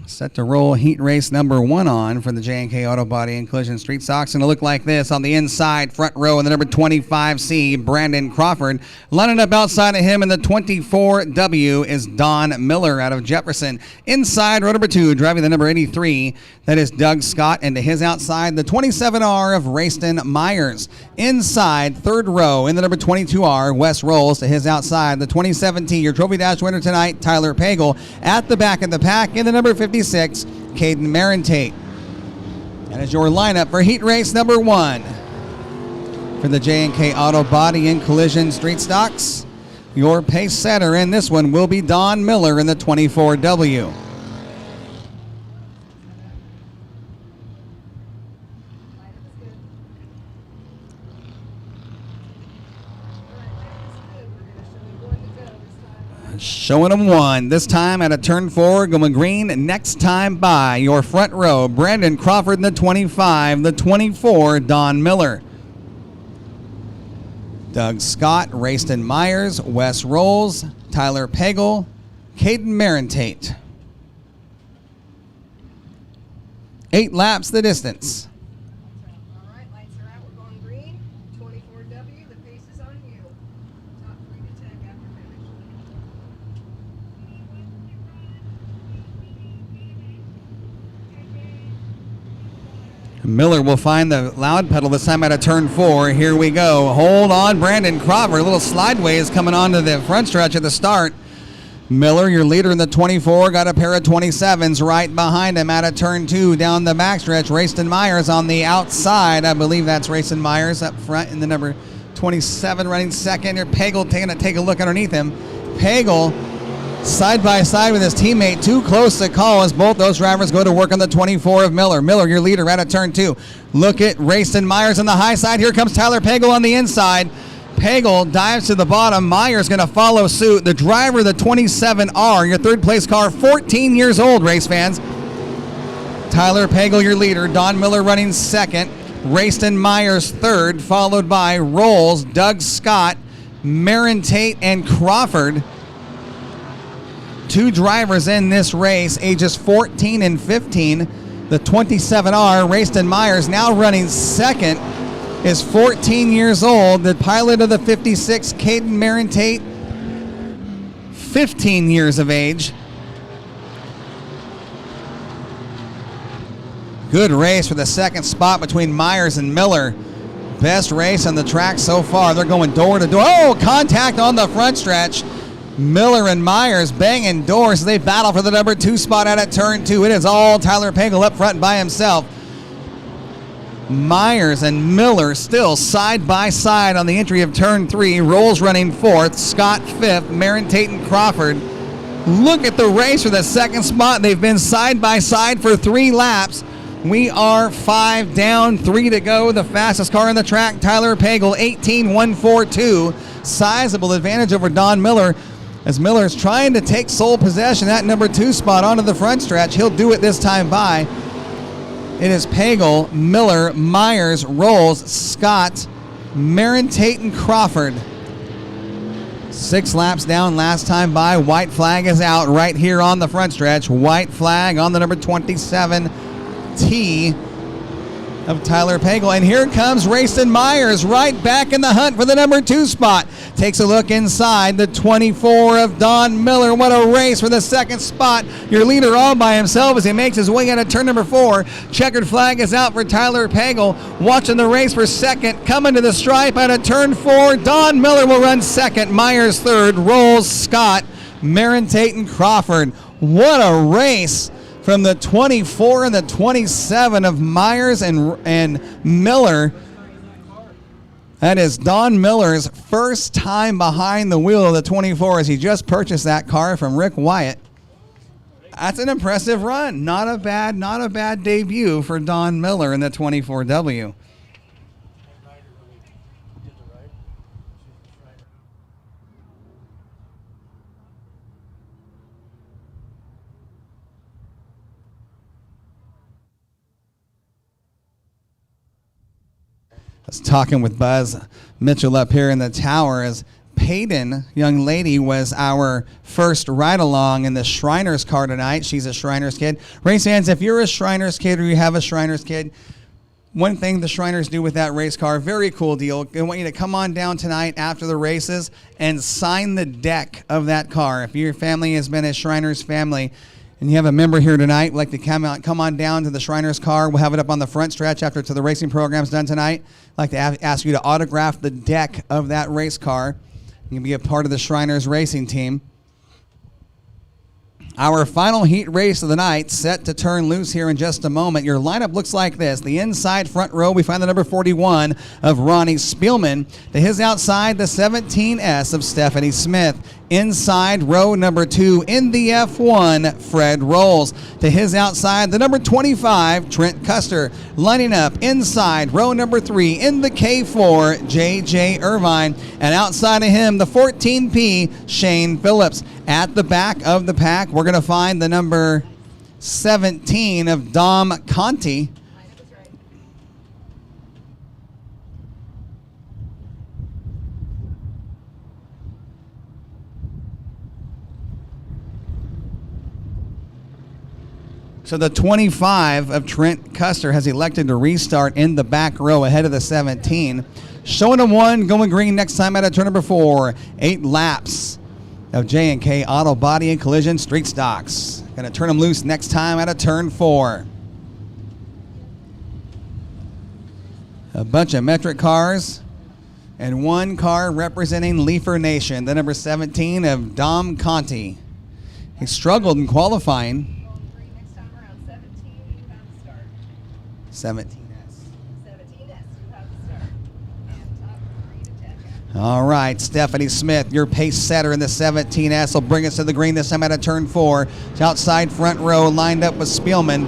S2: Set to roll heat race number 1 on for the J&K Auto Body and Collision street stocks. Going to look like this on the inside front row in the number 25C, Brandon Crawford. Lining up outside of him in the 24W is Don Miller out of Jefferson. Inside row number 2, driving the number 83, that is Doug Scott. And to his outside, the 27R of Rayston Myers. Inside third row in the number 22R, Wes Rolls. To his outside, the 27T, your Trophy Dash winner tonight, Tyler Pagel. At the back of the pack in the number 56, Caden Marentate. That is your lineup for heat race number 1 for the J&K Auto Body and Collision street stocks. Your pace setter in this one will be Don Miller in the 24W. Showing them 1. This time at a turn 4, going green. Next time by your front row, Brandon Crawford in the 25, the 24, Don Miller. Doug Scott, Rayston Myers, Wes Rolls, Tyler Pagel, Caden Marentate. 8 laps the distance.
S3: All right, lights are out. We're going green. 24W. The pace is on you. Top 3 to tag after finish.
S2: Miller will find the loud pedal this time out of turn 4. Here we go. Hold on, Brandon Crawford. A little slideways coming onto the front stretch at the start. Miller, your leader in the 24, got a pair of 27s right behind him out of turn 2 down the backstretch. Rayston Myers on the outside. I believe that's Rayston Myers up front in the number 27 running second. Here, Pagel take a look underneath him. Pagel side by side with his teammate, too close to call as both those drivers go to work on the 24 of Miller. Miller, your leader, right at turn 2. Look at Rayston Myers on the high side. Here comes Tyler Pagel on the inside. Pagel dives to the bottom. Myers going to follow suit. The driver, the 27R, your third place car, 14 years old, race fans. Tyler Pagel, your leader. Don Miller running second. Rayston Myers third, followed by Rolls, Doug Scott, Marin Tate, and Crawford. 2 drivers in this race, ages 14 and 15. The 27R, Rayston Myers, now running second, is 14 years old. The pilot of the 56, Caden Marin Tate, 15 years of age. Good race for the second spot between Myers and Miller. Best race on the track so far. They're going door to door. Oh, contact on the front stretch. Miller and Myers banging doors as they battle for the number 2 spot out at turn 2. It is all Tyler Pagel up front by himself. Myers and Miller still side by side on the entry of turn 3. Rolls running 4th, Scott 5th, Marin Tate and Crawford. Look at the race for the second spot. They've been side by side for 3 laps. We are 5 down, 3 to go. The fastest car on the track, Tyler Pagel, 18.142. Sizable advantage over Don Miller, as Miller's trying to take sole possession at number 2 spot onto the front stretch. He'll do it this time by. It is Pagel, Miller, Myers, Rolls, Scott, Marin Tate, and Crawford. 6 laps down last time by. White flag is out right here on the front stretch. White flag on the number 27T of Tyler Pagel. And here comes Rayston Myers right back in the hunt for the number 2 spot. Takes a look inside the 24 of Don Miller. What a race for the second spot. Your leader all by himself as he makes his way out of turn number 4. Checkered flag is out for Tyler Pagel. Watching the race for second. Coming to the stripe out of turn 4. Don Miller will run second. Myers third. Rolls, Scott, Marin Tate, and Crawford. What a race from the 24 and the 27 of Myers and Miller. That is Don Miller's first time behind the wheel of the 24 as he just purchased that car from Rick Wyatt. That's an impressive run. Not a bad debut for Don Miller in the 24W. I was talking with Buzz Mitchell up here in the tower as Peyton, young lady, was our first ride-along in the Shriners car tonight. She's a Shriners kid. Race fans, if you're a Shriners kid or you have a Shriners kid, one thing the Shriners do with that race car, very cool deal. I want you to come on down tonight after the races and sign the deck of that car. If your family has been a Shriners family and you have a member here tonight, like to come on down to the Shriners car. We'll have it up on the front stretch after the racing program's done tonight. I'd like to ask you to autograph the deck of that race car. You can be a part of the Shriners racing team. Our final heat race of the night set to turn loose here in just a moment. Your lineup looks like this. The inside front row, we find the number 41 of Ronnie Spielman. To his outside, the 17S of Stephanie Smith. Inside row number 2 in the F1, Fred Rolls. To his outside, the number 25, Trent Custer. Lining up inside row number 3 in the K4, J.J. Irvine. And outside of him, the 14P, Shane Phillips. At the back of the pack, we're going to find the number 17 of Dom Conti. So the 25 of Trent Custer has elected to restart in the back row ahead of the 17. Showing him 1, going green next time out of turn number 4. 8 laps of J&K Auto Body and Collision Street Stocks. Going to turn him loose next time out of turn 4. A bunch of metric cars, and one car representing Leafer Nation, the number 17 of Dom Conti. He struggled in qualifying.
S3: Roll 3 next time around. 17, you have the start.
S2: 17S.
S3: 17S, you have the start. And top 3 to check.
S2: All right, Stephanie Smith, your pace setter in the 17S will bring us to the green this time out of turn 4. It's outside front row, lined up with Spielman.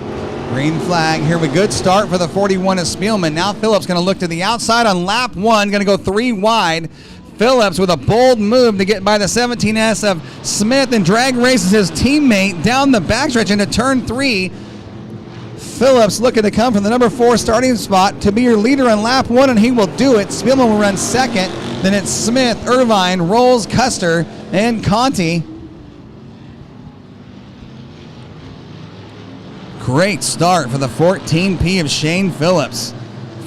S2: Green flag. Here we good start for the 41 of Spielman. Now Phillips going to look to the outside on lap 1, going to go 3 wide. Phillips with a bold move to get by the 17S of Smith and drag races his teammate down the backstretch into turn 3. Phillips looking to come from the number 4 starting spot to be your leader on lap 1, and he will do it. Spielman will run second. Then it's Smith, Irvine, Rolls, Custer, and Conti. Great start for the 14P of Shane Phillips.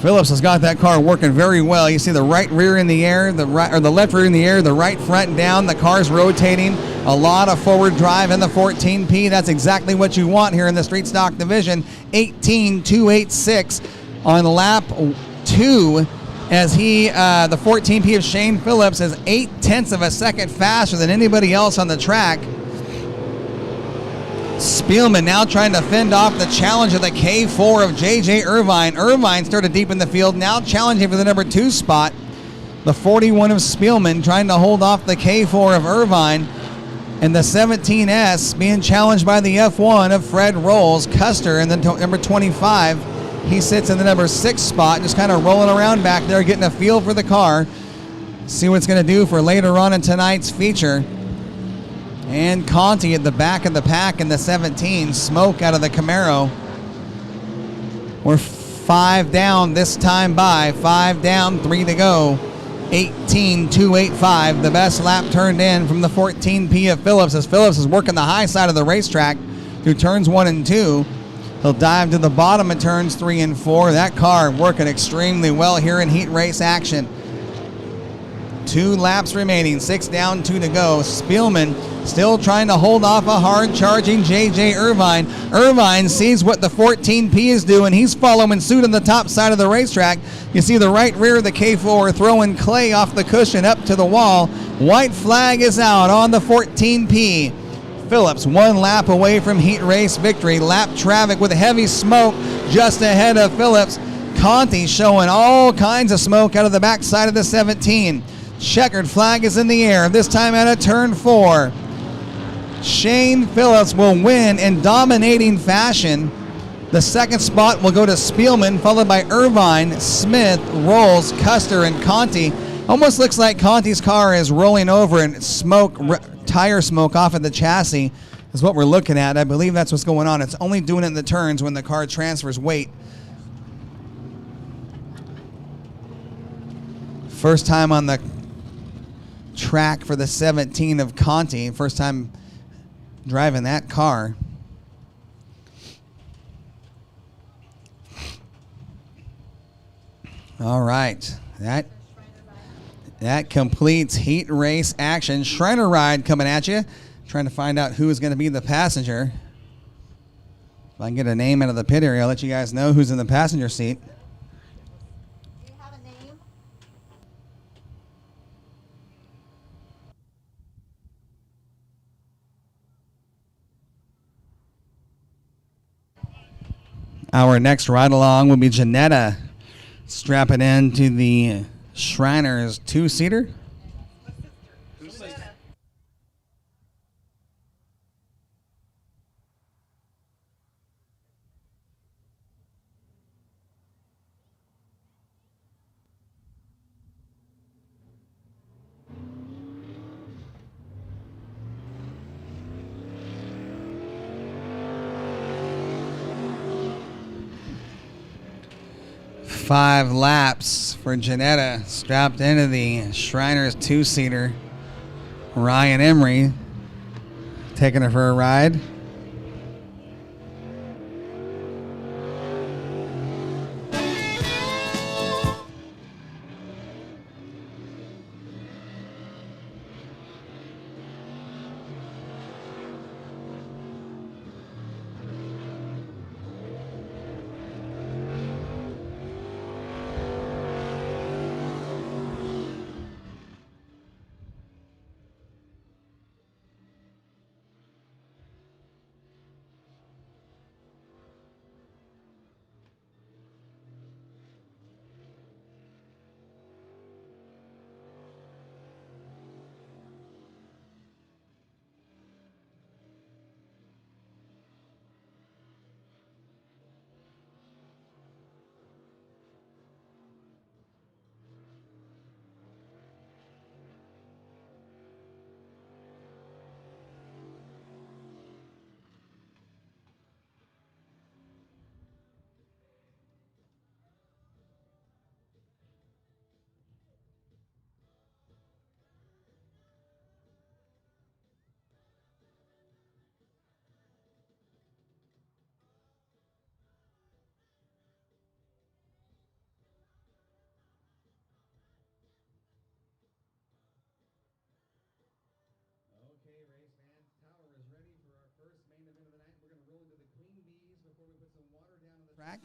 S2: Phillips has got that car working very well. You see the right rear in the air, the left rear in the air, the right front down. The car's rotating. A lot of forward drive in the 14P. That's exactly what you want here in the street stock division. 18.286 on lap 2. As the 14P of Shane Phillips is 0.8 of a second faster than anybody else on the track. Spielman now trying to fend off the challenge of the K4 of J.J. Irvine. Irvine started deep in the field, now challenging for the number 2 spot. The 41 of Spielman trying to hold off the K4 of Irvine. And the 17S being challenged by the F1 of Fred Rolls. Custer in the number 25. He sits in the number 6 spot, just kind of rolling around back there, getting a feel for the car. See what it's going to do for later on in tonight's feature. And Conti at the back of the pack in the 17. Smoke out of the Camaro. We're 5 down this time by. 5 down, 3 to go. 18.285. The best lap turned in from the 14P of Phillips, as Phillips is working the high side of the racetrack through turns 1 and 2. He'll dive to the bottom of turns 3 and 4. That car working extremely well here in heat race action. 2 laps remaining, 6 down, 2 to go. Spielman still trying to hold off a hard-charging J.J. Irvine. Irvine sees what the 14P is doing. He's following suit on the top side of the racetrack. You see the right rear of the K4 throwing clay off the cushion up to the wall. White flag is out on the 14P. Phillips 1 lap away from heat race victory. Lap traffic with heavy smoke just ahead of Phillips. Conti showing all kinds of smoke out of the backside of the 17. Checkered flag is in the air, this time out of turn 4. Shane Phillips will win in dominating fashion. The second spot will go to Spielman, followed by Irvine, Smith, Rolls, Custer, and Conti. Almost looks like Conti's car is rolling over and tire smoke off of the chassis is what we're looking at. I believe that's what's going on. It's only doing it in the turns when the car transfers weight. First time on the track for the 17 of Conti. First time driving that car. All right. That completes heat race action. Shriner Ride coming at you. Trying to find out who is going to be the passenger. If I can get a name out of the pit area, I'll let you guys know who's in the passenger seat.
S3: Do you have a name?
S2: Our next ride along will be Janetta strapping into the Shriner's 2-seater. Five laps for Janetta strapped into the Shriner's 2-seater. Ryan Emery taking her for a ride.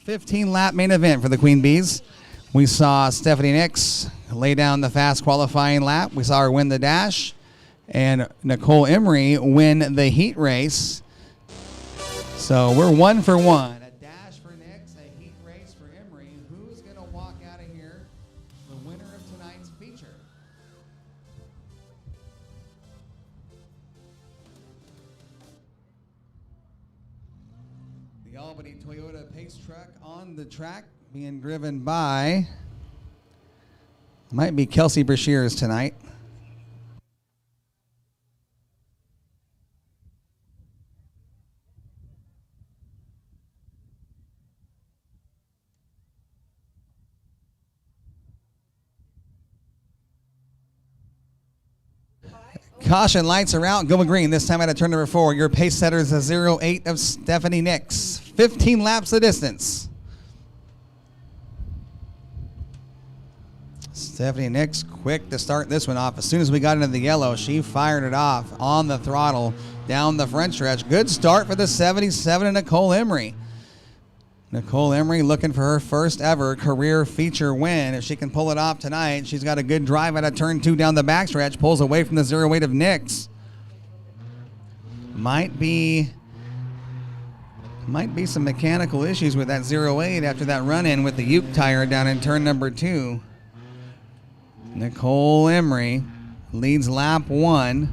S2: 15-lap main event for the Queen Bees. We saw Stephanie Nix lay down the fast qualifying lap. We saw her win the dash. And Nicole Emery win the heat race. So we're 1 for 1. A dash for Nix, a heat race for Emery. Who's going to walk out of here the winner of tonight's feature? The Albany Toyota Pace truck on the track being driven by, might be Kelsey Brashears tonight. Caution lights are out, going green. This time out of turn number 4. Your pace setter is a 08 of Stephanie Nix. 15 laps the distance. Stephanie Nix quick to start this one off. As soon as we got into the yellow, she fired it off on the throttle down the front stretch. Good start for the 77 and Nicole Emery. Nicole Emery looking for her first ever career feature win. If she can pull it off tonight, she's got a good drive out of turn 2 down the backstretch, pulls away from the 08 of Nix. Might be some mechanical issues with that 08 after that run-in with the Uke tire down in turn number 2. Nicole Emery leads lap 1.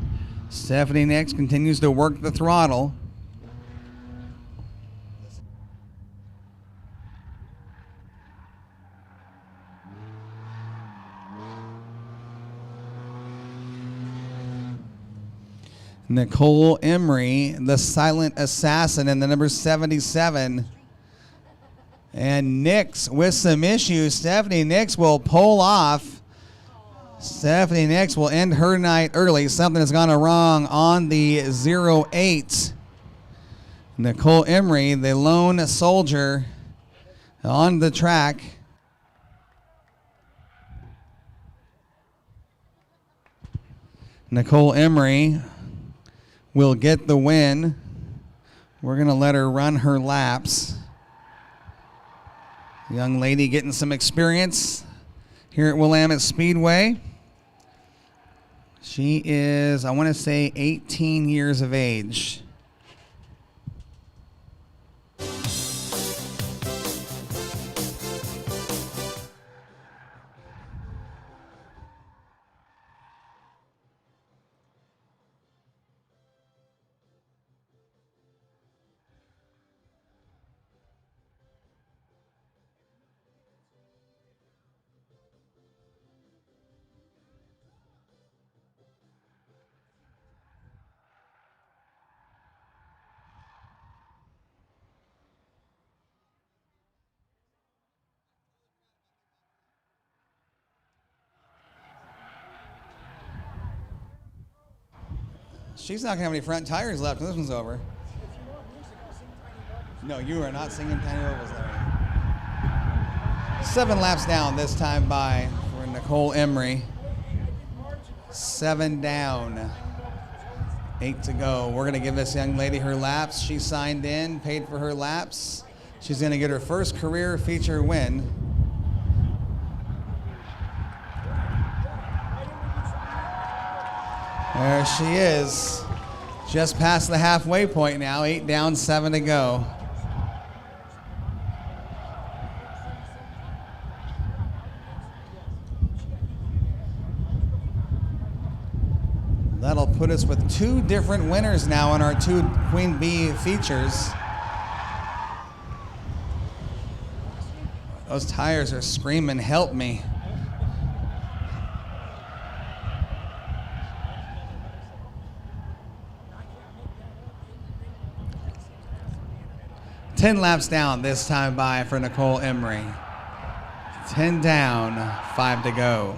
S2: Stephanie Nix continues to work the throttle. Nicole Emery, the silent assassin in the number 77. And Nix with some issues. Stephanie Nix will pull off. Stephanie Nix will end her night early. Something has gone wrong on the 08. Nicole Emery, the lone soldier on the track. Nicole Emery will get the win. We're going to let her run her laps. Young lady getting some experience here at Willamette Speedway. She is, I want to say, 18 years of age. She's not going to have any front tires left when this one's over. No, you are not singing Tiny Ovals, Larry. 7 laps down this time by for Nicole Emery. 7 down. 8 to go. We're going to give this young lady her laps. She signed in, paid for her laps. She's going to get her first career feature win. There she is. Just past the halfway point now. 8 down, 7 to go. That'll put us with 2 different winners now in our 2 Queen Bee features. Those tires are screaming, help me. Ten laps down this time by for Nicole Emery. 10 down, 5 to go.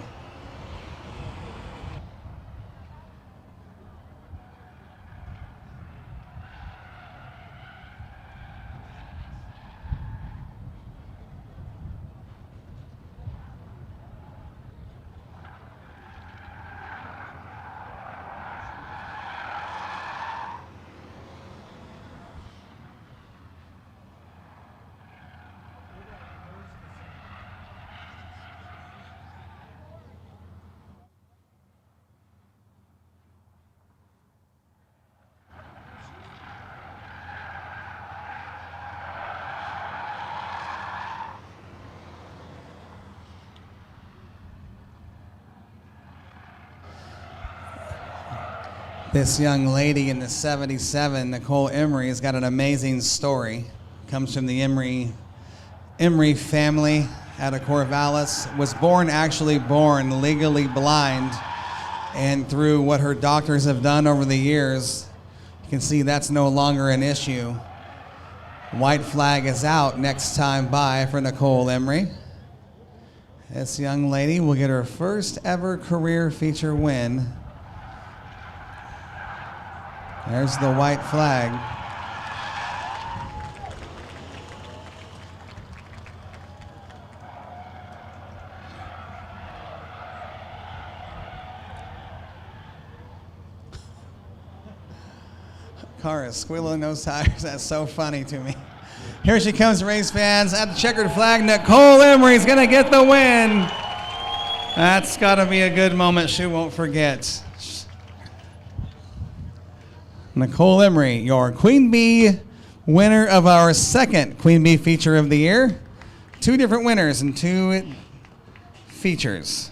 S2: This young lady in the 77, Nicole Emery, has got an amazing story. Comes from the Emery family out of Corvallis. Was actually born legally blind. And through what her doctors have done over the years, you can see that's no longer an issue. White flag is out next time by for Nicole Emery. This young lady will get her first ever career feature win. There's the white flag. Car is squealing those tires. That's so funny to me. Here she comes, race fans, at the checkered flag. Nicole Emery's going to get the win. That's got to be a good moment she won't forget. Nicole Emery, your Queen Bee winner of our second Queen Bee feature of the year. 2 different winners and 2 features.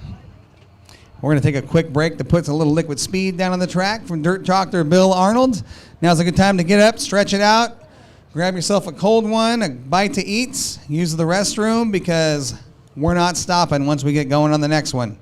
S2: We're going to take a quick break to put a little liquid speed down on the track from Dirt Doctor Bill Arnold. Now's a good time to get up, stretch it out, grab yourself a cold one, a bite to eat, use the restroom because we're not stopping once we get going on the next one.